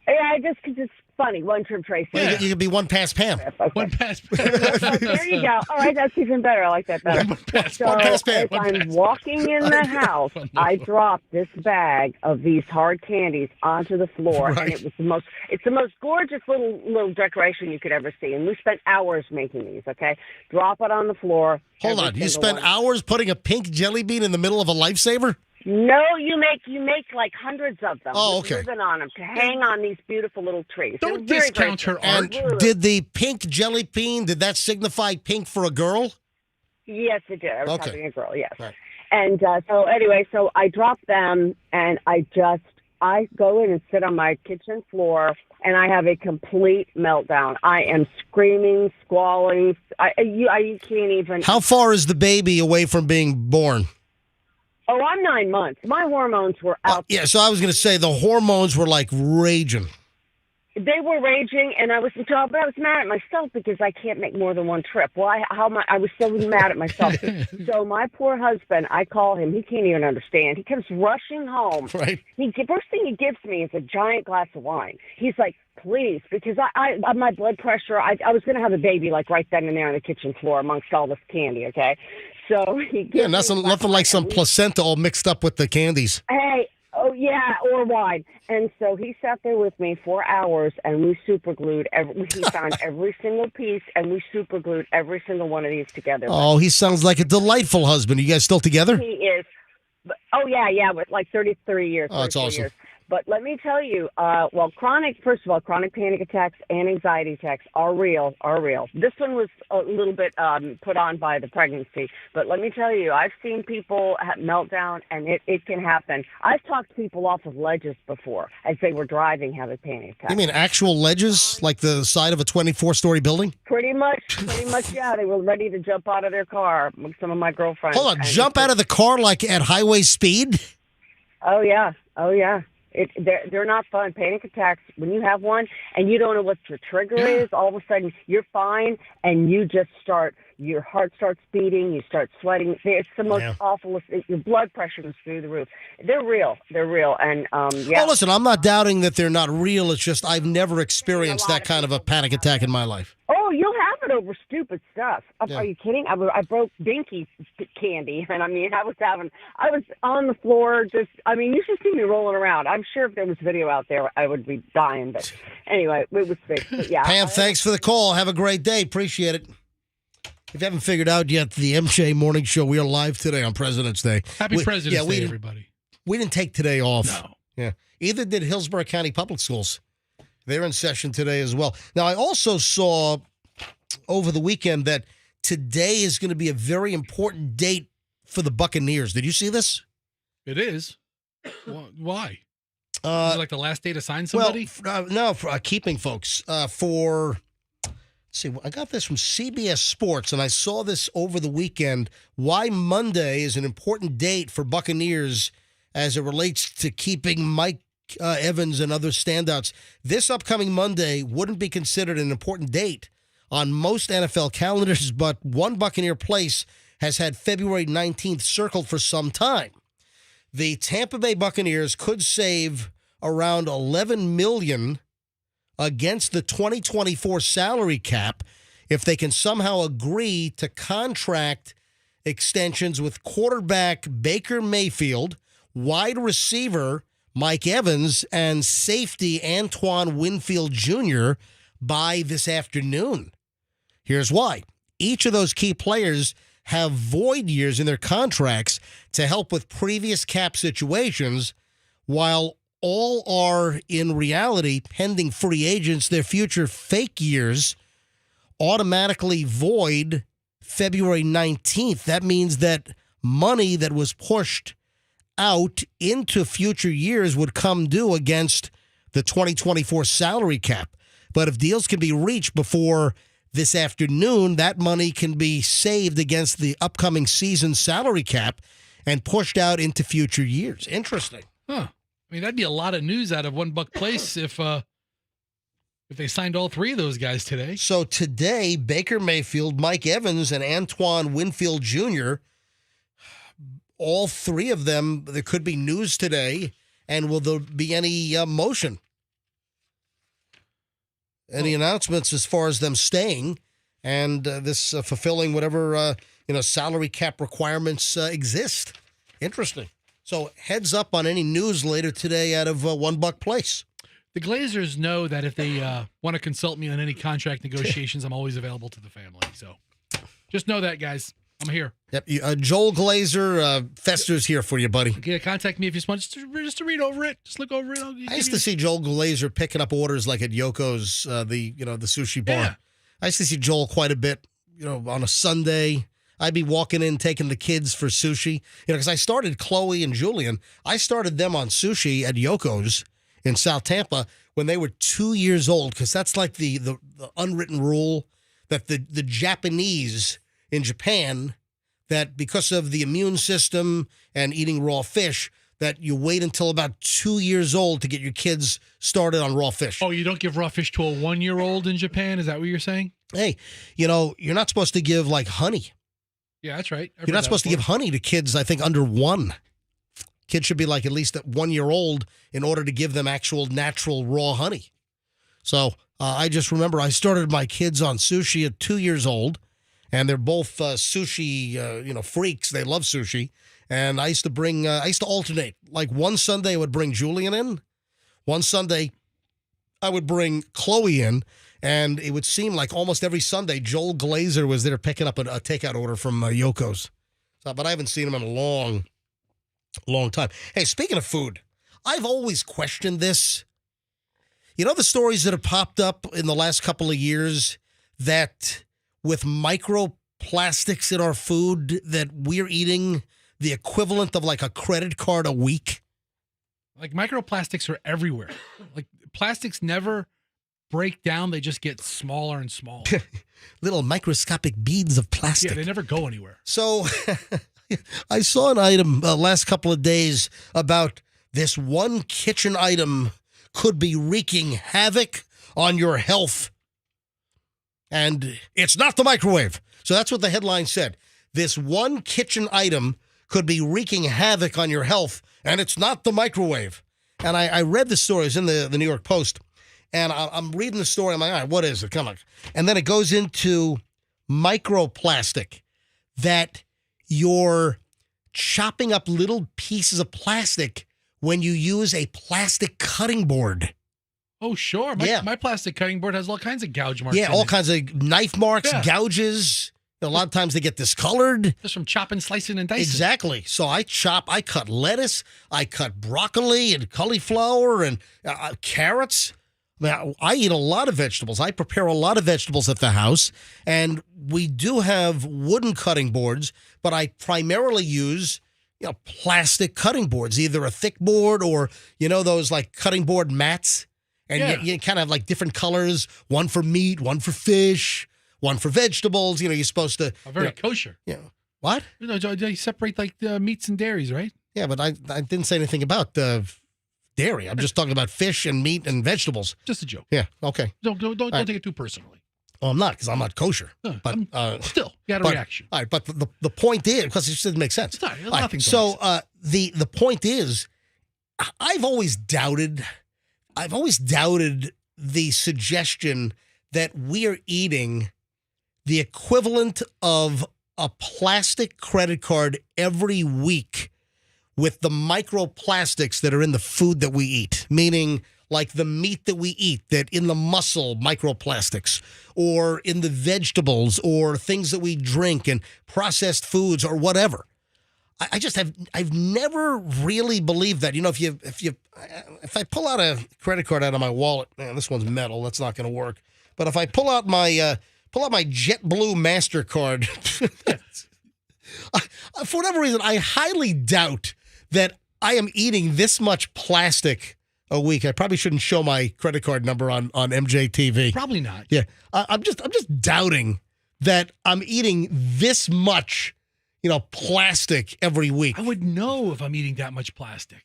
Yeah, just because it's funny. One trip Tracy. Well, you could be one pass Pam. Okay. One pass. There you go. All right, that's even better. I like that better. One pass Pam. If I'm walking in the house, I drop this bag of these hard candies onto the floor, Right. and it's the most gorgeous little decoration you could ever see. And we spent hours making these. Okay, drop it on the floor. Hold on, you spent hours putting a pink jelly bean in the middle of a lifesaver? No, you make like hundreds of them. Oh, with okay. ribbon on them to hang on these beautiful little trees. Don't They're very discount her graceful. art. And did the pink jelly bean, did that signify pink for a girl? Yes, it did. I was Okay. having a girl, yes. Right. And so I drop them, and I go in and sit on my kitchen floor, and I have a complete meltdown. I am screaming, squalling. You can't even. How far is the baby away from being born? Oh, I'm 9 months. My hormones were out. Yeah, so I was going to say the hormones were like raging. They were raging, and I was mad at myself because I can't make more than one trip. Well, I was so mad at myself. So my poor husband, I call him. He can't even understand. He comes rushing home. Right. First thing he gives me is a giant glass of wine. He's like, please, because I my blood pressure. I was going to have a baby like right then and there on the kitchen floor amongst all this candy. Okay, so he gives Yeah, me nothing like some placenta all mixed up with the candies. Hey, oh yeah, or wine. And so he sat there with me for hours, and we superglued. He found every single piece, and we superglued every single one of these together. Oh, he sounds like a delightful husband. Are you guys still together? He is. Oh yeah, with like 33 years. Oh, that's 33 awesome. Years. But let me tell you, first of all, chronic panic attacks and anxiety attacks are real. This one was a little bit put on by the pregnancy. But let me tell you, I've seen people have meltdown, and it can happen. I've talked people off of ledges before as they were driving, having panic attacks. You mean actual ledges, like the side of a 24-story building? Pretty much, yeah. They were ready to jump out of their car. Some of my girlfriends. Hold on, jump out of the car like at highway speed? Oh yeah. They're not fun. Panic attacks, when you have one and you don't know what your trigger is, all of a sudden you're fine and you just your heart starts beating, you start sweating. It's the most awful. Your blood pressure is through the roof. They're real. And yeah. Well, listen, I'm not doubting that they're not real. It's just I've never experienced that kind of a panic attack in my life. Oh, you'll have it over stupid stuff. Are you kidding? I broke Binky candy, and I was on the floor. You should see me rolling around. I'm sure if there was video out there, I would be dying. But anyway, it was big. But yeah. Pam, thanks for the call. Have a great day. Appreciate it. If you haven't figured out yet, the MJ Morning Show, we are live today on President's Day. Happy President's Day, everybody. We didn't take today off. No. Yeah. Either did Hillsborough County Public Schools. They're in session today as well. Now, I also saw over the weekend that today is going to be a very important date for the Buccaneers. Did you see this? It is. Why? Is it like the last day to sign somebody? No, for keeping folks. Let's see, I got this from CBS Sports, and I saw this over the weekend. Why Monday is an important date for Buccaneers as it relates to keeping Mike Evans and other standouts. This upcoming Monday wouldn't be considered an important date on most NFL calendars, but one Buccaneer place has had February 19th circled for some time. The Tampa Bay Buccaneers could save around $11 million against the 2024 salary cap if they can somehow agree to contract extensions with quarterback Baker Mayfield, wide receiver Mike Evans, and safety Antoine Winfield Jr. by this afternoon. Here's why. Each of those key players have void years in their contracts to help with previous cap situations, while all are, in reality, pending free agents. Their future fake years automatically void February 19th. That means that money that was pushed out into future years would come due against the 2024 salary cap. But if deals can be reached before this afternoon, that money can be saved against the upcoming season salary cap and pushed out into future years. Interesting. Huh. I mean, that'd be a lot of news out of One Buck Place if they signed all three of those guys today. So today, Baker Mayfield, Mike Evans, and Antoine Winfield Jr., all three of them, there could be news today. And will there be any motion? Any announcements as far as them staying and this fulfilling whatever salary cap requirements exist? Interesting. So heads up on any news later today out of One Buck Place. The Glazers know that if they want to consult me on any contract negotiations, I'm always available to the family. So just know that, guys. I'm here. Yep. Joel Glazer, Fester's here for you, buddy. Yeah, contact me if you want just to read over it. Just look over it. I used to see Joel Glazer picking up orders like at Yoko's, the sushi bar. Yeah. I used to see Joel quite a bit, on a Sunday. I'd be walking in, taking the kids for sushi. Because I started Chloe and Julian. I started them on sushi at Yoko's in South Tampa when they were 2 years old, because that's like the unwritten rule that the Japanese in Japan, that because of the immune system and eating raw fish, that you wait until about 2 years old to get your kids started on raw fish. Oh, you don't give raw fish to a 1-year-old in Japan? Is that what you're saying? Hey, you're not supposed to give like honey. Yeah, that's right. You're not supposed to give honey to kids, I think, under 1. Kids should be like at least at 1 year old in order to give them actual natural raw honey. So I just remember I started my kids on sushi at 2 years old. And they're both sushi, freaks. They love sushi. And I used to alternate. Like one Sunday I would bring Julian in. One Sunday I would bring Chloe in. And it would seem like almost every Sunday Joel Glazer was there picking up a takeout order from Yoko's. But I haven't seen him in a long, long time. Hey, speaking of food, I've always questioned this. The stories that have popped up in the last couple of years that with microplastics in our food that we're eating the equivalent of like a credit card a week. Like microplastics are everywhere. Like plastics never break down. They just get smaller and smaller. Little microscopic beads of plastic. Yeah, they never go anywhere. So I saw an item last couple of days about this one kitchen item could be wreaking havoc on your health. And it's not the microwave. So that's what the headline said. This one kitchen item could be wreaking havoc on your health, and it's not the microwave. And I read the story. It's in the New York Post. And I'm reading the story. I'm like, all right, what is it? Come on. And then it goes into microplastic, that you're chopping up little pieces of plastic when you use a plastic cutting board. Oh, sure. My plastic cutting board has all kinds of gouge marks. Yeah, all kinds of knife marks, gouges. A lot of times they get discolored. Just from chopping, slicing, and dicing. Exactly. So I cut lettuce, I cut broccoli and cauliflower and carrots. I eat a lot of vegetables. I prepare a lot of vegetables at the house. And we do have wooden cutting boards, but I primarily use plastic cutting boards, either a thick board or, those like cutting board mats. And you kind of have like different colors, one for meat, one for fish, one for vegetables. You're supposed to. Very kosher. Yeah. What? You separate like the meats and dairies, right? Yeah, but I didn't say anything about dairy. I'm just talking about fish and meat and vegetables. Just a joke. Yeah. Okay. Don't take it too personally. Oh, I'm not, because I'm not kosher. But still, you got a reaction. All right, but the point is, because it just doesn't make sense. Nothing. Right, so the point is, I've always doubted the suggestion that we are eating the equivalent of a plastic credit card every week with the microplastics that are in the food that we eat, meaning like the meat that we eat, that in the muscle, microplastics, or in the vegetables, or things that we drink and processed foods or whatever. I've never really believed that. If I pull out a credit card out of my wallet, man, this one's metal, that's not going to work. But if I pull out my JetBlue MasterCard, for whatever reason, I highly doubt that I am eating this much plastic a week. I probably shouldn't show my credit card number on MJTV. Probably not. Yeah, I'm just doubting that I'm eating this much, plastic every week. I would know if I'm eating that much plastic.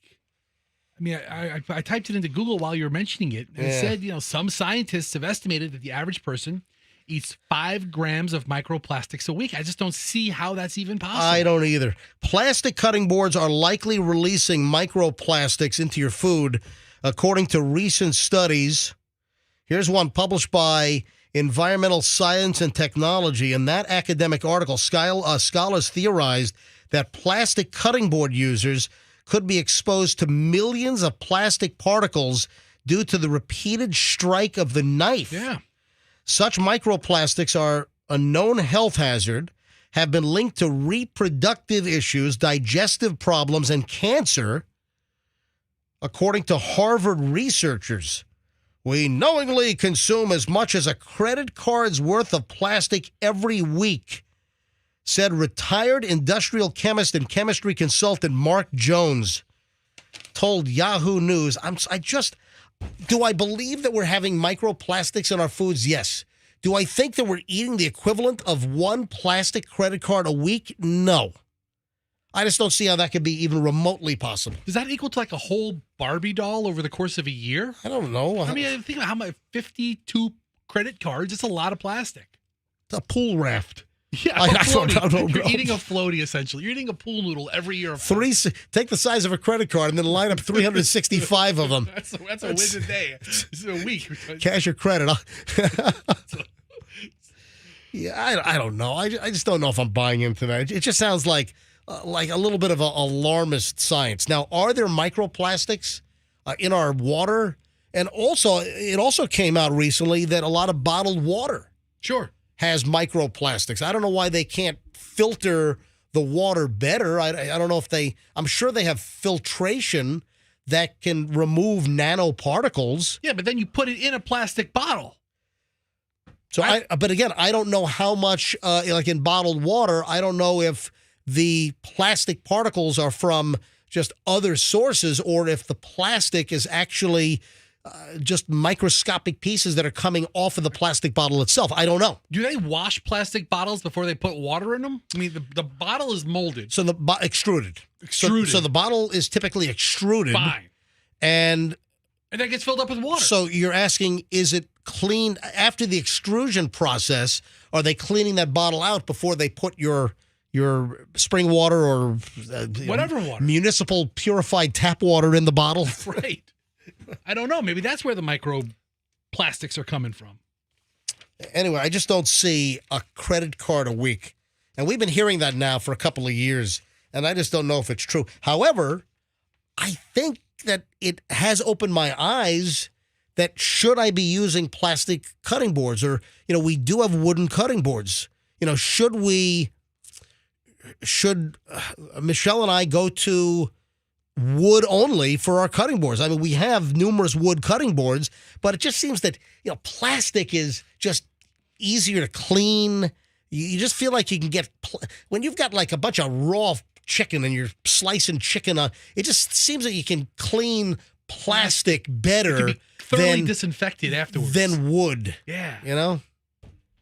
I mean, I typed it into Google while you were mentioning it, and it said, some scientists have estimated that the average person eats 5 grams of microplastics a week. I just don't see how that's even possible. I don't either. Plastic cutting boards are likely releasing microplastics into your food, according to recent studies. Here's one published by Environmental Science and Technology. In that academic article, scholars theorized that plastic cutting board users could be exposed to millions of plastic particles due to the repeated strike of the knife. Yeah. Such microplastics are a known health hazard, have been linked to reproductive issues, digestive problems, and cancer, according to Harvard researchers. We knowingly consume as much as a credit card's worth of plastic every week, said retired industrial chemist and chemistry consultant Mark Jones, told Yahoo News. Do I believe that we're having microplastics in our foods? Yes. Do I think that we're eating the equivalent of 1 plastic credit card a week? No. I just don't see how that could be even remotely possible. Does that equal to like a whole Barbie doll over the course of a year? I don't know. I mean, think about how much 52 credit cards. It's a lot of plastic. It's a pool raft. Yeah, I don't know. You're eating a floaty, essentially. You're eating a pool noodle every year. Take the size of a credit card and then line up 365 of them. That's a win a day. This is a week. Cash or credit. Yeah, I don't know. I just don't know if I'm buying into that. It just sounds like a little bit of a alarmist science. Now, are there microplastics in our water? And also, it also came out recently that a lot of bottled water has microplastics. I don't know why they can't filter the water better. I don't know if I'm sure they have filtration that can remove nanoparticles. Yeah, but then you put it in a plastic bottle. So but again, I don't know how much, like in bottled water, I don't know if the plastic particles are from just other sources or if the plastic is actually just microscopic pieces that are coming off of the plastic bottle itself. I don't know. Do they wash plastic bottles before they put water in them? I mean, the bottle is molded. So extruded. So the bottle is typically extruded. Fine. And that gets filled up with water. So you're asking, is it cleaned after the extrusion process? Are they cleaning that bottle out before they put your spring water or whatever water, municipal purified tap water in the bottle? Right. I don't know. Maybe that's where the microplastics are coming from. Anyway, I just don't see a credit card a week. And we've been hearing that now for a couple of years, and I just don't know if it's true. However, I think that it has opened my eyes that should I be using plastic cutting boards? Or, we do have wooden cutting boards. Should Michelle and I go to wood only for our cutting boards? I mean, we have numerous wood cutting boards, but it just seems that, plastic is just easier to clean. You just feel like you can get, when you've got like a bunch of raw chicken and you're slicing chicken, it just seems that you can clean plastic better thoroughly disinfected afterwards than wood. Yeah.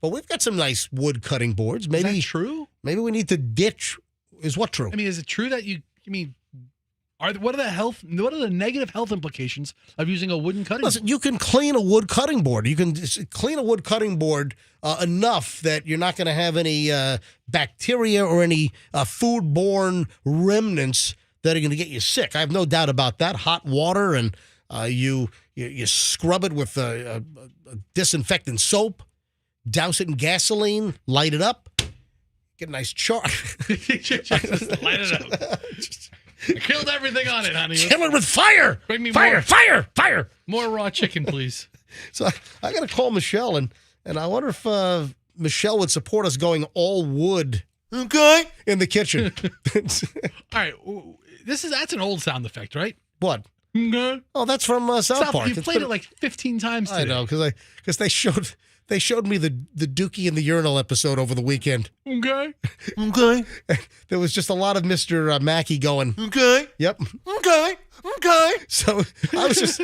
But we've got some nice wood cutting boards. Maybe is that true? Maybe we need to ditch. Is what true? I mean, is it true that what are the negative health implications of using a wooden cutting board? You can clean a wood cutting board. You can clean a wood cutting board enough that you're not going to have any bacteria or any foodborne remnants that are going to get you sick. I have no doubt about that. Hot water and you scrub it with a disinfectant soap, douse it in gasoline, light it up, get a nice char. Just light it up. I killed everything on it, honey. Kill it with fire. Bring me fire. More raw chicken, please. So I got to call Michelle, and I wonder if Michelle would support us going all wood. Okay. In the kitchen. All right. That's an old sound effect, right? What? Okay. Oh, that's from South Park. You've played it like 15 times today. I know, because they showed They showed me the Dookie in the Urinal episode over the weekend. Okay. Okay. There was just a lot of Mr. Mackey going, Okay. yep. Okay. Okay. So I was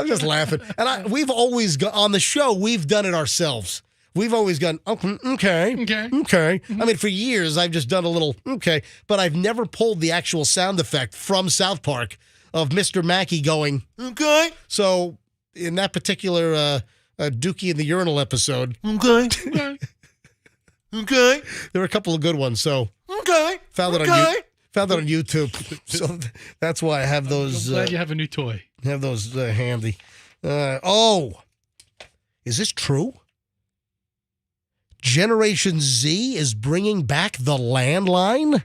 just laughing. And we've always on the show, we've done it ourselves. We've always gone, okay. Okay. I mean, for years, I've just done a little, okay. But I've never pulled the actual sound effect from South Park of Mr. Mackey going, Okay. So in that particular Dookie in the Urinal episode, Okay. Okay. there were a couple of good ones. So Okay. found it on YouTube. So that's why I have those. I'm glad you have a new toy. Have those handy. Is this true? Generation Z is bringing back the landline?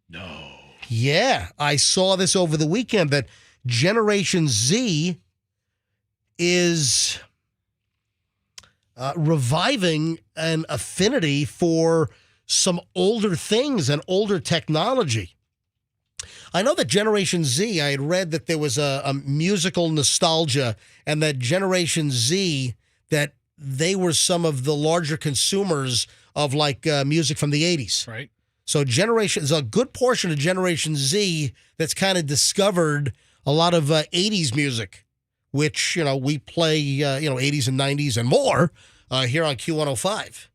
No. Yeah, I saw this over the weekend that Generation Z is reviving an affinity for some older things and older technology. I know that Generation Z, I had read that there was a musical nostalgia and that Generation Z, that they were some of the larger consumers of like music from the 80s. Right. So there's a good portion of Generation Z that's kind of discovered a lot of 80s music, which, we play, 80s and 90s and more here on Q105.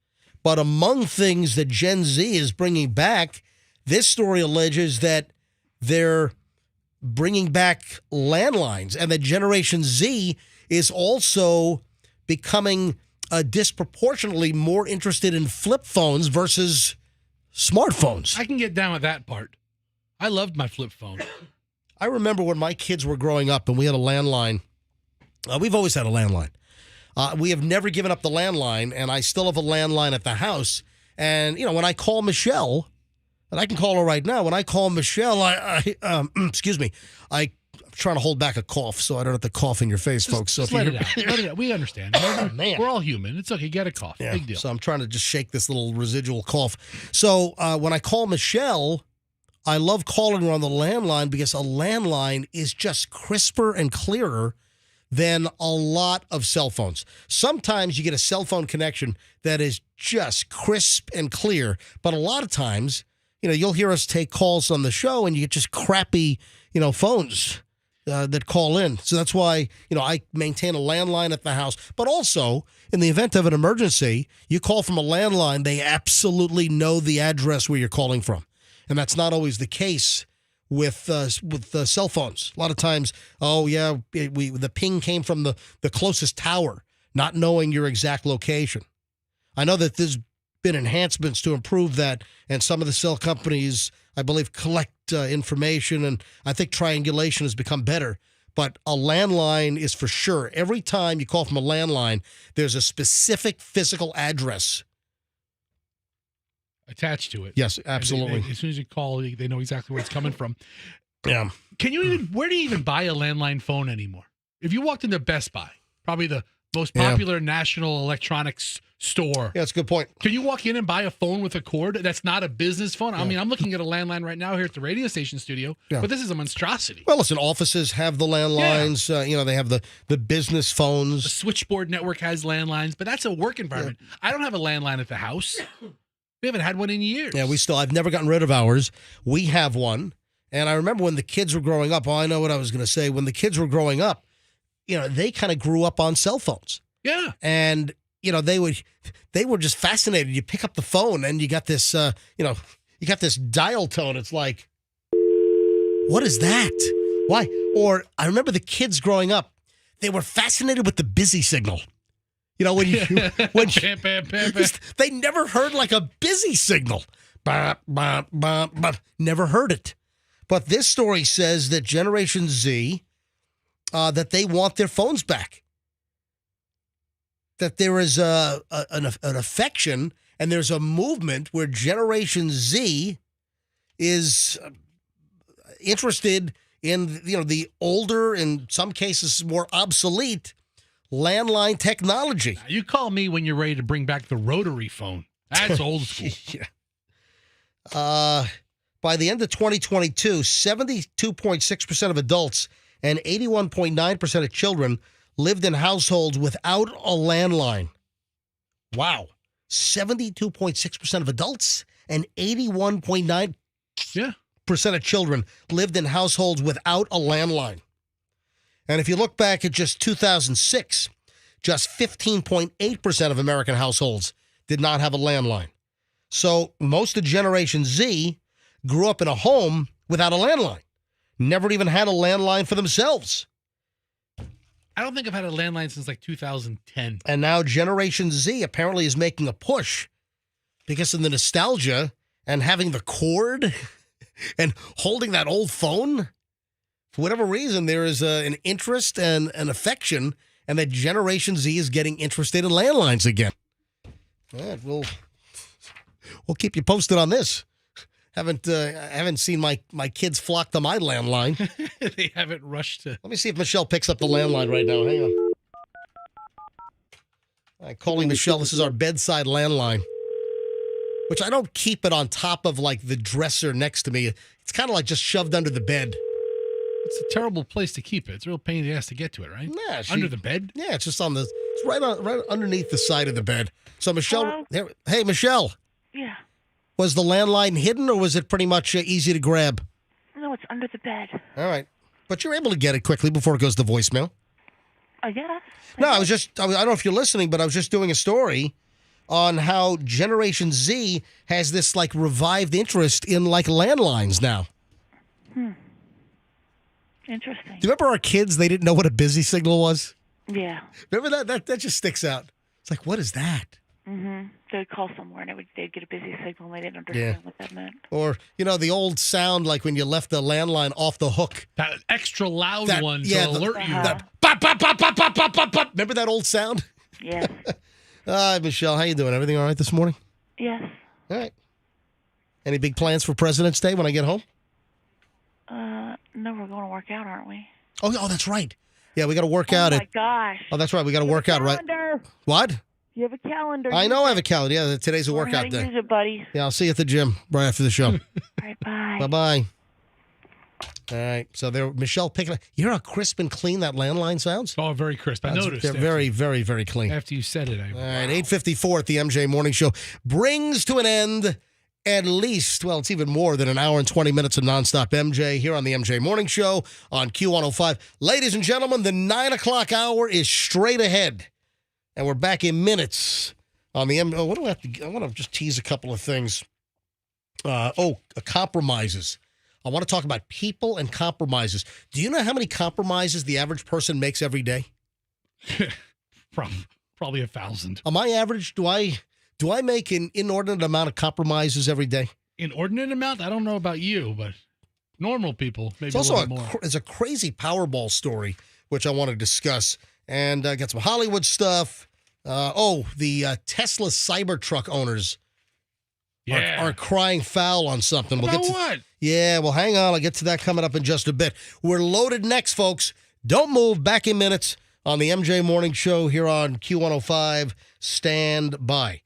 But among things that Gen Z is bringing back, this story alleges that they're bringing back landlines and that Generation Z is also becoming disproportionately more interested in flip phones versus smartphones. I can get down with that part. I loved my flip phone. I remember when my kids were growing up and we had a landline. We've always had a landline. We have never given up the landline, and I still have a landline at the house. And, when I call Michelle, and I can call her right now, when I call Michelle, excuse me, I'm trying to hold back a cough so I don't have to cough in your face, folks. So Just let it out. Let it out. We understand. Man. We're all human. It's okay. Get a cough. Yeah, Big deal. so I'm trying to just shake this little residual cough. So when I call Michelle, I love calling her on the landline because a landline is just crisper and clearer than a lot of cell phones. Sometimes you get a cell phone connection that is just crisp and clear, but a lot of times, you'll hear us take calls on the show and you get just crappy, phones that call in. So that's why, I maintain a landline at the house. But also, in the event of an emergency, you call from a landline, they absolutely know the address where you're calling from. And that's not always the case with cell phones. A lot of times, the ping came from the closest tower, not knowing your exact location. I know that there's been enhancements to improve that, and some of the cell companies, I believe, collect information, and I think triangulation has become better. But a landline is for sure. Every time you call from a landline, there's a specific physical address attached to it. Yes, absolutely. As soon as you call, they know exactly where it's coming from. Yeah. Where do you even buy a landline phone anymore? If you walked into Best Buy, probably the most popular national electronics store. Yeah, that's a good point. Can you walk in and buy a phone with a cord that's not a business phone? I mean, I'm looking at a landline right now here at the radio station studio, but this is a monstrosity. Well, listen, offices have the landlines. They have the business phones. The switchboard network has landlines, but that's a work environment. Yeah. I don't have a landline at the house. We haven't had one in years. Yeah, I've never gotten rid of ours. We have one. And I remember when the kids were growing up, I know what I was going to say. When the kids were growing up, they kind of grew up on cell phones. Yeah. And, they were just fascinated. You pick up the phone and you got this, you got this dial tone. It's like, what is that? Why? Or I remember the kids growing up, they were fascinated with the busy signal. When bam, bam, bam, bam. They never heard like a busy signal. Bah, bah, bah, bah. Never heard it. But this story says that Generation Z, that they want their phones back. That there is an affection and there's a movement where Generation Z is interested in the older, in some cases more obsolete, landline technology. You call me when you're ready to bring back the rotary phone. That's old school. Yeah. By the end of 2022, 72.6% of adults and 81.9% of children lived in households without a landline. Wow. 72.6% of adults and 81.9% of children lived in households without a landline. And if you look back at just 2006, just 15.8% of American households did not have a landline. So most of Generation Z grew up in a home without a landline. Never even had a landline for themselves. I don't think I've had a landline since like 2010. And now Generation Z apparently is making a push because of the nostalgia and having the cord and holding that old phone. For whatever reason, there is an interest and an affection, and that Generation Z is getting interested in landlines again. All right, we'll keep you posted on this. Haven't seen my kids flock to my landline. They haven't rushed to. Let me see if Michelle picks up the landline right now. Hang on. All right, calling Michelle. This is our bedside landline, which I don't keep it on top of like the dresser next to me. It's kind of like just shoved under the bed. It's a terrible place to keep it. It's a real pain in the ass to get to it, right? Yeah, under the bed. Yeah, it's just on the. It's right underneath the side of the bed. So Michelle, hey Michelle. Yeah. Was the landline hidden, or was it pretty much easy to grab? No, it's under the bed. All right. But you're able to get it quickly before it goes to voicemail. I guess. No, I don't know if you're listening, but I was just doing a story on how Generation Z has this, like, revived interest in, like, landlines now. Interesting. Do you remember our kids, they didn't know what a busy signal was? Yeah. Remember that? That just sticks out. It's like, what is that? Mm-hmm. They'd call somewhere and they'd get a busy signal and they didn't understand what that meant. Or, the old sound like when you left the landline off the hook. That extra loud one to alert you. That bop, bop, bop, bop, bop, bop, bop, bop. Remember that old sound? Yes. Hi, Michelle. How you doing? Everything all right this morning? Yes. All right. Any big plans for President's Day when I get home? No, we're going to work out, aren't we? Oh, that's right. Yeah, we got to work out. Oh, my gosh. Oh, that's right. We got to work out, right? What? You have a calendar. I know I have a calendar. Yeah, today's a workout day. Use it, buddy. Yeah, I'll see you at the gym right after the show. All right, bye. Bye-bye. All right. So there, Michelle picking up. You hear how crisp and clean that landline sounds? Oh, very crisp. I noticed. They're very, very, very clean. After you said it. All right, 8:54 at the MJ Morning Show brings to an end at least, well, it's even more than an hour and 20 minutes of nonstop MJ here on the MJ Morning Show on Q105. Ladies and gentlemen, the 9 o'clock hour is straight ahead, and we're back in minutes on the MJ. What do I have to? I want to just tease a couple of things. Compromises. I want to talk about people and compromises. Do you know how many compromises the average person makes every day? Probably 1,000. On my average, do I make an inordinate amount of compromises every day? Inordinate amount? I don't know about you, but normal people maybe it's also a little more. It's a crazy Powerball story, which I want to discuss. And got some Hollywood stuff. The Tesla Cybertruck owners are crying foul on something. What? Yeah, well, hang on. I'll get to that coming up in just a bit. We're loaded next, folks. Don't move. Back in minutes on the MJ Morning Show here on Q105. Stand by.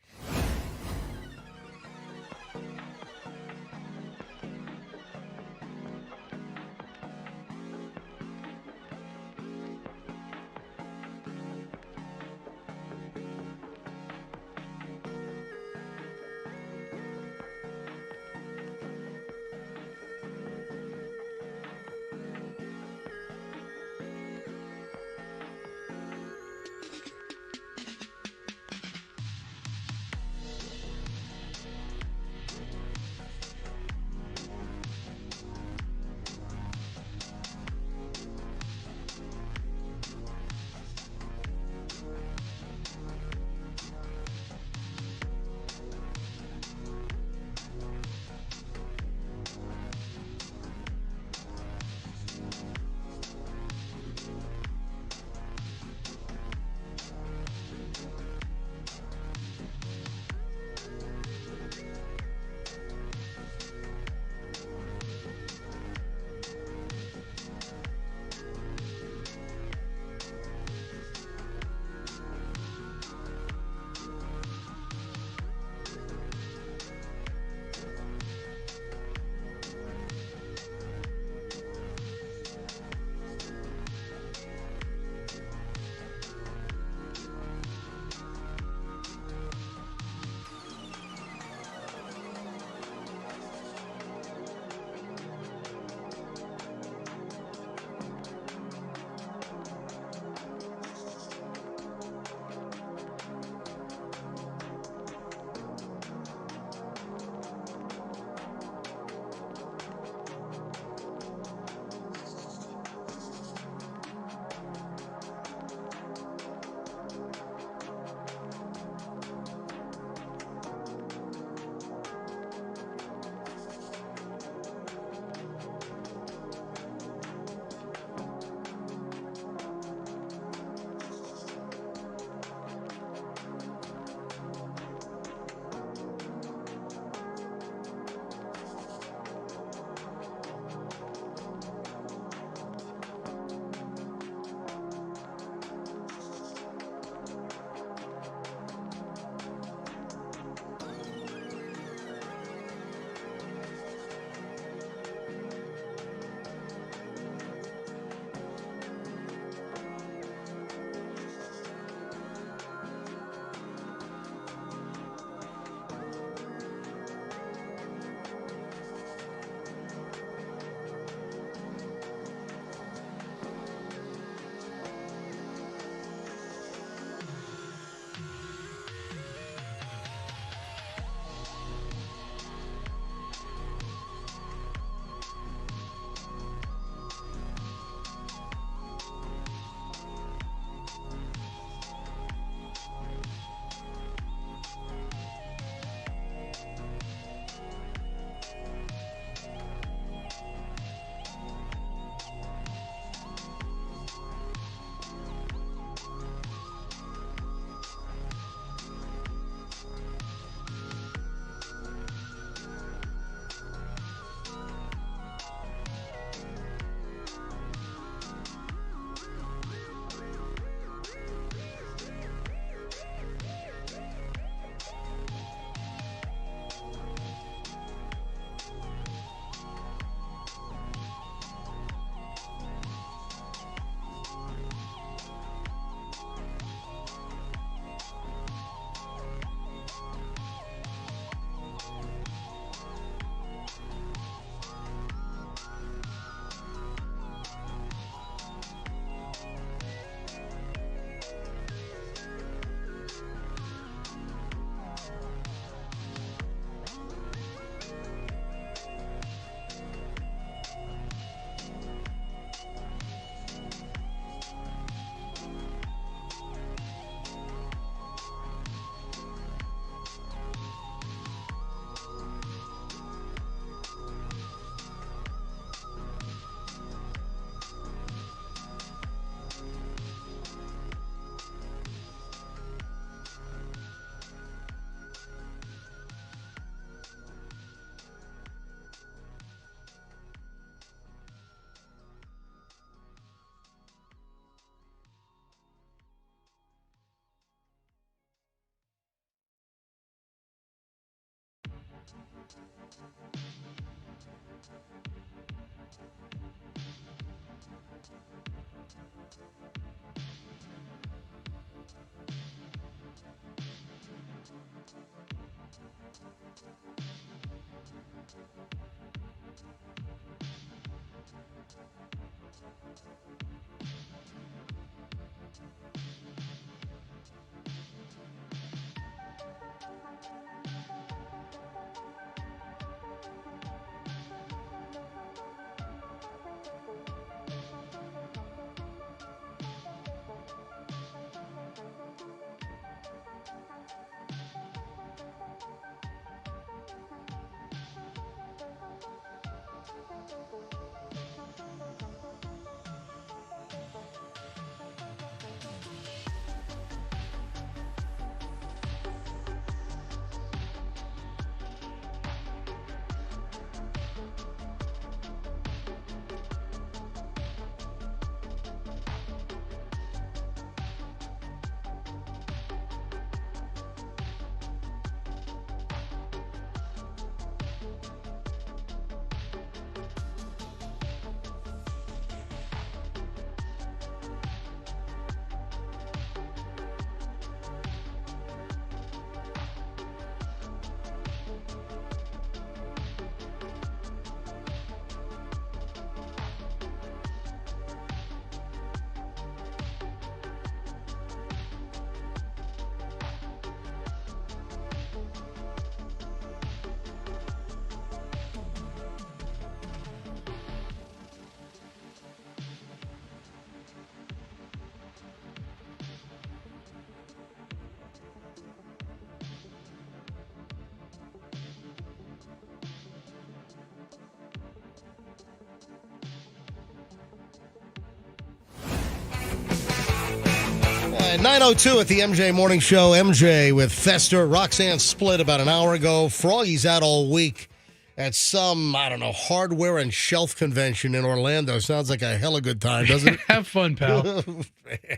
9:02 at the MJ Morning Show. MJ with Fester. Roxanne split about an hour ago. Froggy's out all week at some, I don't know, hardware and shelf convention in Orlando. Sounds like a hella good time, doesn't it? Have fun, pal. Man.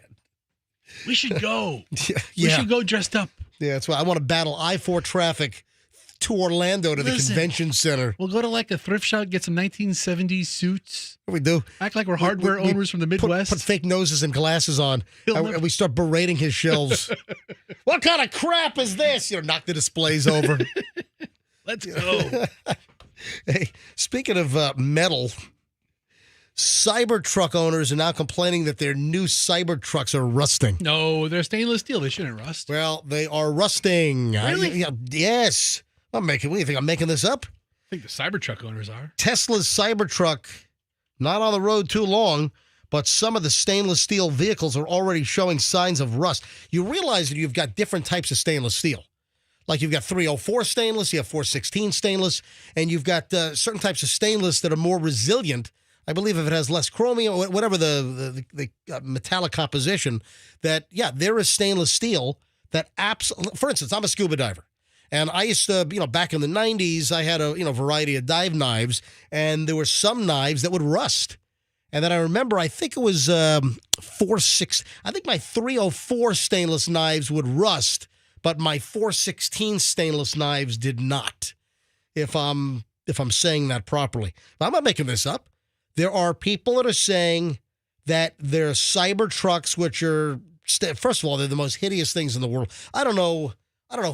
We should go. Yeah. We should go dressed up. Yeah, that's why I want to battle I-4 traffic to Orlando to the convention center. We'll go to like a thrift shop, get some 1970s suits. What we do? Act like we're hardware owners from the Midwest. Put fake noses and glasses on, and we start berating his shelves. What kind of crap is this? Knock the displays over. Let's go. Hey, speaking of metal, Cybertruck owners are now complaining that their new Cybertrucks are rusting. No, they're stainless steel. They shouldn't rust. Well, they are rusting. Really? Yes. What do you think I'm making this up? I think the Cybertruck owners are. Tesla's Cybertruck, not on the road too long, but some of the stainless steel vehicles are already showing signs of rust. You realize that you've got different types of stainless steel. Like you've got 304 stainless, you have 416 stainless, and you've got certain types of stainless that are more resilient. I believe if it has less chromium, or whatever the metallic composition, that, there is stainless steel that for instance, I'm a scuba diver. And I used to, back in the 90s, I had a, variety of dive knives, and there were some knives that would rust. And then I remember, I think it was I think my 304 stainless knives would rust, but my 416 stainless knives did not, if I'm saying that properly. I'm not making this up. There are people that are saying that their Cybertrucks, which are, first of all, they're the most hideous things in the world. I don't know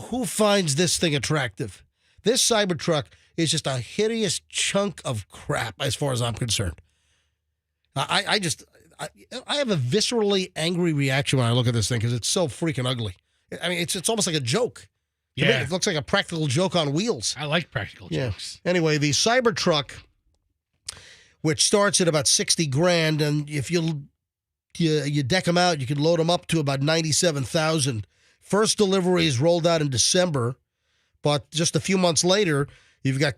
who finds this thing attractive. This Cybertruck is just a hideous chunk of crap as far as I'm concerned. I have a viscerally angry reaction when I look at this thing because it's so freaking ugly. I mean, it's almost like a joke. To me, it looks like a practical joke on wheels. I like practical jokes. Anyway, the Cybertruck, which starts at about $60,000, and if you deck them out, you can load them up to about $97,000. First delivery is rolled out in December, but just a few months later, you've got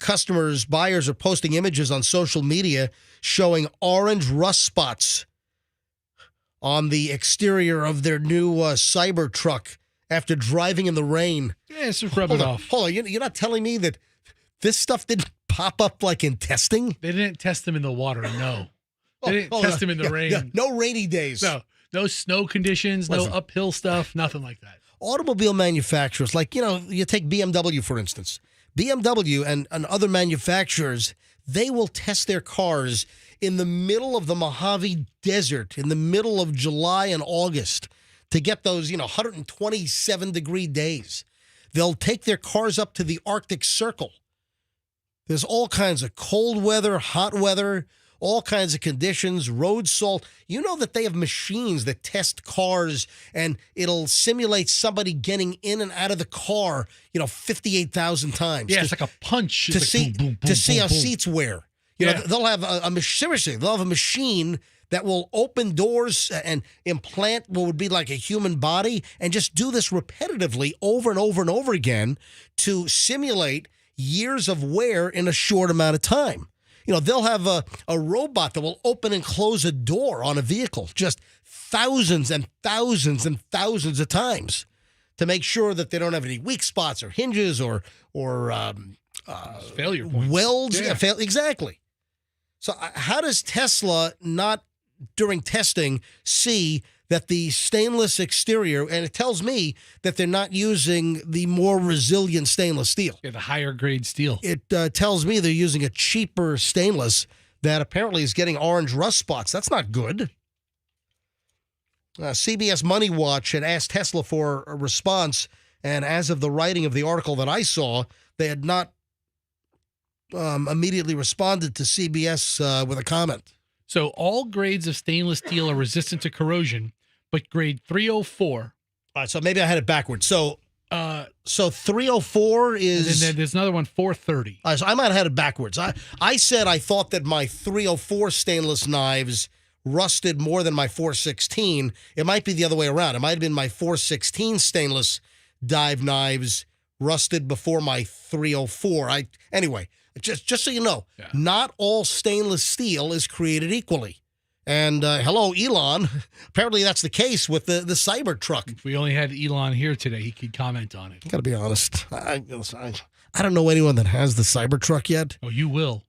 buyers are posting images on social media showing orange rust spots on the exterior of their new Cybertruck after driving in the rain. Yeah, it's just rub it off. Hold on, you're not telling me that this stuff didn't pop up like in testing? They didn't test them in the water, no. They didn't test them in the rain. Yeah, no rainy days. No snow conditions, no uphill stuff, nothing like that. Automobile manufacturers, like, you take BMW, for instance. BMW and other manufacturers, they will test their cars in the middle of the Mojave Desert, in the middle of July and August, to get those, 127-degree days. They'll take their cars up to the Arctic Circle. There's all kinds of cold weather, hot weather, all kinds of conditions, road salt. You know that they have machines that test cars, and it'll simulate somebody getting in and out of the car, 58,000 times. Yeah, it's like a punch. To see, boom, boom, boom, to see boom, how boom. seats wear. Yeah. They'll have seriously, they'll have a machine that will open doors and implant what would be like a human body and just do this repetitively over and over and over again to simulate years of wear in a short amount of time. They'll have a robot that will open and close a door on a vehicle just thousands and thousands and thousands of times to make sure that they don't have any weak spots or hinges or failure points. Welds. Yeah. Exactly. So how does Tesla not, during testing, see that the stainless exterior, and it tells me that they're not using the more resilient stainless steel. Yeah, the higher grade steel. It tells me they're using a cheaper stainless that apparently is getting orange rust spots. That's not good. CBS Money Watch had asked Tesla for a response, and as of the writing of the article that I saw, they had not immediately responded to CBS with a comment. So all grades of stainless steel are resistant to corrosion, but grade 304. All right, so maybe I had it backwards. So 304 is... And then there's another one, 430. So I might have had it backwards. I said I thought that my 304 stainless knives rusted more than my 416. It might be the other way around. It might have been my 416 stainless dive knives rusted before my 304. Anyway, just so you know, not all stainless steel is created equally. And hello, Elon. Apparently that's the case with the Cybertruck. If we only had Elon here today, he could comment on it. Got to be honest. I don't know anyone that has the Cybertruck yet. Oh, you will.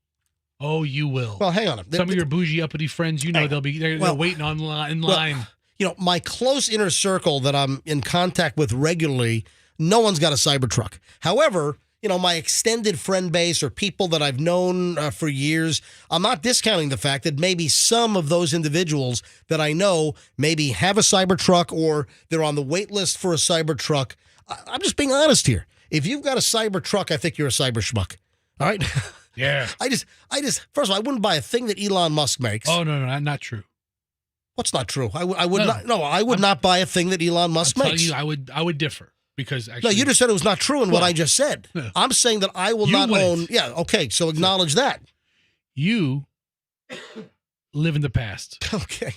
Oh, you will. Well, hang on. Some of your bougie uppity friends, they're waiting in line. Well, my close inner circle that I'm in contact with regularly, no one's got a Cybertruck. However, my extended friend base or people that I've known for years, I'm not discounting the fact that maybe some of those individuals that I know maybe have a Cybertruck or they're on the wait list for a Cybertruck. I'm just being honest here. If you've got a Cybertruck, I think you're a cyber schmuck. All right? Yeah. I just, first of all, I wouldn't buy a thing that Elon Musk makes. Oh, no, not true. What's not true? I would not buy a thing that Elon Musk makes. You, I would differ. Because actually, no, you just said it was not true in what I just said. Yeah. I'm saying that I will not own. Yeah, okay, so acknowledge that. You live in the past. Okay.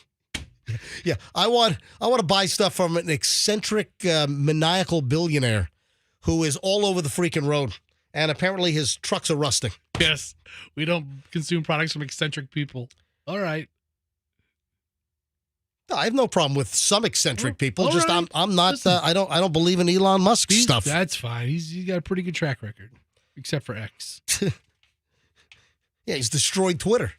Yeah, I want to buy stuff from an eccentric, maniacal billionaire who is all over the freaking road, and apparently his trucks are rusting. Yes, we don't consume products from eccentric people. All right. I have no problem with some eccentric people. Just right. I'm not. I don't believe in Elon Musk stuff. That's fine. He's got a pretty good track record, except for X. Yeah, he's destroyed Twitter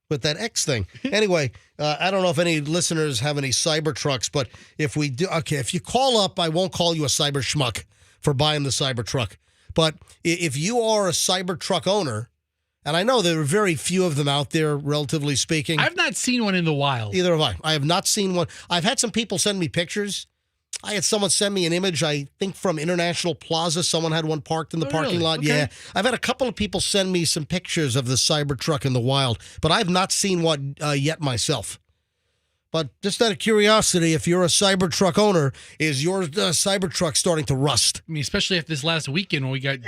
with that X thing. Anyway, I don't know if any listeners have any Cybertrucks, but if we do, okay, if you call up, I won't call you a cyber schmuck for buying the Cybertruck. But if you are a Cybertruck owner, and I know there are very few of them out there, relatively speaking. I've not seen one in the wild. Either have I. I have not seen one. I've had some people send me pictures. I had someone send me an image, I think from International Plaza. Someone had one parked in the parking lot. Okay. Yeah. I've had a couple of people send me some pictures of the Cybertruck in the wild, but I've not seen one yet myself. But just out of curiosity, if you're a Cybertruck owner, is your Cybertruck starting to rust? I mean, especially if this last weekend when we got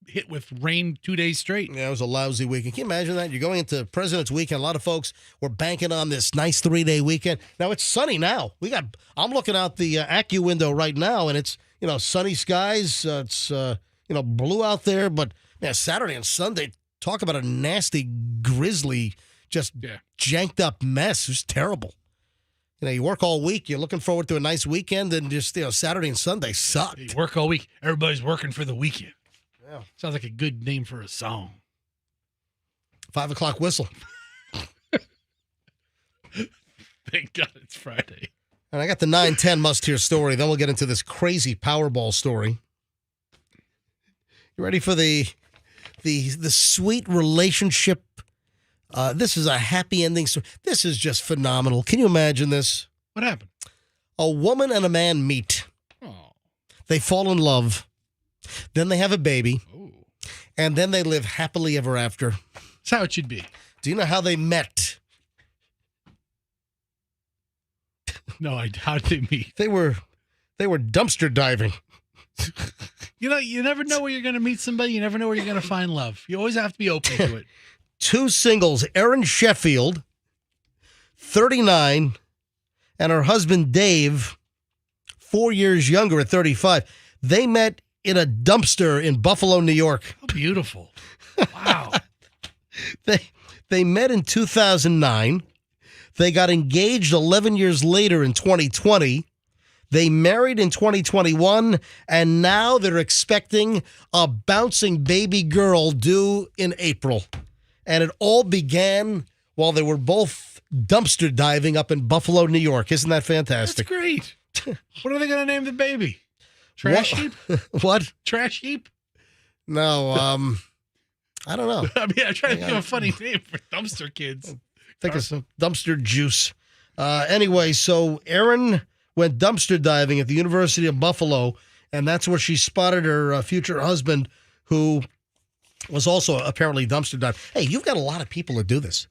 hit with rain 2 days straight. Yeah, it was a lousy weekend. Can you imagine that? You're going into President's Weekend. A lot of folks were banking on this nice 3-day weekend. Now it's sunny now. I'm looking out the Accu window right now, and it's, sunny skies. It's, blue out there. But, man, Saturday and Sunday, talk about a nasty, grisly, just janked up mess. It was terrible. You work all week. You're looking forward to a nice weekend, and just, Saturday and Sunday sucked. You work all week. Everybody's working for the weekend. Yeah. Sounds like a good name for a song. 5 o'clock whistle. Thank God it's Friday. And I got the 9:10 must-hear story. Then we'll get into this crazy Powerball story. You ready for the sweet relationship This is a happy ending story. This is just phenomenal. Can you imagine this? What happened? A woman and a man meet. Oh. They fall in love. Then they have a baby. Ooh. And then they live happily ever after. That's how it should be. Do you know how they met? No, how did they meet? They were dumpster diving. You know, you never know where you're going to meet somebody. You never know where you're going to find love. You always have to be open to it. Two singles, Erin Sheffield, 39, and her husband Dave, 4 years younger at 35. They met in a dumpster in Buffalo, New York. How beautiful. Wow. They met in 2009. They got engaged 11 years later in 2020. They married in 2021, and now they're expecting a bouncing baby girl due in April. And it all began while they were both dumpster diving up in Buffalo, New York. Isn't that fantastic? That's great. What are they going to name the baby? Trash heap? What? Trash heap? No, I don't know. I mean, I'm trying to think of a funny name for dumpster kids. Think of some dumpster juice. Anyway, so Erin went dumpster diving at the University of Buffalo, and that's where she spotted her future husband, who was also apparently dumpster diving. Hey, you've got a lot of people that do this.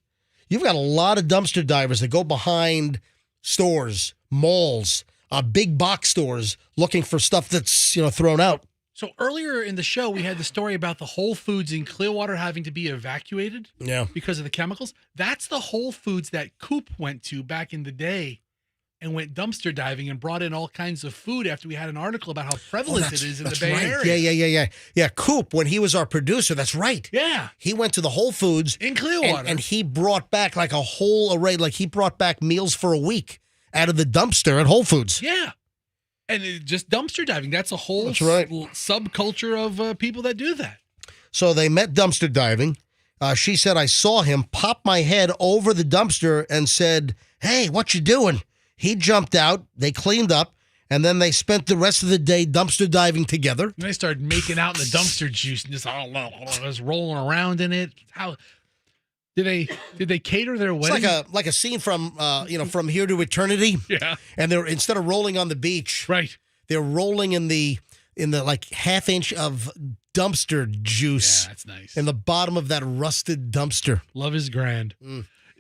You've got a lot of dumpster divers that go behind stores, malls, big box stores looking for stuff that's, thrown out. So earlier in the show, we had the story about the Whole Foods in Clearwater having to be evacuated because of the chemicals. That's the Whole Foods that Coop went to back in the day and went dumpster diving and brought in all kinds of food after we had an article about how prevalent it is in the Bay Area. Yeah, Coop, when he was our producer, that's right. Yeah. He went to the Whole Foods. In Clearwater. And he brought back like a whole array, like he brought back meals for a week out of the dumpster at Whole Foods. Yeah. And just dumpster diving. That's a whole subculture of people that do that. So they met dumpster diving. She said, I saw him pop my head over the dumpster and said, hey, what you doing? He jumped out. They cleaned up. And then they spent the rest of the day dumpster diving together. And they started making out in the dumpster juice and just rolling around in it. How did they cater their wedding? It's like a scene from From Here to Eternity. Yeah. And they're instead of rolling on the beach, right, they're rolling in the like half inch of dumpster juice. Yeah, that's nice. In the bottom of that rusted dumpster. Love is grand.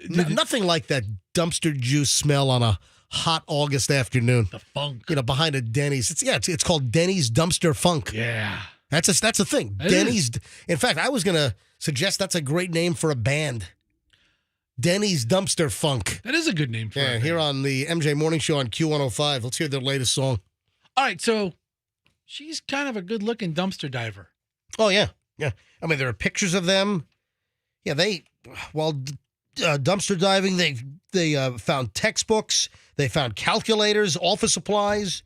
Nothing like that dumpster juice smell on a hot August afternoon. The funk. Behind a Denny's. It's called Denny's Dumpster Funk. Yeah. That's a thing. Denny's. In fact, I was going to suggest that's a great name for a band. Denny's Dumpster Funk. That is a good name for it. Yeah, here on the MJ Morning Show on Q105. Let's hear their latest song. All right, so she's kind of a good-looking dumpster diver. Oh, yeah. Yeah. I mean, there are pictures of them. Yeah, while dumpster diving, they found textbooks, they found calculators, office supplies,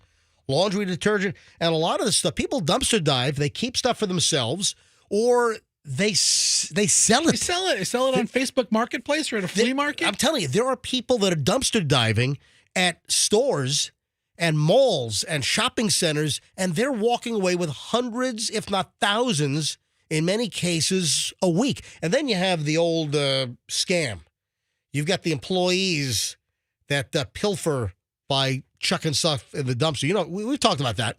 laundry detergent, and a lot of the stuff. People dumpster dive, they keep stuff for themselves, or they sell it. They sell it on Facebook Marketplace or at a flea market. I'm telling you, there are people that are dumpster diving at stores and malls and shopping centers, and they're walking away with hundreds, if not thousands, in many cases, a week. And then you have the old scam. You've got the employees that pilfer by chucking stuff in the dumpster. We've talked about that.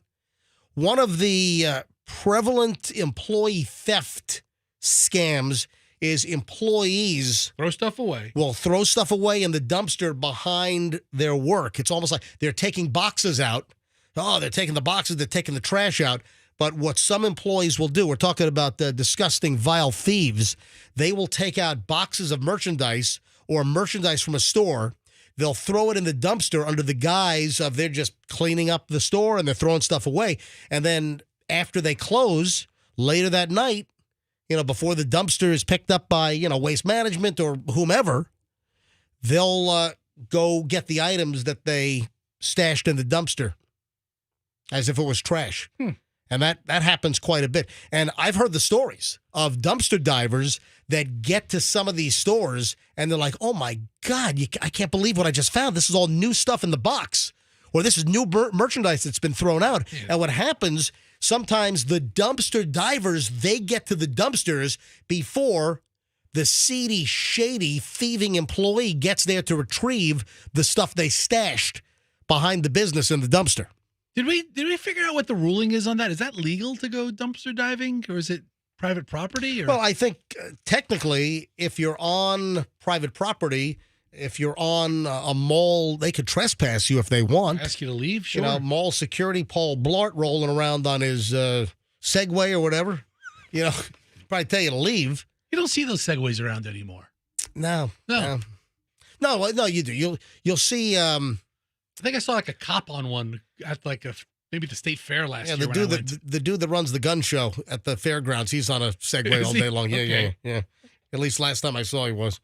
One of the prevalent employee theft scams is employees throw stuff away. Well, throw stuff away in the dumpster behind their work. It's almost like they're taking boxes out. Oh, they're taking the boxes, they're taking the trash out. But what some employees will do, we're talking about the disgusting, vile thieves, they will take out boxes of merchandise or merchandise from a store. They'll throw it in the dumpster under the guise of they're just cleaning up the store and they're throwing stuff away. And then after they close, later that night, before the dumpster is picked up by, Waste Management or whomever, they'll go get the items that they stashed in the dumpster as if it was trash. And that happens quite a bit. And I've heard the stories of dumpster divers that get to some of these stores and they're like, oh my God, I can't believe what I just found. This is all new stuff in the box. Or this is new merchandise that's been thrown out. Yeah. And what happens, sometimes the dumpster divers, they get to the dumpsters before the seedy, shady, thieving employee gets there to retrieve the stuff they stashed behind the business in the dumpster. Did we figure out what the ruling is on that? Is that legal to go dumpster diving, or is it private property? Or? Well, I think technically, if you're on private property, if you're on a mall, they could trespass you if they want. Ask you to leave, sure. You know, mall security Paul Blart rolling around on his Segway or whatever. You know, probably tell you to leave. You don't see those Segways around anymore. No, you do. You'll see. I think I saw like a cop on one at like maybe the state fair last year. The dude that runs the gun show at the fairgrounds, he's on a Segway all day long. Yeah. At least last time I saw he was.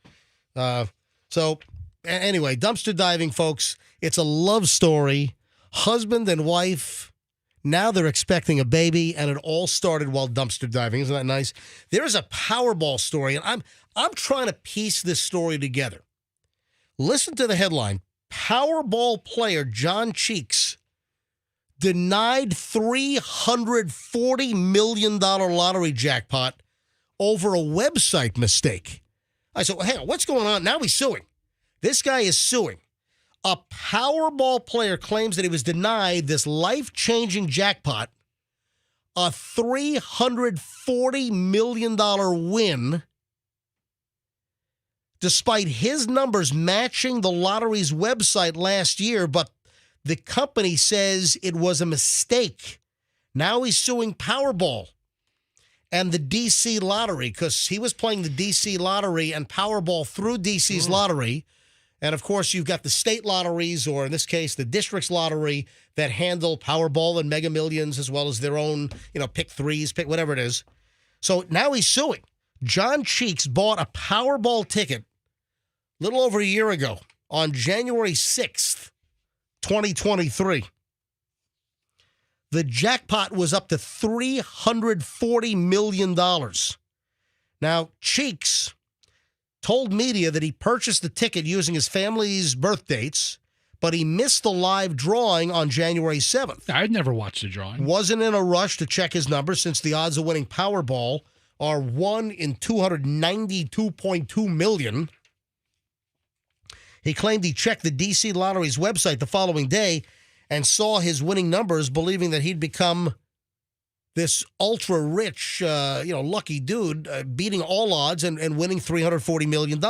So anyway, dumpster diving, folks. It's a love story. Husband and wife. Now they're expecting a baby, and it all started while dumpster diving. Isn't that nice? There is a Powerball story, and I'm trying to piece this story together. Listen to the headline. Powerball player John Cheeks denied $340 million lottery jackpot over a website mistake. I said, well, hang on, what's going on? Now he's suing. This guy is suing. A Powerball player claims that he was denied this life-changing jackpot, a $340 million win, despite his numbers matching the lottery's website last year, but the company says it was a mistake. Now he's suing Powerball and the D.C. lottery because he was playing the D.C. lottery and Powerball through D.C.'s lottery. And, of course, you've got the state lotteries, or in this case, the district's lottery that handle Powerball and Mega Millions as well as their own, pick threes, pick whatever it is. So now he's suing. John Cheeks bought a Powerball ticket a little over a year ago on January 6th, 2023. The jackpot was up to $340 million. Now, Cheeks told media that he purchased the ticket using his family's birth dates, but he missed the live drawing on January 7th. I'd never watched the drawing. Wasn't in a rush to check his numbers since the odds of winning Powerball are 1 in 292.2 million. He claimed he checked the D.C. Lottery's website the following day and saw his winning numbers, believing that he'd become this ultra-rich, lucky dude, beating all odds and winning $340 million.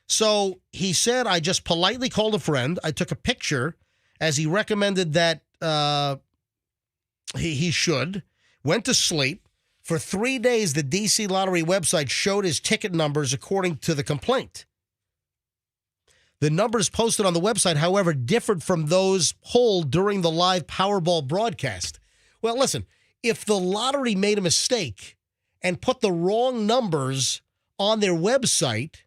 So he said, I just politely called a friend. I took a picture as he recommended that he should. Went to sleep. For 3 days, the D.C. Lottery website showed his ticket numbers according to the complaint. The numbers posted on the website, however, differed from those pulled during the live Powerball broadcast. Well, listen. If the lottery made a mistake and put the wrong numbers on their website,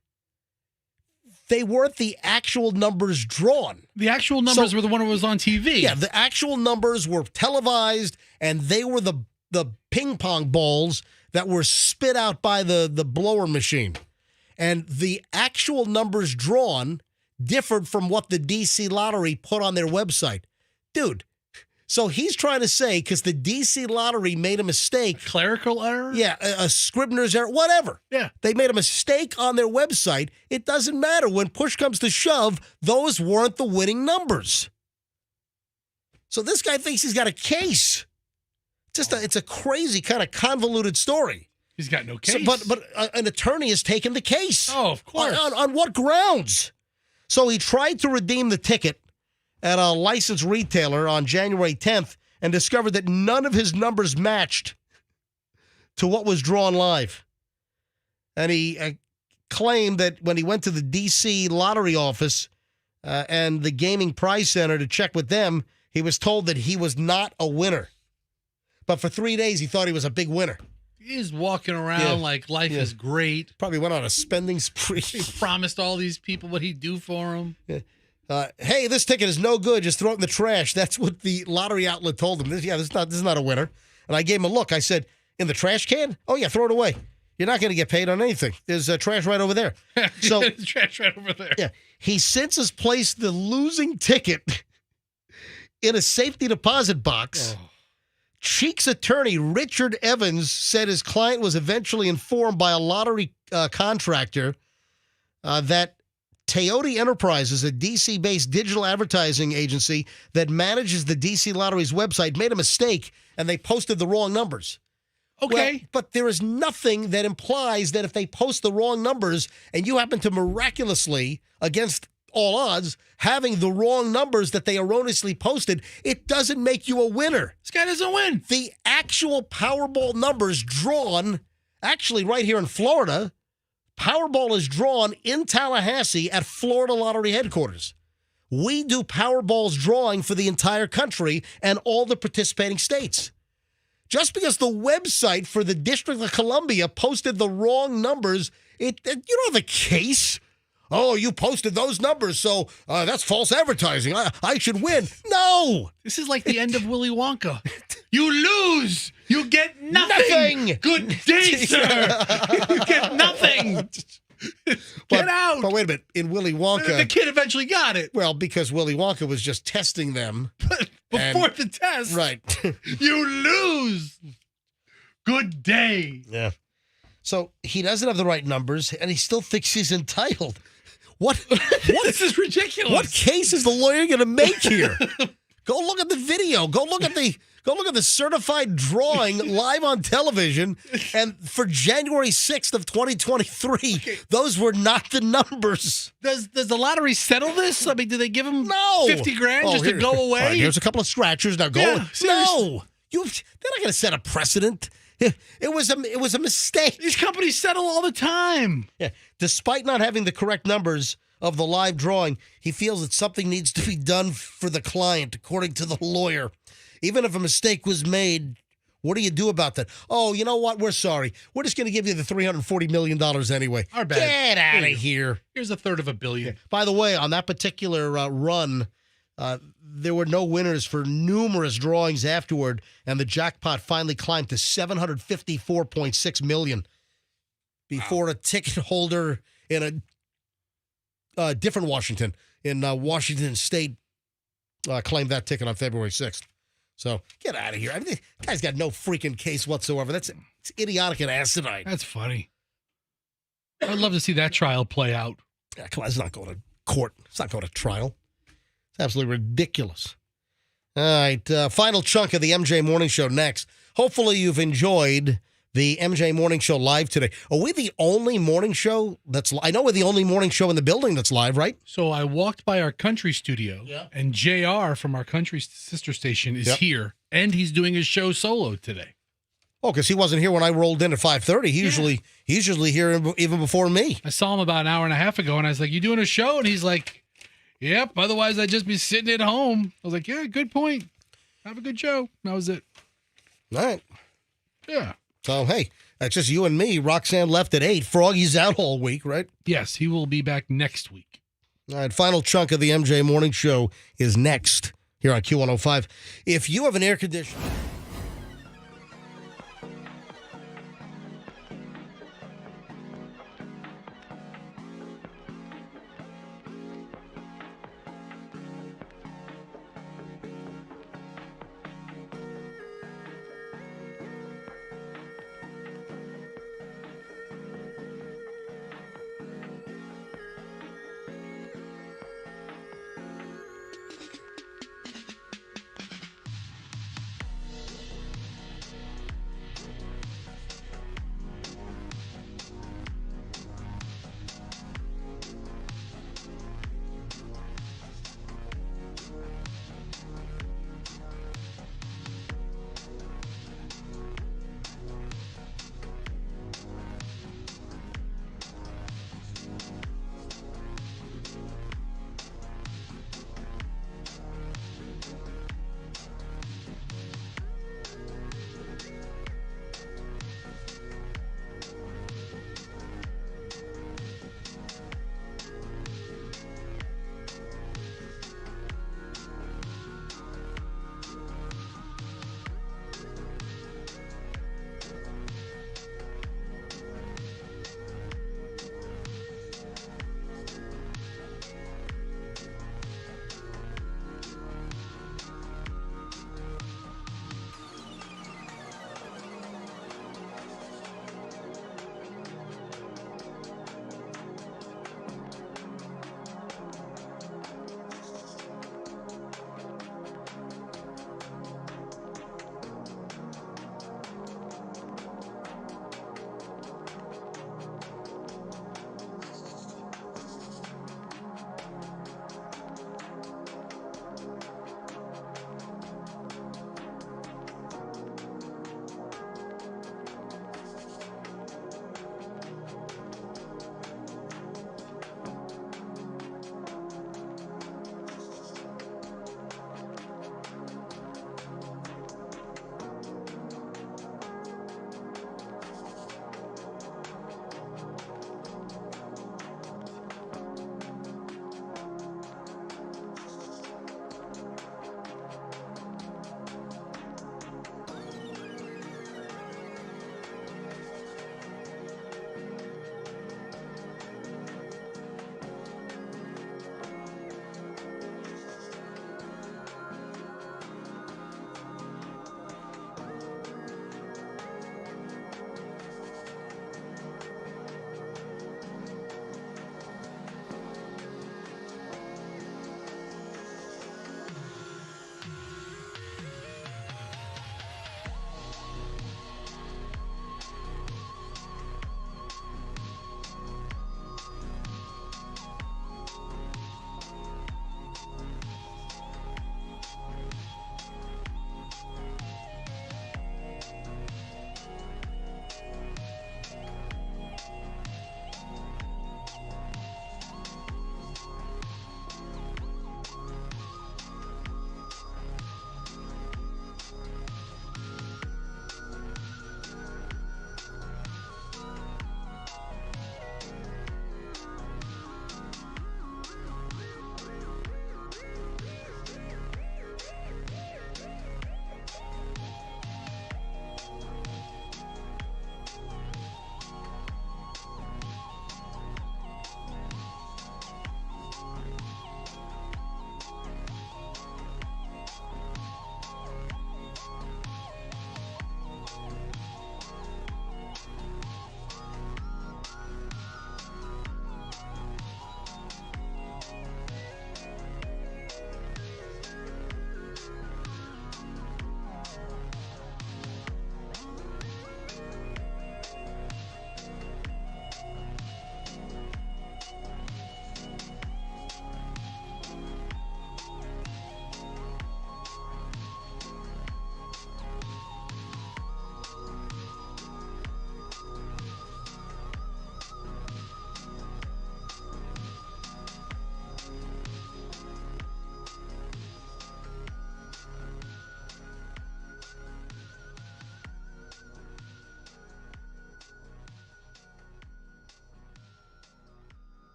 they weren't the actual numbers drawn. The actual numbers were the one that was on TV. Yeah, the actual numbers were televised, and they were the ping pong balls that were spit out by the blower machine. And the actual numbers drawn differed from what the D.C. Lottery put on their website. Dude. So he's trying to say, because the D.C. Lottery made a mistake. A clerical error? Yeah, a Scribner's error, whatever. Yeah. They made a mistake on their website. It doesn't matter. When push comes to shove, those weren't the winning numbers. So this guy thinks he's got a case. It's a crazy kind of convoluted story. He's got no case. So, but an attorney has taken the case. Oh, of course. On what grounds? So he tried to redeem the ticket at a licensed retailer on January 10th and discovered that none of his numbers matched to what was drawn live. And he claimed that when he went to the D.C. lottery office and the Gaming Prize Center to check with them, he was told that he was not a winner. But for 3 days, he thought he was a big winner. He's walking around like life is great. Probably went on a spending spree. He promised all these people what he'd do for them. Yeah. Hey, this ticket is no good. Just throw it in the trash. That's what the lottery outlet told him. This is not a winner. And I gave him a look. I said, in the trash can? Oh, yeah, throw it away. You're not going to get paid on anything. There's trash right over there. So trash right over there. Yeah. He since has placed the losing ticket in a safety deposit box. Oh. Cheeks attorney Richard Evans said his client was eventually informed by a lottery contractor that Teote Enterprises, a DC-based digital advertising agency that manages the DC Lottery's website, made a mistake, and they posted the wrong numbers. Okay. Well, but there is nothing that implies that if they post the wrong numbers and you happen to miraculously, against all odds, having the wrong numbers that they erroneously posted, it doesn't make you a winner. This guy doesn't win. The actual Powerball numbers drawn, actually right here in Florida, Powerball is drawn in Tallahassee at Florida Lottery headquarters. We do Powerball's drawing for the entire country and all the participating states. Just because the website for the District of Columbia posted the wrong numbers, you don't have a case. Oh, you posted those numbers, so that's false advertising. I should win. No. This is like the end of Willy Wonka. You lose. You get nothing. Good day, sir. You get nothing. Get out. But wait a minute. In Willy Wonka. The kid eventually got it. Well, because Willy Wonka was just testing them. Before the test. Right. You lose. Good day. Yeah. So he doesn't have the right numbers, and he still thinks he's entitled. What? This is ridiculous. What case is the lawyer going to make here? Go look at the video. Go look at the certified drawing live on television. And for January 6th of 2023, those were not the numbers. Does the lottery settle this? I mean, do they give him no 50 grand just to go away? All right, here's a couple of scratchers. Now go. Yeah, no, they're not going to set a precedent. It was a mistake. These companies settle all the time. Yeah. Despite not having the correct numbers of the live drawing, he feels that something needs to be done for the client, according to the lawyer. Even if a mistake was made, what do you do about that? Oh, you know what? We're sorry. We're just going to give you the $340 million anyway. Our bad. Get out of here. Here's $1/3 billion. By the way, on that particular run, there were no winners for numerous drawings afterward, and the jackpot finally climbed to $754.6 million before a ticket holder in a different Washington, in Washington State, claimed that ticket on February 6th. So get out of here. I mean, this guy's got no freaking case whatsoever. It's idiotic and asinine. That's funny. I'd love to see that trial play out. Yeah, come on, it's not going to court. It's not going to trial. It's absolutely ridiculous. All right, final chunk of the MJ Morning Show next. Hopefully you've enjoyed the MJ Morning Show live today. Are we the only morning show that's I know we're the only morning show in the building that's live, right? So I walked by our country studio, and JR from our country sister station is here, and he's doing his show solo today. Oh, because he wasn't here when I rolled in at 5:30. He's usually here even before me. I saw him about an hour and a half ago, and I was like, "You doing a show?" And he's like, "Yep. Otherwise, I'd just be sitting at home." I was like, "Yeah, good point. Have a good show." That was it. All right. Yeah. So, hey, that's just you and me. Roxanne left at 8. Froggy's out all week, right? Yes, he will be back next week. All right, final chunk of the MJ Morning Show is next here on Q105. If you have an air conditioner...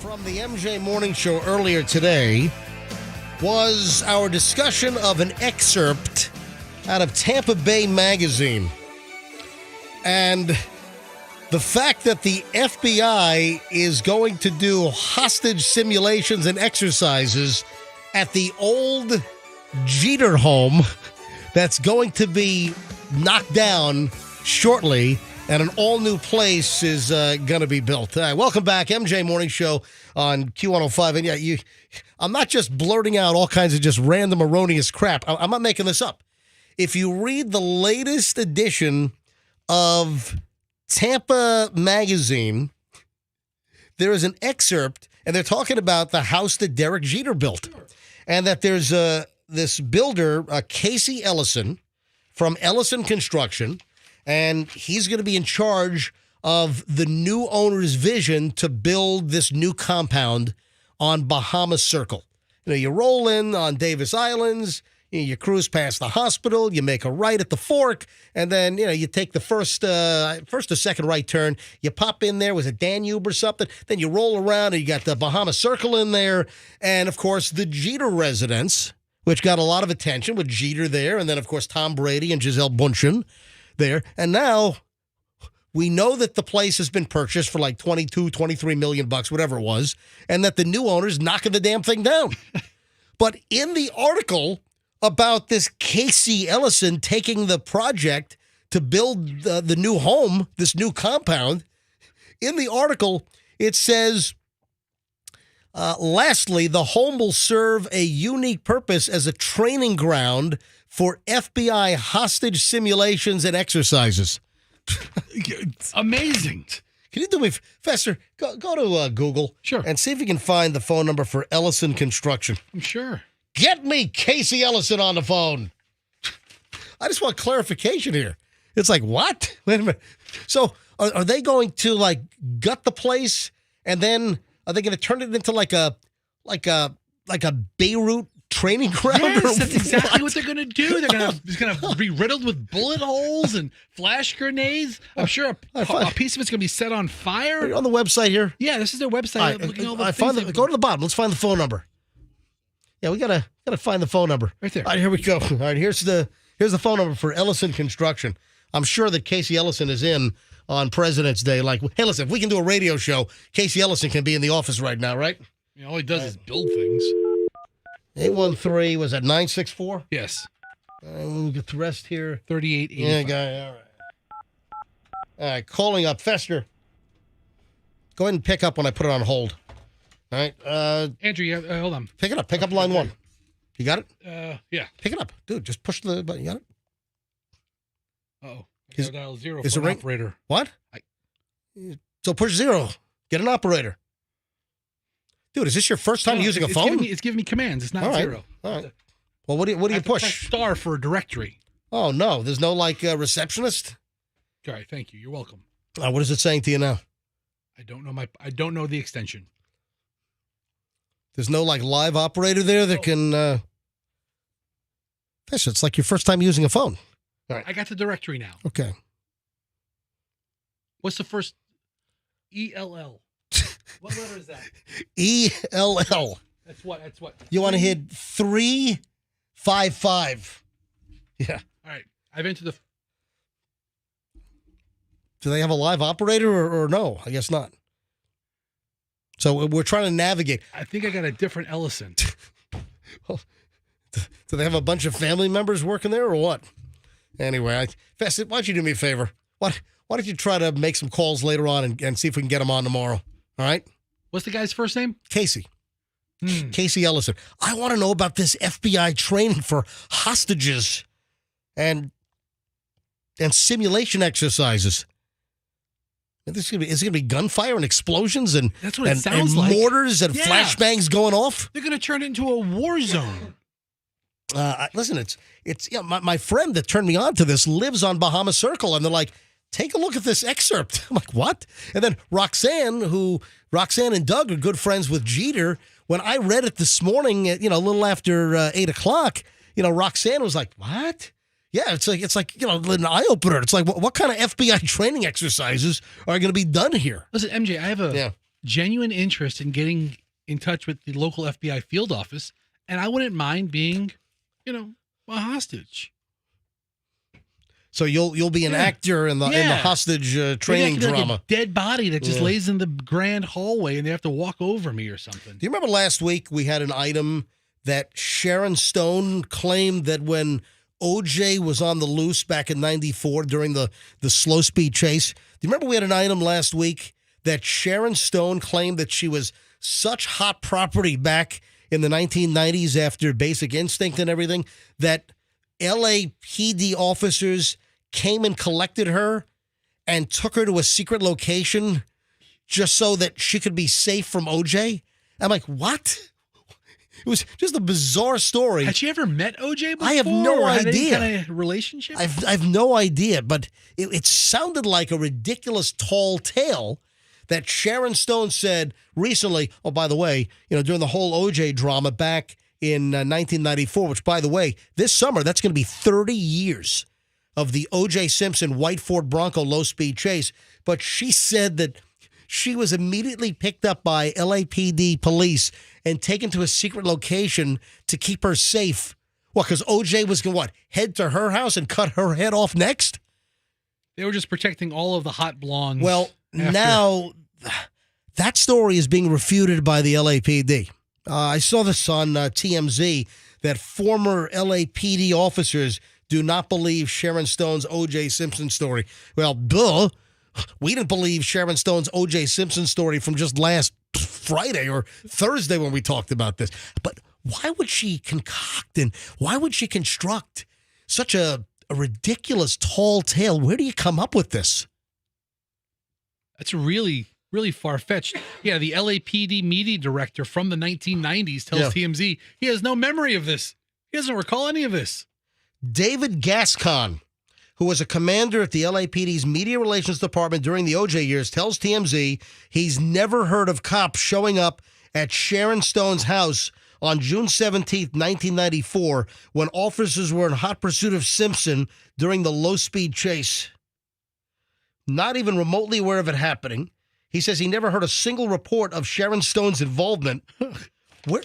From the MJ Morning Show earlier today was our discussion of an excerpt out of Tampa Bay Magazine. And the fact that the FBI is going to do hostage simulations and exercises at the old Jeter home that's going to be knocked down shortly, and an all-new place is going to be built. All right, welcome back, MJ Morning Show on Q105. And yeah, I'm not just blurting out all kinds of just random erroneous crap. I'm not making this up. If you read the latest edition of Tampa Magazine, there is an excerpt, and they're talking about the house that Derek Jeter built. Sure. And that there's this builder, Casey Ellison, from Ellison Construction, and he's going to be in charge of the new owner's vision to build this new compound on Bahamas Circle. You know, you roll in on Davis Islands, you cruise past the hospital, you make a right at the fork, and then, you know, you take the first or second right turn, you pop in there, was it Danube or something? Then you roll around and you got the Bahamas Circle in there, and of course the Jeter residence, which got a lot of attention with Jeter there, and then of course Tom Brady and Gisele Bündchen there. And now we know that the place has been purchased for like 22, 23 million bucks, whatever it was, and that the new owner's knocking the damn thing down. But in the article about this Casey Ellison taking the project to build the new home, this new compound, in the article it says, lastly, the home will serve a unique purpose as a training ground for FBI hostage simulations and exercises. Amazing. Can you do me, Fester, go to Google and see if you can find the phone number for Ellison Construction. I'm sure. Get me Casey Ellison on the phone. I just want clarification here. It's like, what? Wait a minute. So are they going to like gut the place, and then are they going to turn it into like a Beirut training ground? Yes, that's exactly what they're going to do. It's going to be riddled with bullet holes and flash grenades. I'm sure a piece of it's going to be set on fire. Are you on the website here? Yeah, this is their website. Go to the bottom. Let's find the phone number. Yeah, we gotta find the phone number. Right there. All right, here we go. All right, here's the phone number for Ellison Construction. I'm sure that Casey Ellison is in on President's Day. Like, hey, listen, if we can do a radio show, Casey Ellison can be in the office right now, right? Yeah, all he does is build things. 813, was that 964? Yes. We'll get the rest here. 3885. Yeah, guy, all right. All right, calling up Fester. Go ahead and pick up when I put it on hold. All right. Andrew, hold on. Pick it up. Pick up line 1. You got it? Yeah. Pick it up. Dude, just push the button. You got it? Uh-oh. I gotta dial 0 is for it an ring? operator. What? So push 0. Get an operator. Dude, is this your first time using a phone? It's giving me commands. It's not All right. 0. All right. Well, what do you push? Press star for a directory. Oh, no. There's no, receptionist? All right. Thank you. You're welcome. What is it saying to you now? I don't know the extension. There's no, live operator there that can... It's like your first time using a phone. All right. I got the directory now. Okay. What's the first? ELL. What letter is that? ELL. That's what? You want to hit 355. Yeah. All right. I've entered the... Do they have a live operator or no? I guess not. So we're trying to navigate. I think I got a different Ellison. Well, do they have a bunch of family members working there or what? Anyway, Fess, why don't you do me a favor? Why don't you try to make some calls later on and see if we can get them on tomorrow? All right? What's the guy's first name? Casey. Casey Ellison. I want to know about this FBI training for hostages and simulation exercises. Is it going to be gunfire and explosions and that's what it sounds like. Mortars and flashbangs going off? They're going to turn it into a war zone. Listen, it's my friend that turned me on to this lives on Bahama Circle, and they're like, take a look at this excerpt. I'm like, what? And then Roxanne and Doug are good friends with Jeter. When I read it this morning, a little after 8 o'clock, Roxanne was like, what? Yeah, it's like an eye opener. It's like, what kind of FBI training exercises are going to be done here? Listen, MJ, I have a genuine interest in getting in touch with the local FBI field office, and I wouldn't mind being, a hostage. So you'll be an actor in the hostage training drama. Like a dead body that just lays in the grand hallway, and they have to walk over me or something. Do you remember last week we had an item that Sharon Stone claimed that when OJ was on the loose back in 94 during the slow speed chase? Do you remember we had an item last week that Sharon Stone claimed that she was such hot property back in the 1990s after Basic Instinct and everything that LAPD officers came and collected her and took her to a secret location just so that she could be safe from OJ? I'm like, what? It was just a bizarre story. Had she ever met OJ before? I have no had idea. Any kind of relationship? I've no idea, but it sounded like a ridiculous tall tale that Sharon Stone said recently. Oh, by the way, during the whole OJ drama back in 1994, which, by the way, this summer, that's going to be 30 years of the O.J. Simpson white Ford Bronco low-speed chase. But she said that she was immediately picked up by LAPD police and taken to a secret location to keep her safe. What, because O.J. was going to, head to her house and cut her head off next? They were just protecting all of the hot blondes. Well, now that story is being refuted by the LAPD. I saw this on TMZ that former LAPD officers do not believe Sharon Stone's O.J. Simpson story. Well, duh. We didn't believe Sharon Stone's O.J. Simpson story from just last Friday or Thursday when we talked about this. But why would she concoct and why would she construct such a ridiculous tall tale? Where do you come up with this? That's really far-fetched. Yeah, the LAPD media director from the 1990s tells TMZ he has no memory of this. He doesn't recall any of this. David Gascon, who was a commander at the LAPD's media relations department during the OJ years, tells TMZ he's never heard of cops showing up at Sharon Stone's house on June 17th, 1994, when officers were in hot pursuit of Simpson during the low-speed chase. Not even remotely aware of it happening. He says he never heard a single report of Sharon Stone's involvement. Where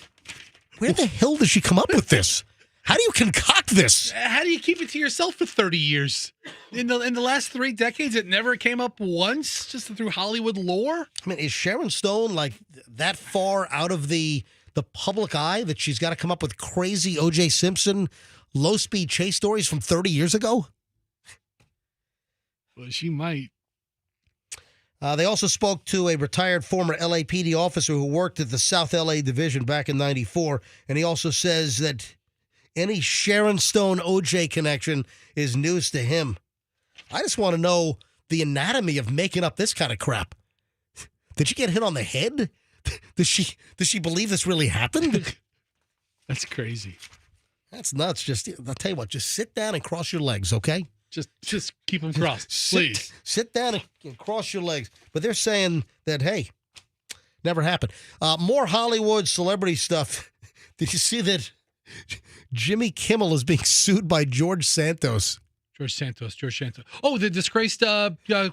the hell does she come up with this? How do you concoct this? How do you keep it to yourself for 30 years? In the last 3 decades, it never came up once, just through Hollywood lore? I mean, is Sharon Stone like that far out of the public eye that she's got to come up with crazy O.J. Simpson low-speed chase stories from 30 years ago? Well, she might. They also spoke to a retired former LAPD officer who worked at the South LA division back in 94, and he also says that any Sharon Stone OJ connection is news to him. I just want to know the anatomy of making up this kind of crap. Did she get hit on the head? Does she believe this really happened? That's crazy. That's nuts. Just I'll tell you what, just sit down and cross your legs, okay? Just keep them crossed, please. Sit down and cross your legs. But they're saying that, hey, never happened. More Hollywood celebrity stuff. Did you see that Jimmy Kimmel is being sued by George Santos? George Santos. Oh, the disgraced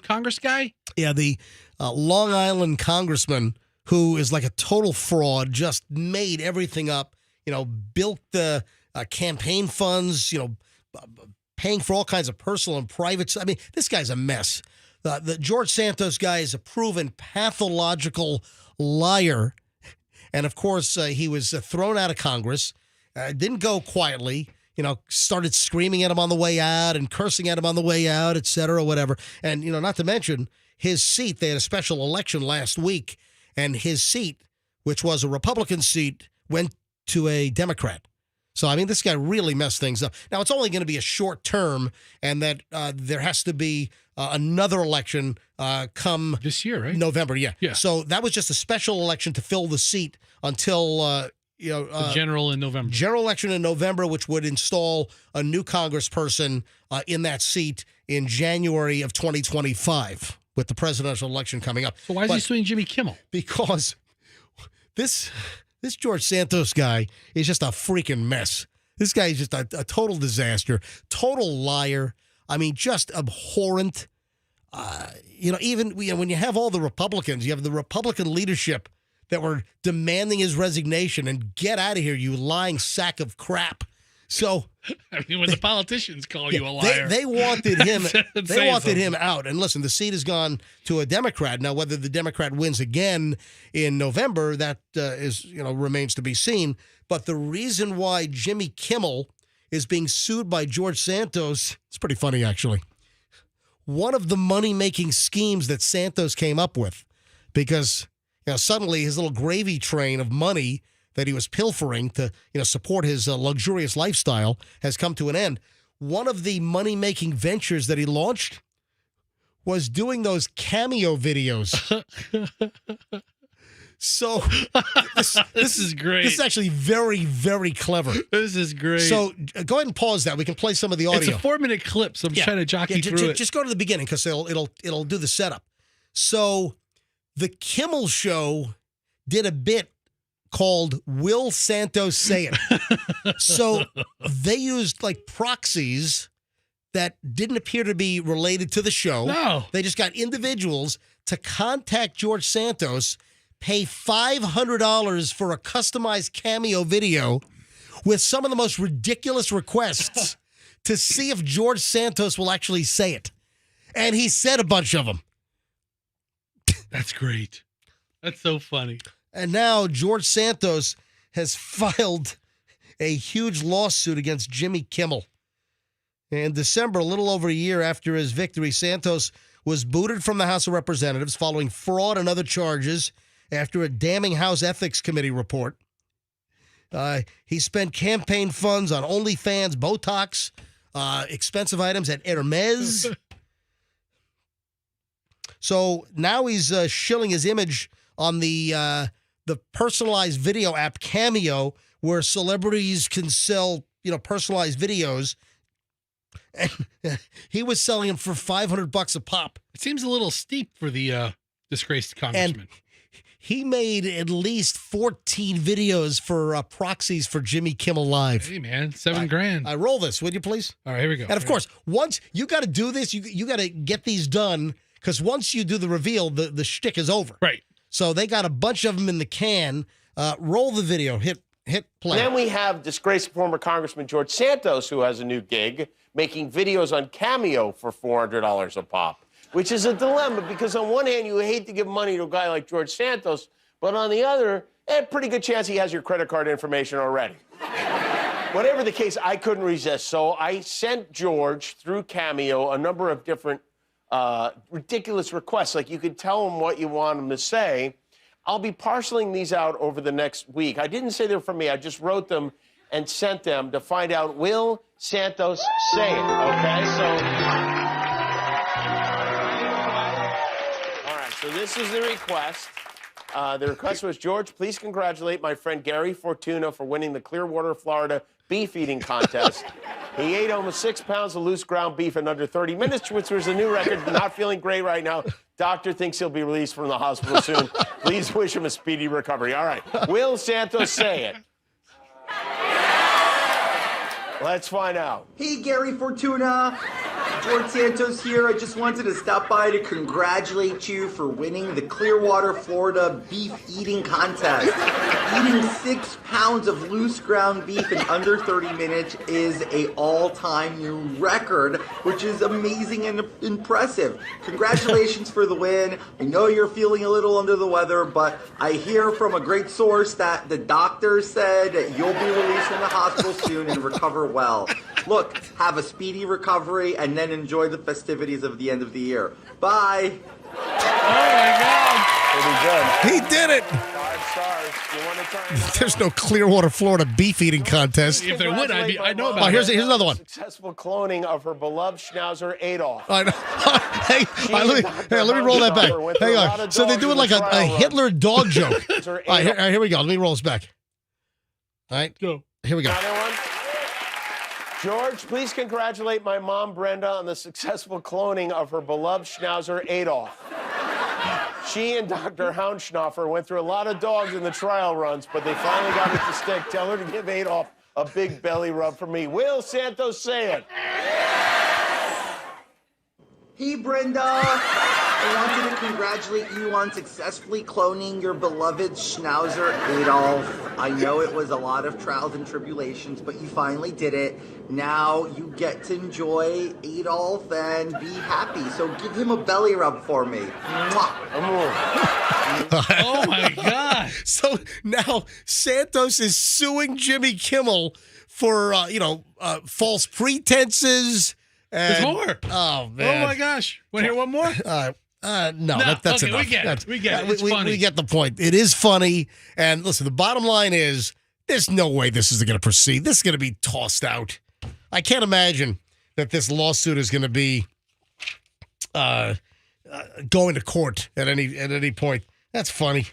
Congress guy? Yeah, the Long Island congressman who is like a total fraud, just made everything up, built the campaign funds, paying for all kinds of personal and private. I mean, this guy's a mess. The George Santos guy is a proven pathological liar. And, of course, he was thrown out of Congress. Didn't go quietly, started screaming at him on the way out and cursing at him on the way out, et cetera, whatever. And, not to mention his seat. They had a special election last week, and his seat, which was a Republican seat, went to a Democrat. So, I mean, this guy really messed things up. Now, it's only going to be a short term, and that there has to be another election come this year, right? November, yeah. Yeah. So that was just a special election to fill the seat until the general in November. General election in November, which would install a new congressperson in that seat in January of 2025, with the presidential election coming up. So why is he suing Jimmy Kimmel? Because this George Santos guy is just a freaking mess. This guy is just a total disaster, total liar. I mean, just abhorrent. Even when you have all the Republicans, you have the Republican leadership that were demanding his resignation and get out of here, you lying sack of crap. So, I mean, when the politicians call you a liar, they wanted him. They wanted him out. And listen, the seat has gone to a Democrat now. Whether the Democrat wins again in November, that remains to be seen. But the reason why Jimmy Kimmel is being sued by George Santos, it's pretty funny actually. One of the money-making schemes that Santos came up with, because suddenly his little gravy train of money that he was pilfering to support his luxurious lifestyle has come to an end. One of the money-making ventures that he launched was doing those cameo videos. So this is great. This is actually very, very clever. This is great. So go ahead and pause that. We can play some of the audio. It's a 4-minute clip, so I'm trying to jockey through it. Just go to the beginning because it'll do the setup. So the Kimmel Show did a bit called Will Santos Say It? So they used like proxies that didn't appear to be related to the show. No. They just got individuals to contact George Santos, pay $500 for a customized cameo video with some of the most ridiculous requests to see if George Santos will actually say it. And he said a bunch of them. That's great. That's so funny. And now George Santos has filed a huge lawsuit against Jimmy Kimmel. In December, a little over a year after his victory, Santos was booted from the House of Representatives following fraud and other charges after a damning House Ethics Committee report. He spent campaign funds on OnlyFans, Botox, expensive items at Hermes. So now he's shilling his image on the personalized video app Cameo, where celebrities can sell, personalized videos. And he was selling them for $500 a pop. It seems a little steep for the disgraced congressman. And he made at least 14 videos for proxies for Jimmy Kimmel Live. Hey, man, $7,000. I roll this, would you please? All right, here we go. And of course, once you got to do this, you got to get these done because once you do the reveal, the shtick is over. Right. So they got a bunch of them in the can. Roll the video. Hit play. Then we have disgraced former Congressman George Santos, who has a new gig, making videos on Cameo for $400 a pop, which is a dilemma because on one hand, you hate to give money to a guy like George Santos, but on the other, pretty good chance he has your credit card information already. Whatever the case, I couldn't resist, so I sent George through Cameo a number of different ridiculous requests. Like you could tell him what you want him to say. I'll be parceling these out over the next week. I didn't say they were from me. I just wrote them and sent them to find out, will Santos say it? Okay, so... All right, so this is the request. The request was, George, please congratulate my friend Gary Fortuna for winning the Clearwater, Florida beef eating contest. He ate almost 6 pounds of loose ground beef in under 30 minutes, which was a new record. Not feeling great right now. Doctor thinks he'll be released from the hospital soon. Please wish him a speedy recovery. All right. Will Santos say it? Let's find out. Hey, Gary Fortuna. George Santos here. I just wanted to stop by to congratulate you for winning the Clearwater, Florida beef eating contest. Eating 6 pounds of loose ground beef in under 30 minutes is a all-time new record, which is amazing and impressive. Congratulations for the win. I know you're feeling a little under the weather, but I hear from a great source that the doctor said that you'll be released from the hospital soon and recover well. Look, have a speedy recovery and then enjoy the festivities of the end of the year. Bye. Oh, my God. Pretty good. He did it. 5 stars. You want to try? There's no Clearwater, Florida beef eating contest. If there would, I know about it. Here's another one. Successful cloning of her beloved schnauzer, Adolf. I know. Let me roll that back. Hang on. So they're doing like a Hitler dog joke. All right, here we go. Let me roll this back. All right. Go. Here we go. Another one. George, please congratulate my mom, Brenda, on the successful cloning of her beloved schnauzer, Adolf. She and Dr. Houndschnaufer went through a lot of dogs in the trial runs, but they finally got it to stick. Tell her to give Adolf a big belly rub for me. Will Santos say it? Hey, Brenda. I wanted to congratulate you on successfully cloning your beloved schnauzer, Adolf. I know it was a lot of trials and tribulations, but you finally did it. Now you get to enjoy Adolf and be happy. So give him a belly rub for me. Mwah. Oh, my God. So now Santos is suing Jimmy Kimmel for, false pretenses. There's more. Oh, man. Oh, my gosh. Want to hear one more? No, that's okay, enough. We get it. It's funny. We get the point. It is funny. And listen, the bottom line is there's no way this is going to proceed. This is going to be tossed out. I can't imagine that this lawsuit is going to be going to court at any point. That's funny.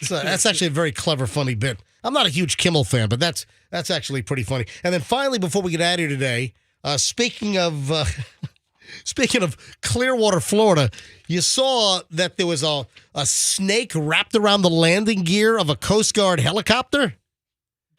That's actually a very clever, funny bit. I'm not a huge Kimmel fan, but that's actually pretty funny. And then finally, before we get out of here today, speaking of Clearwater, Florida, you saw that there was a snake wrapped around the landing gear of a Coast Guard helicopter?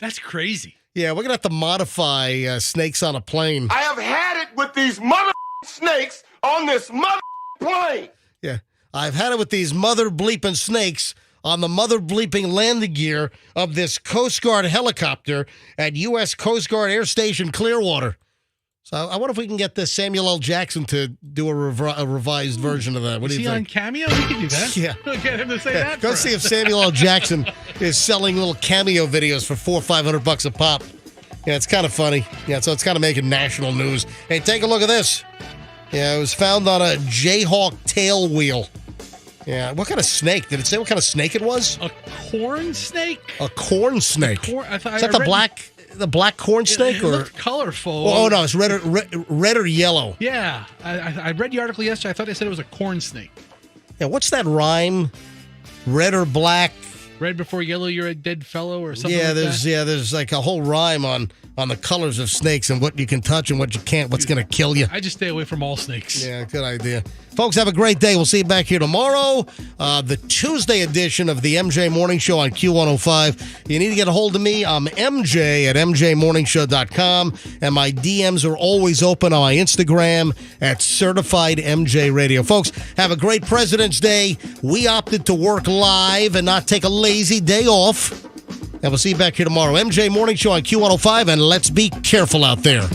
That's crazy. Yeah, we're going to have to modify snakes on a plane. I have had it with these mother snakes on this mother plane. Yeah, I've had it with these mother bleeping snakes on the mother bleeping landing gear of this Coast Guard helicopter at U.S. Coast Guard Air Station Clearwater. So I wonder if we can get this Samuel L. Jackson to do a revised version of that. What do you think? On Cameo? We can do that. Yeah. We'll get him to say that. Go see if Samuel L. Jackson is selling little Cameo videos for $400 or $500 a pop. Yeah, it's kind of funny. Yeah, so it's kind of making national news. Hey, take a look at this. Yeah, it was found on a Jayhawk tail wheel. Yeah, what kind of snake? Did it say what kind of snake it was? A corn snake? A corn snake. Is that the black corn snake? It looked colorful. Oh, no, it's red or yellow. Yeah, I read the article yesterday. I thought they said it was a corn snake. Yeah, what's that rhyme? Red or black, Red before yellow, you're a dead fellow or something there's like a whole rhyme on the colors of snakes and what you can touch and what you can't, what's going to kill you. I just stay away from all snakes. Yeah, good idea. Folks, have a great day. We'll see you back here tomorrow. The Tuesday edition of the MJ Morning Show on Q105. You need to get a hold of me. I'm MJ at MJMorningShow.com. And my DMs are always open on my Instagram at Certified MJ Radio. Folks, have a great President's Day. We opted to work live and not take a lazy day off. And we'll see you back here tomorrow. MJ Morning Show on Q105, and let's be careful out there.